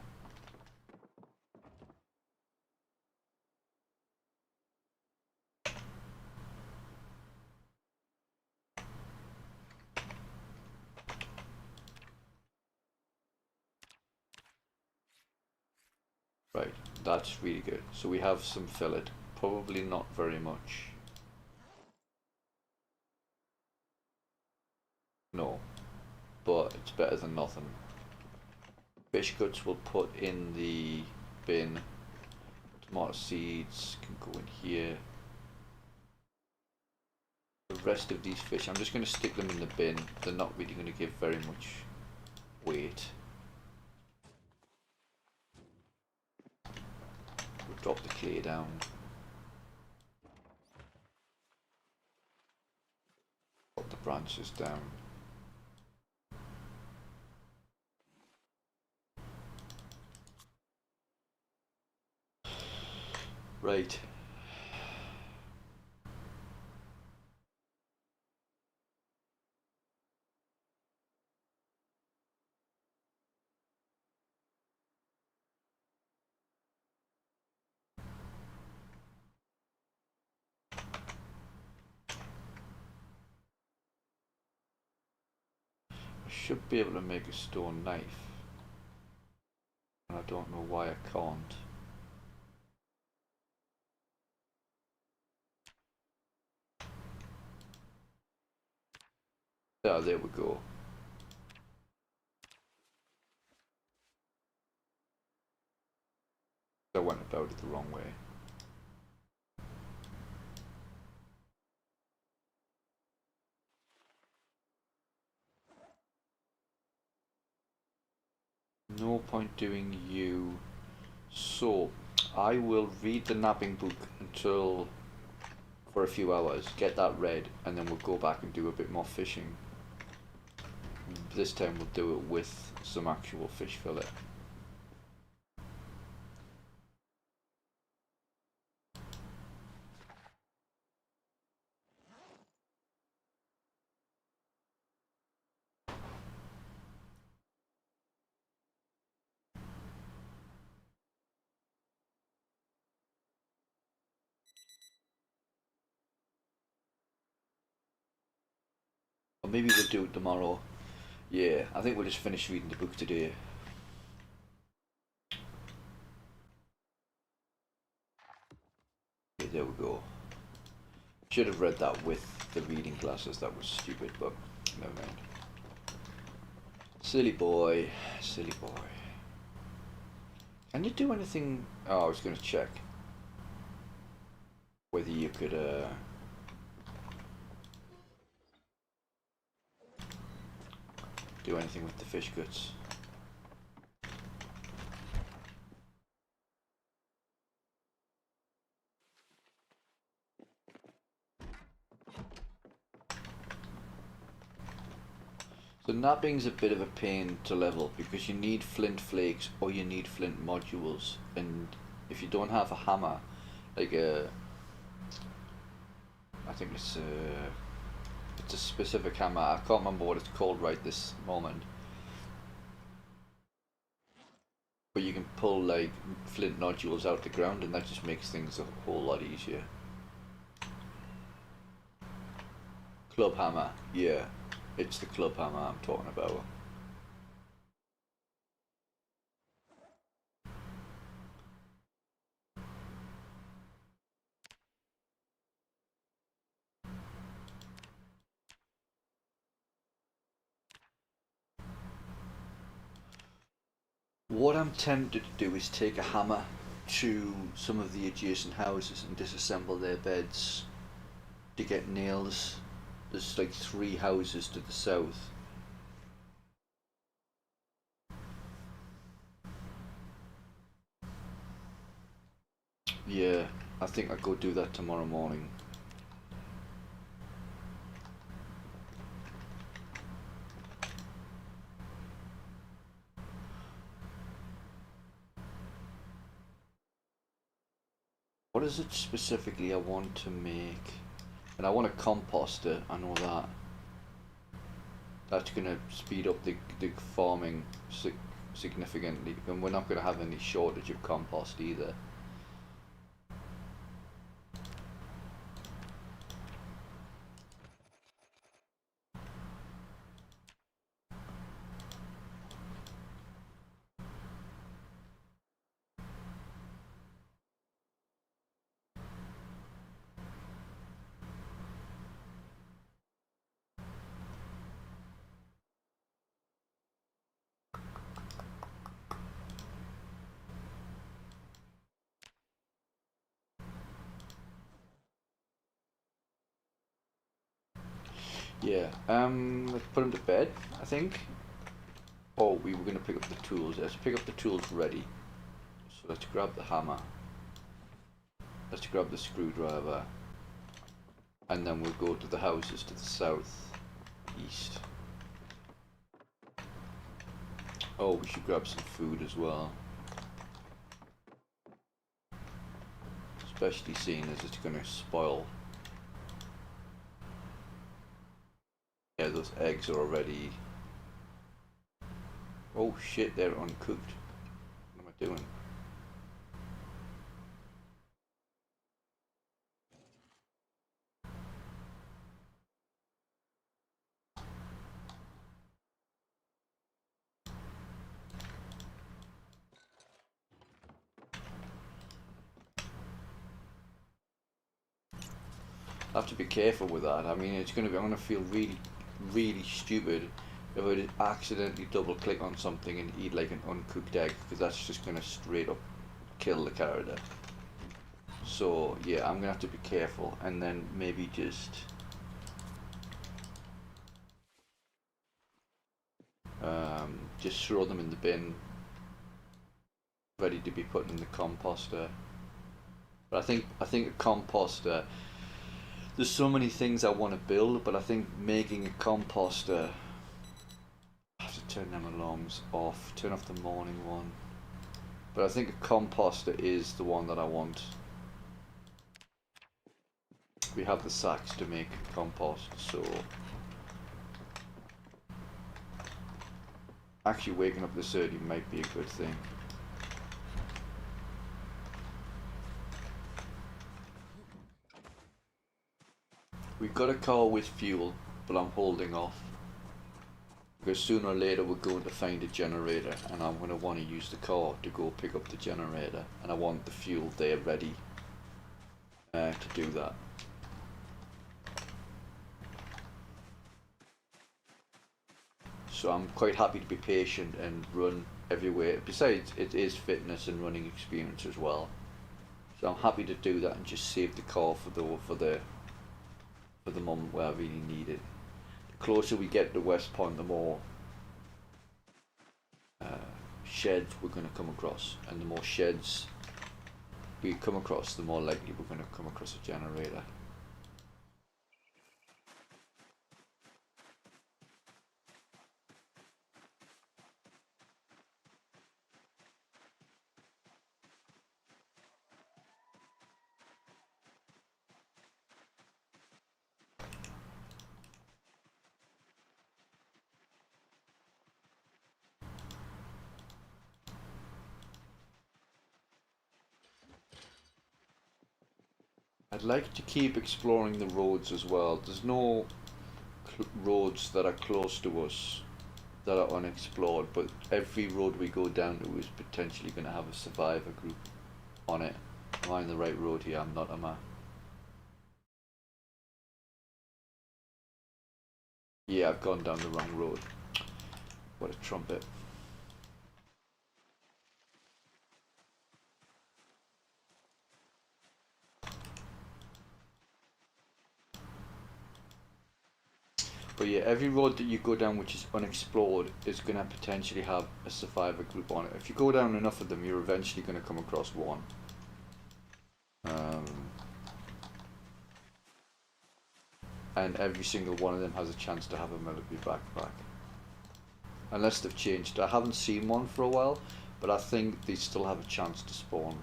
Right, that's really good. So we have some fillet, probably not very much. No, but it's better than nothing. Fish guts we'll put in the bin. Tomato seeds can go in here. The rest of these fish, I'm just going to stick them in the bin. They're not really going to give very much weight. We'll drop the clay down. Drop the branches down. Right. I should be able to make a stone knife. And I don't know why I can't. Ah, there we go. I went about it the wrong way. No point doing you. So, I will read the napping book until for a few hours, get that read, and then we'll go back and do a bit more fishing. This time we'll do it with some actual fish fillet. Or maybe we'll do it tomorrow. Yeah, I think we'll just finish reading the book today. Okay, there we go. Should have read that with the reading glasses, that was stupid, but never mind. Silly boy, silly boy. Can you do anything? Oh, I was going to check whether you could do anything with the fish guts. So napping's a bit of a pain to level because you need flint flakes or you need flint modules, and if you don't have a hammer, like I think it's a specific hammer. I can't remember what it's called right this moment, but you can pull like flint nodules out the ground, and that just makes things a whole lot easier. Club hammer, yeah. It's the club hammer I'm talking about. What I'm tempted to do is take a hammer to some of the adjacent houses and disassemble their beds to get nails. There's like 3 houses to the south. Yeah, I think I'll go do that tomorrow morning. What is it specifically I want to make? And I want to compost it, I know that. That's going to speed up the farming significantly, and we're not going to have any shortage of compost either. Yeah, let's put him to bed, I think. Oh, we were going to pick up the tools. Let's pick up the tools ready. So let's grab the hammer. Let's grab the screwdriver. And then we'll go to the houses to the south, east. Oh, we should grab some food as well. Especially seeing as it's going to spoil. Yeah, those eggs are already... Oh shit, they're uncooked. What am I doing? I have to be careful with that. I mean, it's going to be... I'm going to feel really, really stupid if I did accidentally double click on something and eat like an uncooked egg, because that's just going to straight up kill the character. So yeah, I'm gonna have to be careful, and then maybe just throw them in the bin, ready to be put in the composter. But I think a composter. There's so many things I want to build, but I think making a composter. I have to turn them alarms off. Turn off the morning one. But I think a composter is the one that I want. We have the sacks to make compost, so actually waking up this early might be a good thing. We've got a car with fuel, but I'm holding off. Because sooner or later we're going to find a generator, and I'm going to want to use the car to go pick up the generator, and I want the fuel there ready to do that. So I'm quite happy to be patient and run everywhere. Besides, it is fitness and running experience as well. So I'm happy to do that and just save the car for the moment where I really need it. The closer we get to West Point, the more sheds we're going to come across, and the more sheds we come across, the more likely we're going to come across a generator. I'd like to keep exploring the roads as well. There's no roads that are close to us that are unexplored, but every road we go down to is potentially going to have a survivor group on it. Am I on the right road here? I'm not, am I? Yeah, I've gone down the wrong road. What a trumpet. But yeah, every road that you go down which is unexplored is going to potentially have a survivor group on it. If you go down enough of them, you're eventually going to come across one. And every single one of them has a chance to have a military backpack. Unless they've changed. I haven't seen one for a while, but I think they still have a chance to spawn.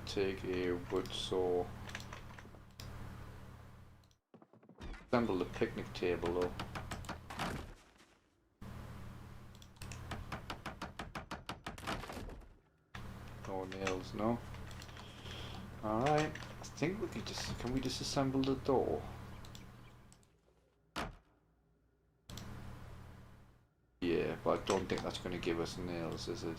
take a wood saw. Assemble the picnic table though. No nails, no. Alright, I think we can we disassemble the door? Yeah, but I don't think that's going to give us nails, is it?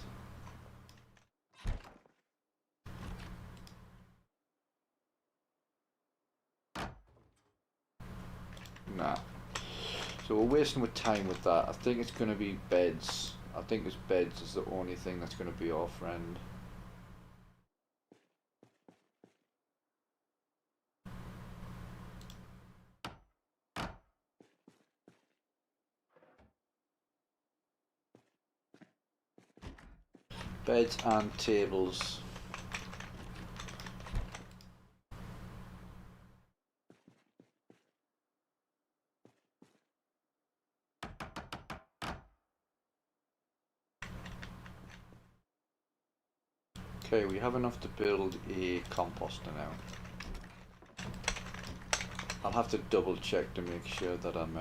Nah. So we're wasting with time with that. I think it's going to be beds. I think it's beds is the only thing that's going to be our friend. Beds and tables. Okay, we have enough to build a composter now. I'll have to double check to make sure that I'm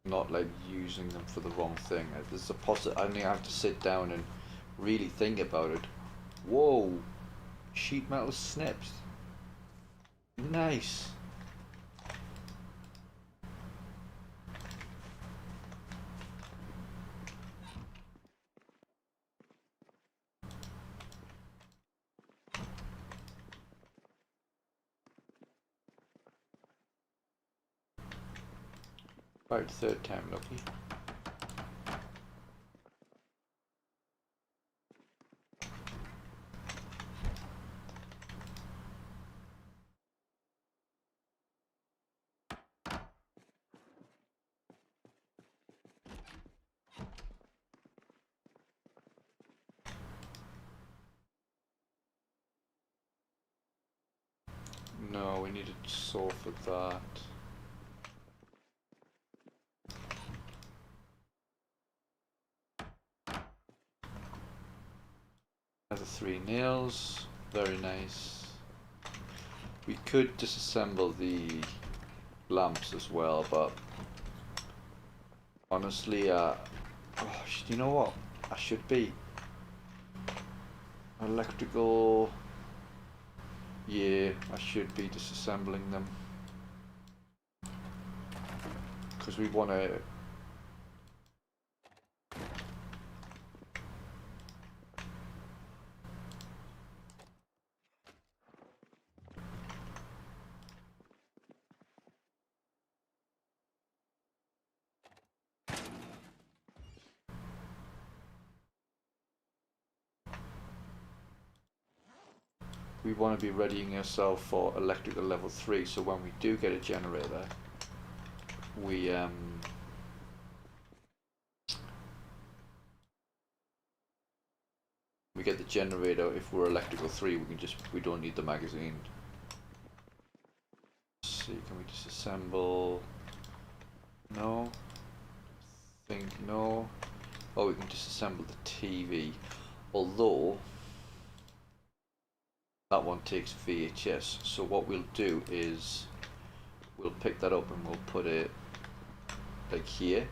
not like using them for the wrong thing. There's a I think I have to sit down and really think about it. Whoa, sheet metal snips. Nice. Right, third time lucky. No, we need a saw for that. Another 3 nails, very nice. We could disassemble the lamps as well, but honestly, oh, you know what? I should be electrical. Yeah, I should be disassembling them because we want to. We want to be readying ourselves for electrical level 3, so when we do get a generator, we get the generator. If we're electrical 3, we don't need the magazine. Let's see, can we disassemble? No. Think no. Oh, we can disassemble the TV, although that one takes VHS. So what we'll do is we'll pick that up and we'll put it like here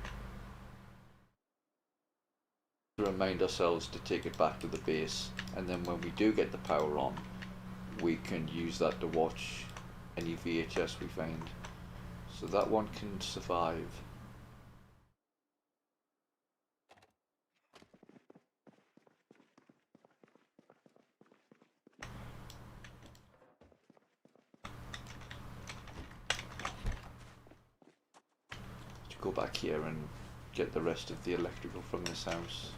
to remind ourselves to take it back to the base, and then when we do get the power on, we can use that to watch any VHS we find. So that one can survive. Go back here and get the rest of the electrical from this house.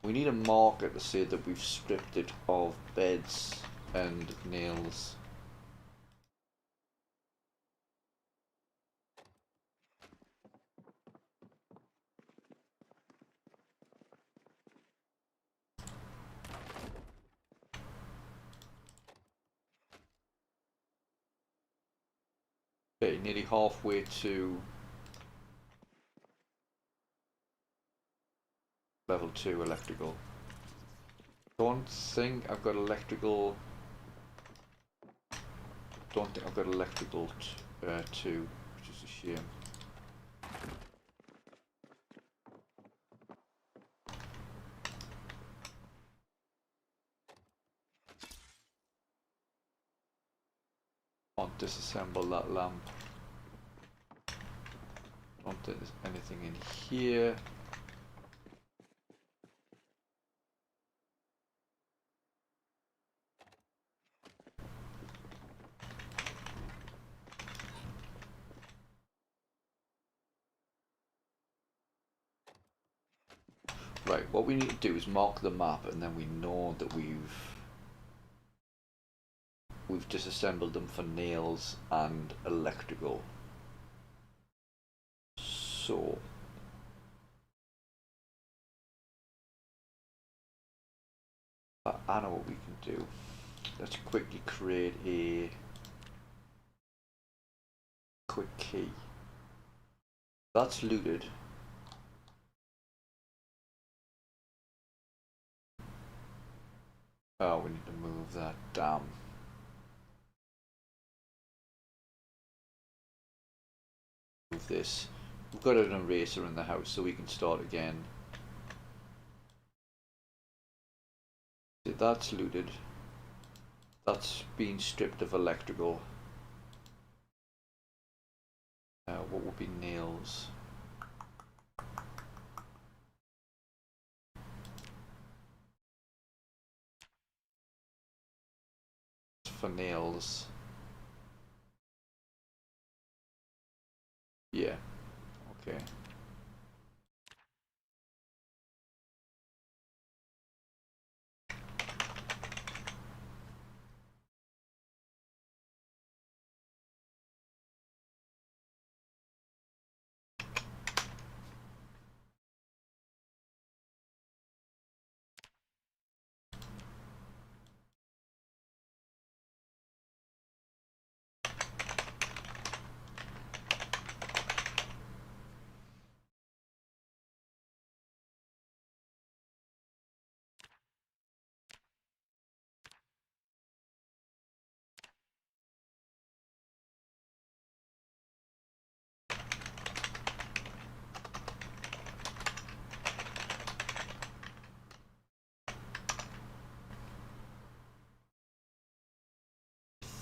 We need a marker to say that we've stripped it of beds and nails. Okay, Okay, nearly halfway to level 2 electrical. Don't think I've got electrical. Don't think I've got electrical 2, which is a shame. Can't disassemble that lamp. Don't think there's anything in here. Right, what we need to do is mark the map, and then we know that we've disassembled them for nails and electrical. So I know what we can do. Let's quickly create a quick key. That's looted. Oh, we need to move that. Damn. Move this. We've got an eraser in the house, so we can start again. See, that's looted. That's been stripped of electrical. What would be nails? For nails. Yeah. Okay.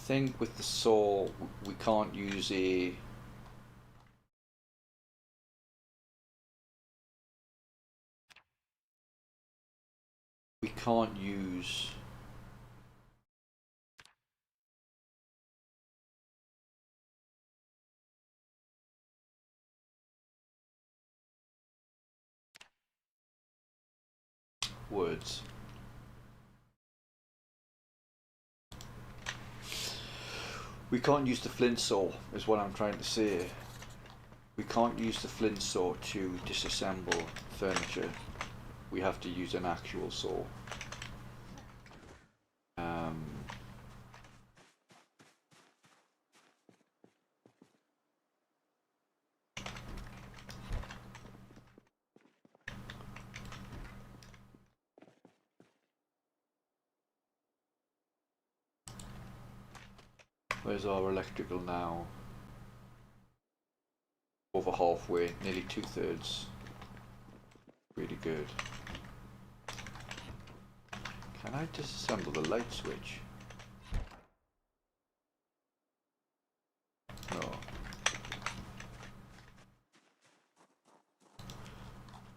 Think with the saw we can't use words. We can't use the flint saw, is what I'm trying to say. We can't use the flint saw to disassemble furniture. We have to use an actual saw. Where's our electrical now? Over halfway, nearly 2/3. Really good. Can I disassemble the light switch? No.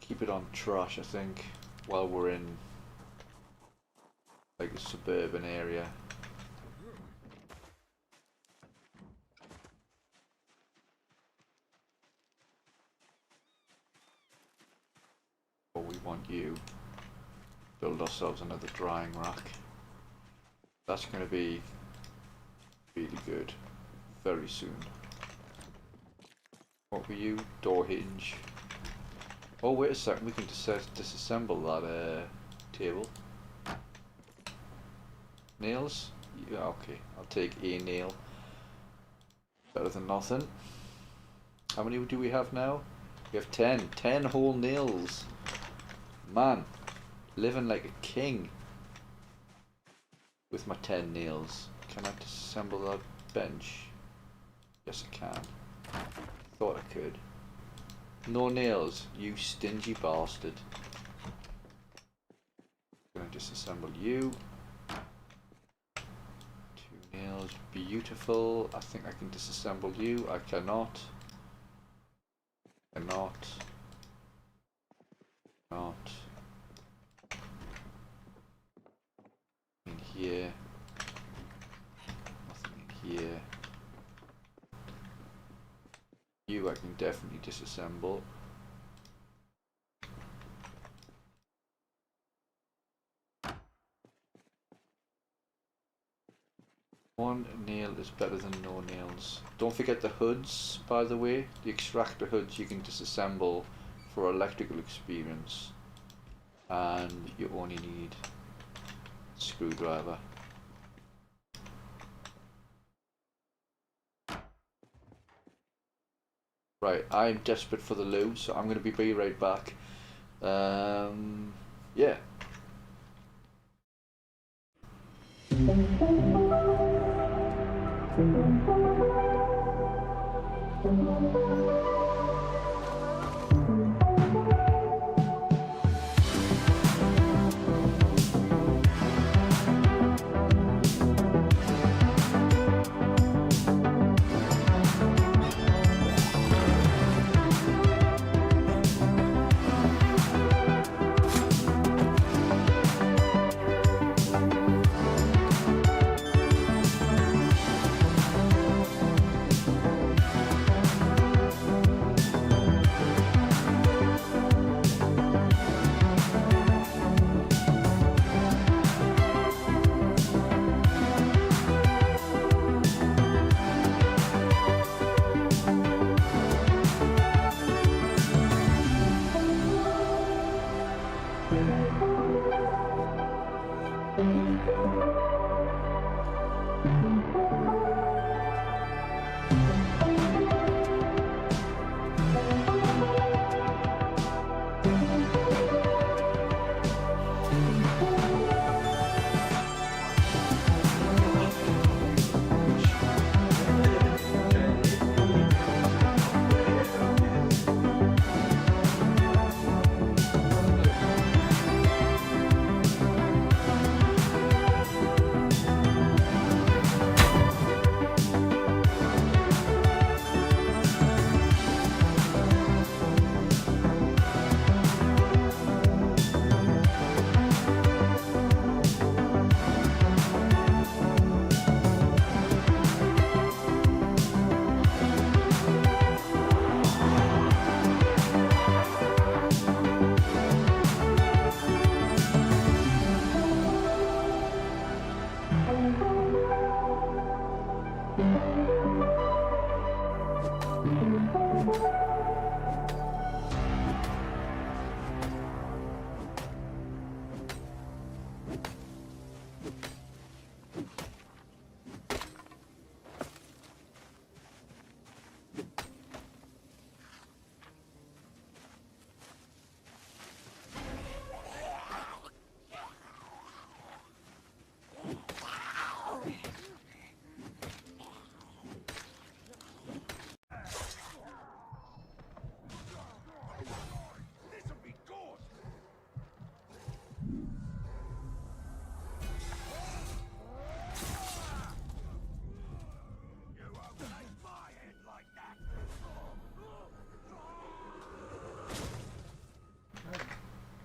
Keep it on trash, I think, while we're in like a suburban area. Oh, we want you. Build ourselves another drying rack. That's going to be really good very soon. What were you? Door hinge. Oh, wait a second, we can disassemble that table. Nails? Yeah, okay, I'll take a nail. Better than nothing. How many do we have now? We have 10. 10 whole nails. Man, living like a king with my 10 nails. Can I disassemble that bench? Yes, I can. Thought I could. No nails, you stingy bastard. Gonna disassemble you. 2 nails, beautiful. I think I can disassemble you. I cannot. Cannot. Not. In here. Nothing in here. You I can definitely disassemble. One nail is better than no nails. Don't forget the hoods, by the way. The extractor hoods you can disassemble for electrical experience. And you only need a screwdriver. Right, I'm desperate for the loot, so I'm going to be right back. Yeah.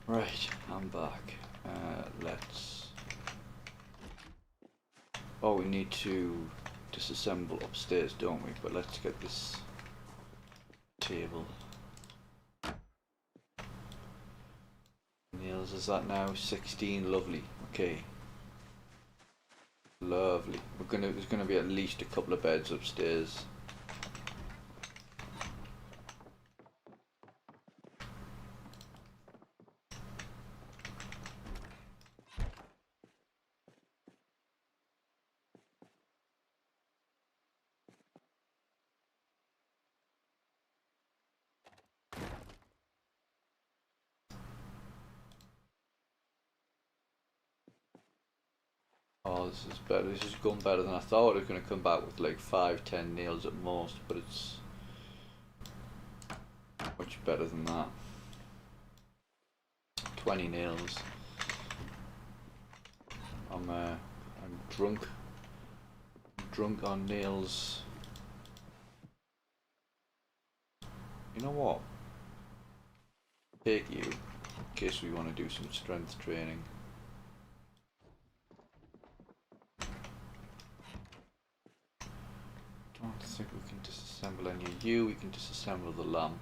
Right, I'm back. Let's... Oh, we need to disassemble upstairs, don't we? But let's get this table. Nails, is that now? 16, lovely. Okay. Lovely. There's gonna be at least a couple of beds upstairs. Oh, this is better. This is going better than I thought. It was going to come back with like 5-10 nails at most, but it's much better than that. 20 nails. I'm drunk. Drunk on nails. You know what? Take you, in case we want to do some strength training. Don't think we can disassemble any of you. We can disassemble the lamp.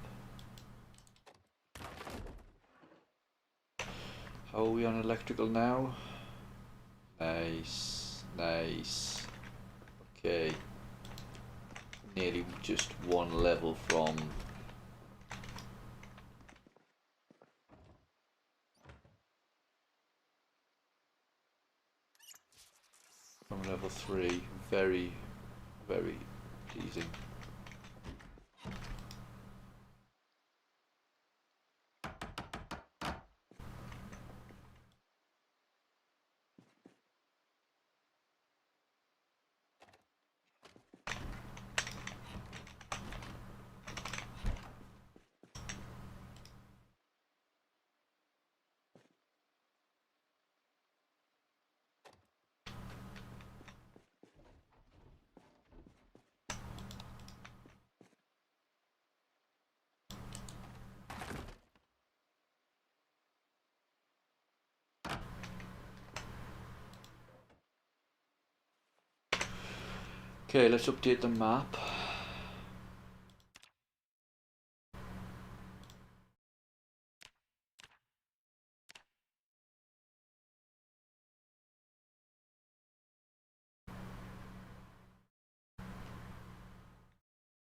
How are we on electrical now? Nice, nice. Okay. Nearly just one level from level 3. Very, very pleasing. Okay, let's update the map.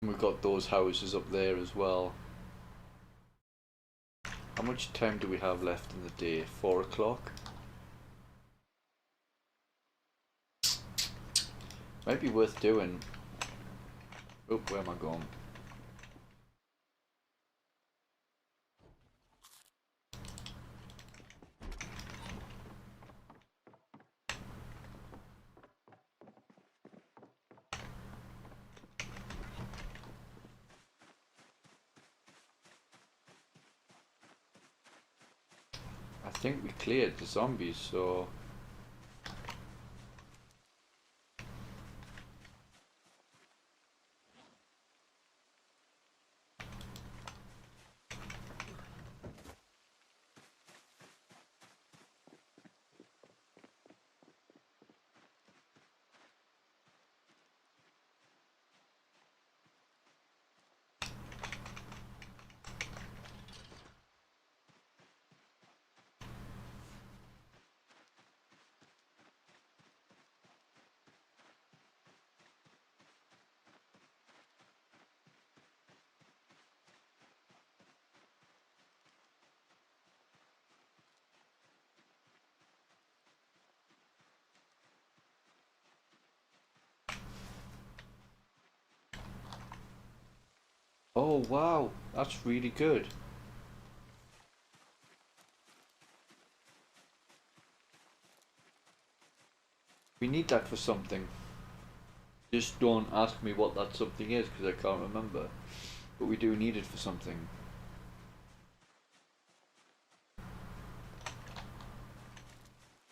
We've got those houses up there as well. How much time do we have left in the day? 4 o'clock? Might be worth doing. Oh, where am I going? I think we cleared the zombies, so... Oh wow, that's really good. We need that for something. Just don't ask me what that something is because I can't remember. But we do need it for something.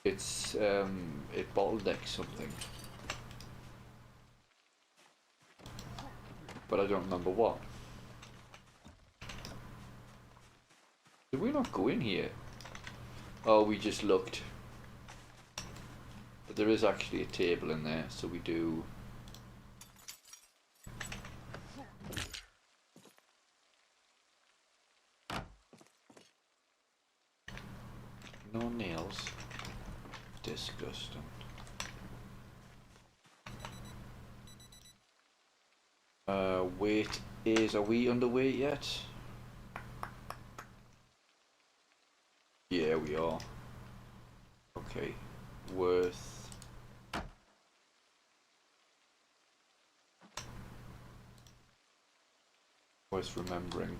It's it bottlenecks something. But I don't remember what. Did we not go in here? Oh, we just looked. But there is actually a table in there, so we do. No nails. Disgusting. Weight is, are we underweight yet? Yeah, we are. Okay. Worth remembering.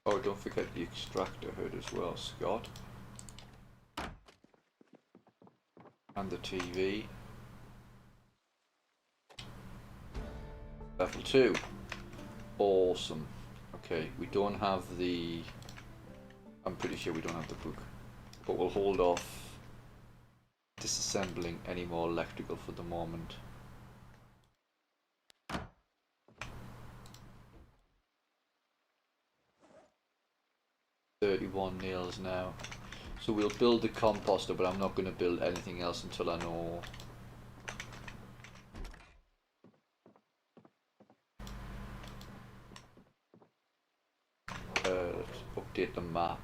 Oh, don't forget the extractor hood as well, Scott. And the TV. Level 2. Awesome. Okay, we don't have the... I'm pretty sure we don't have the book. But we'll hold off disassembling any more electrical for the moment. $31 nails now. So we'll build the composter, but I'm not going to build anything else until I know. Let's update the map.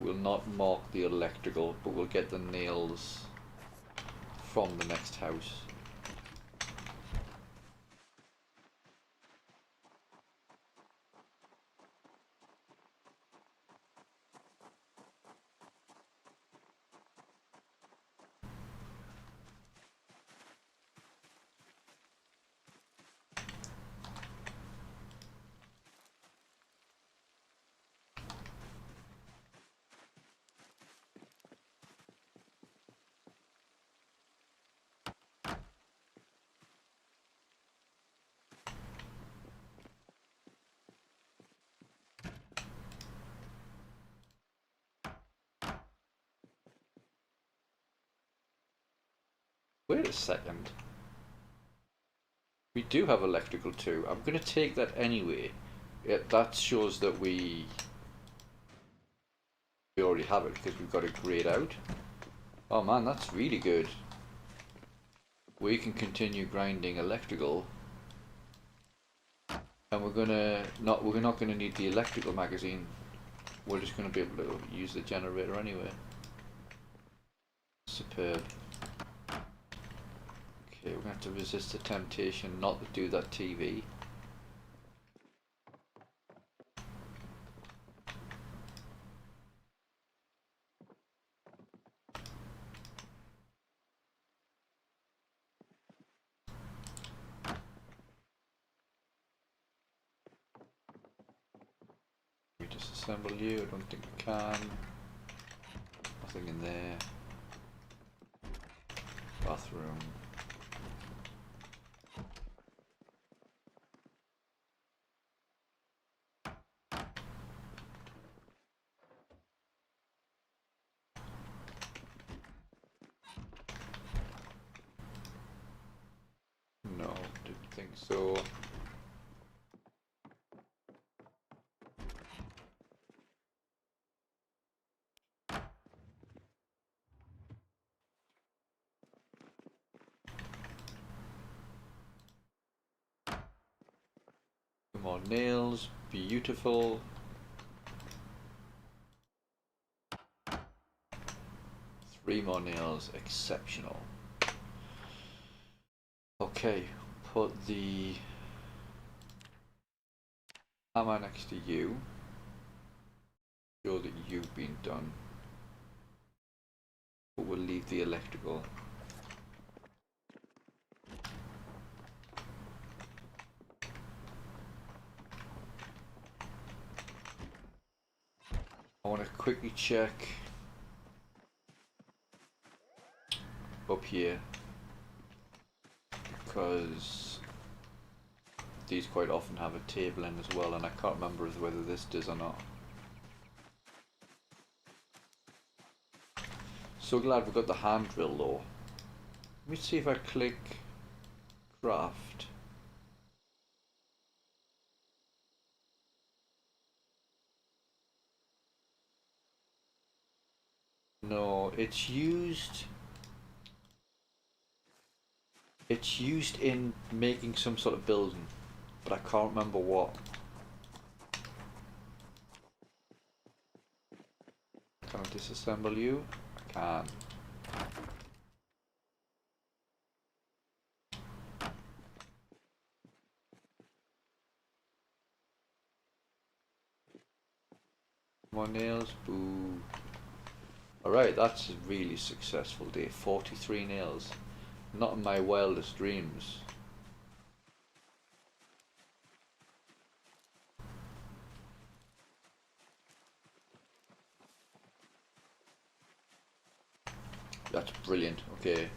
We'll not mark the electrical, but we'll get the nails from the next house. Wait a second. We do have electrical too. I'm going to take that anyway. That shows that we already have it because we've got it grayed out. Oh man, that's really good. We can continue grinding electrical, and we're not gonna need the electrical magazine. We're just gonna be able to use the generator anyway. Superb. Okay, we're gonna have to resist the temptation not to do that TV. We disassemble you? I don't think we can. Nothing in there. Bathroom. No, didn't think so. More nails, beautiful. Three more nails, exceptional. Okay, put the hammer next to you. Show that you've been done. But we'll leave the electrical. I want to quickly check up here because these quite often have a table in as well, and I can't remember whether this does or not. So glad we got the hand drill though. Let me see if I click craft. No, it's used in making some sort of building, but I can't remember what. Can I disassemble you? I can. More nails, boo. Alright, that's a really successful day. 43 nails. Not in my wildest dreams. That's brilliant. Okay.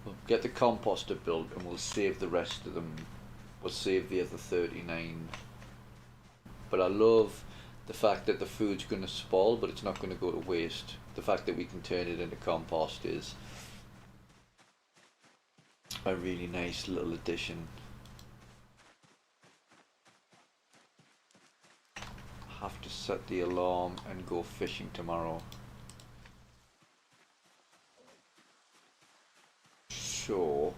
We'll get the composter built and we'll save the rest of them. We'll save the other 39. But I love the fact that the food's going to spoil, but it's not going to go to waste. The fact that we can turn it into compost is a really nice little addition. Have to set the alarm and go fishing tomorrow. So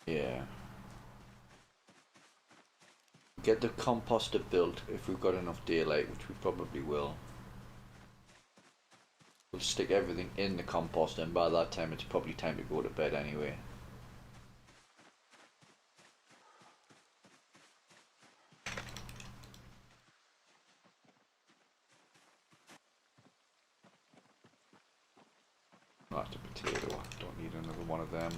yeah, get the composter built if we've got enough daylight, which we probably will. We'll stick everything in the composter, and by that time it's probably time to go to bed anyway. That's a potato. Don't need another one of them.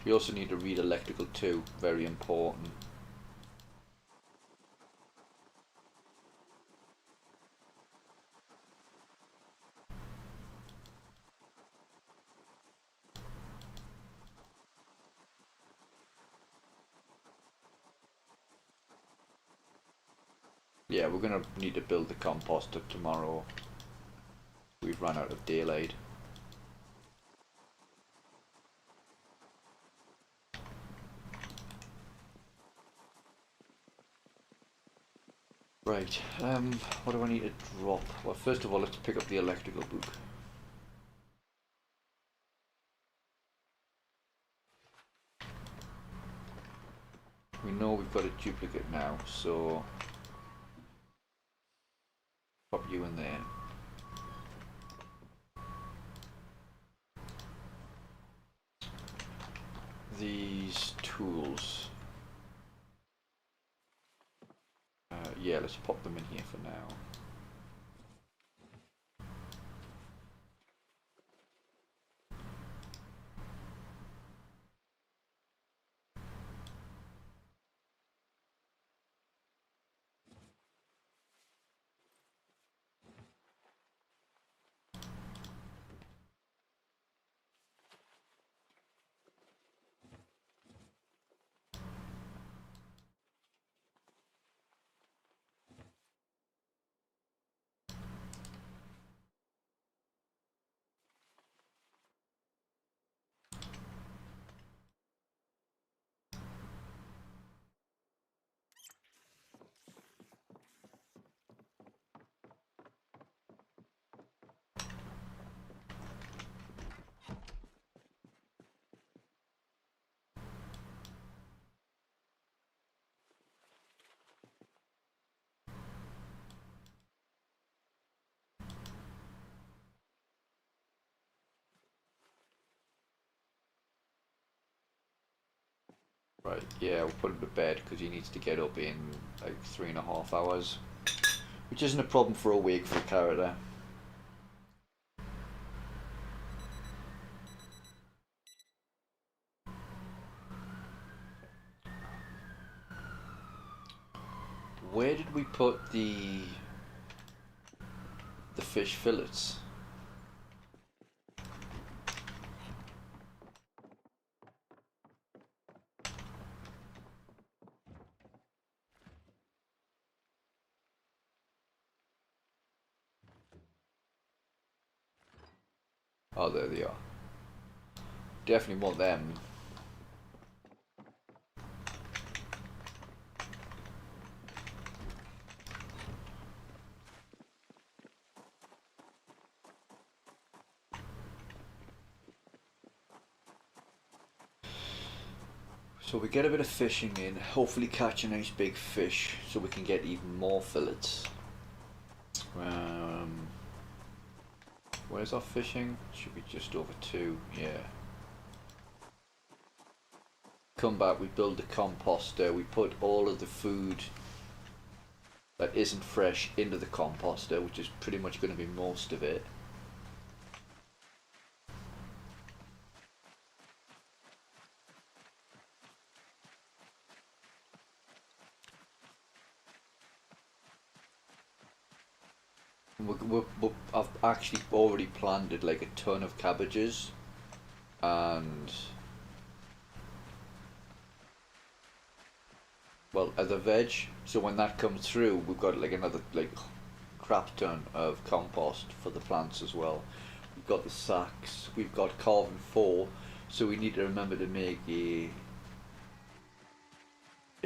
We also need to read electrical too, very important. Yeah, we're gonna need to build the composter tomorrow. We've run out of daylight. Right, what do I need to drop? Well, first of all, let's pick up the electrical book. We know we've got a duplicate now, so pop you in there. These tools. Yeah, let's pop them in here for now. Right, yeah, we'll put him to bed because he needs to get up in like 3.5 hours. Which isn't a problem for a wakeful character. Where did we put the fish fillets? Oh, there they are. Definitely want them. So we get a bit of fishing in, hopefully catch a nice big fish so we can get even more fillets. Where's our fishing? Should be just over 2, yeah. Come back, we build the composter, we put all of the food that isn't fresh into the composter, which is pretty much going to be most of it. I've actually already planted like a ton of cabbages and well, as a veg, so when that comes through we've got like another like crap ton of compost for the plants as well. We've got the sacks, we've got carving 4, so we need to remember to make a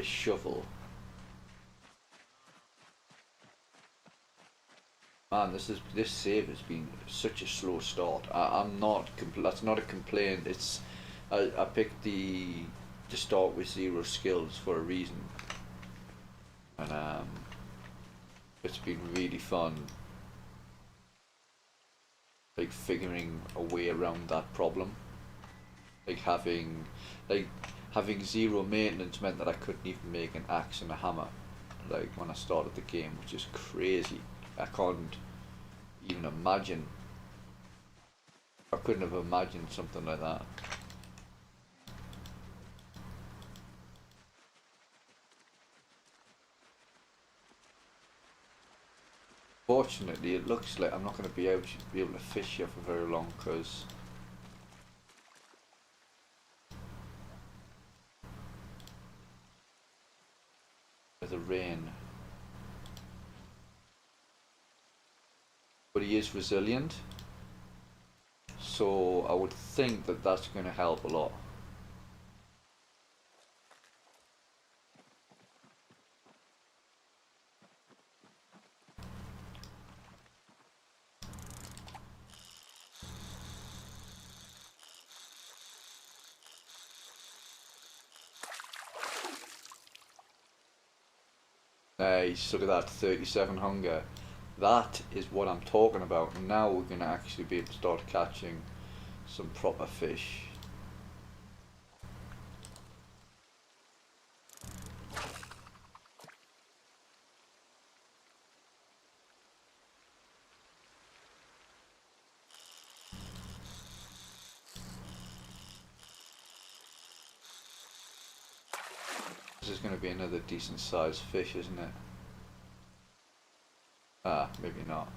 shovel. Man, this save has been such a slow start. I'm not that's not a complaint. It's I picked to start with 0 skills for a reason, and it's been really fun, like figuring a way around that problem. Like having 0 maintenance meant that I couldn't even make an axe and a hammer, like when I started the game, which is crazy. I can't even imagine. I couldn't have imagined something like that. Fortunately, it looks like I'm not going to be able to fish here for very long because of the rain. But he is resilient, so I would think that that's going to help a lot. Nice, look at that, 37 hunger. That is what I'm talking about. Now we're going to actually be able to start catching some proper fish. This is going to be another decent sized fish, isn't it? Ah, maybe not.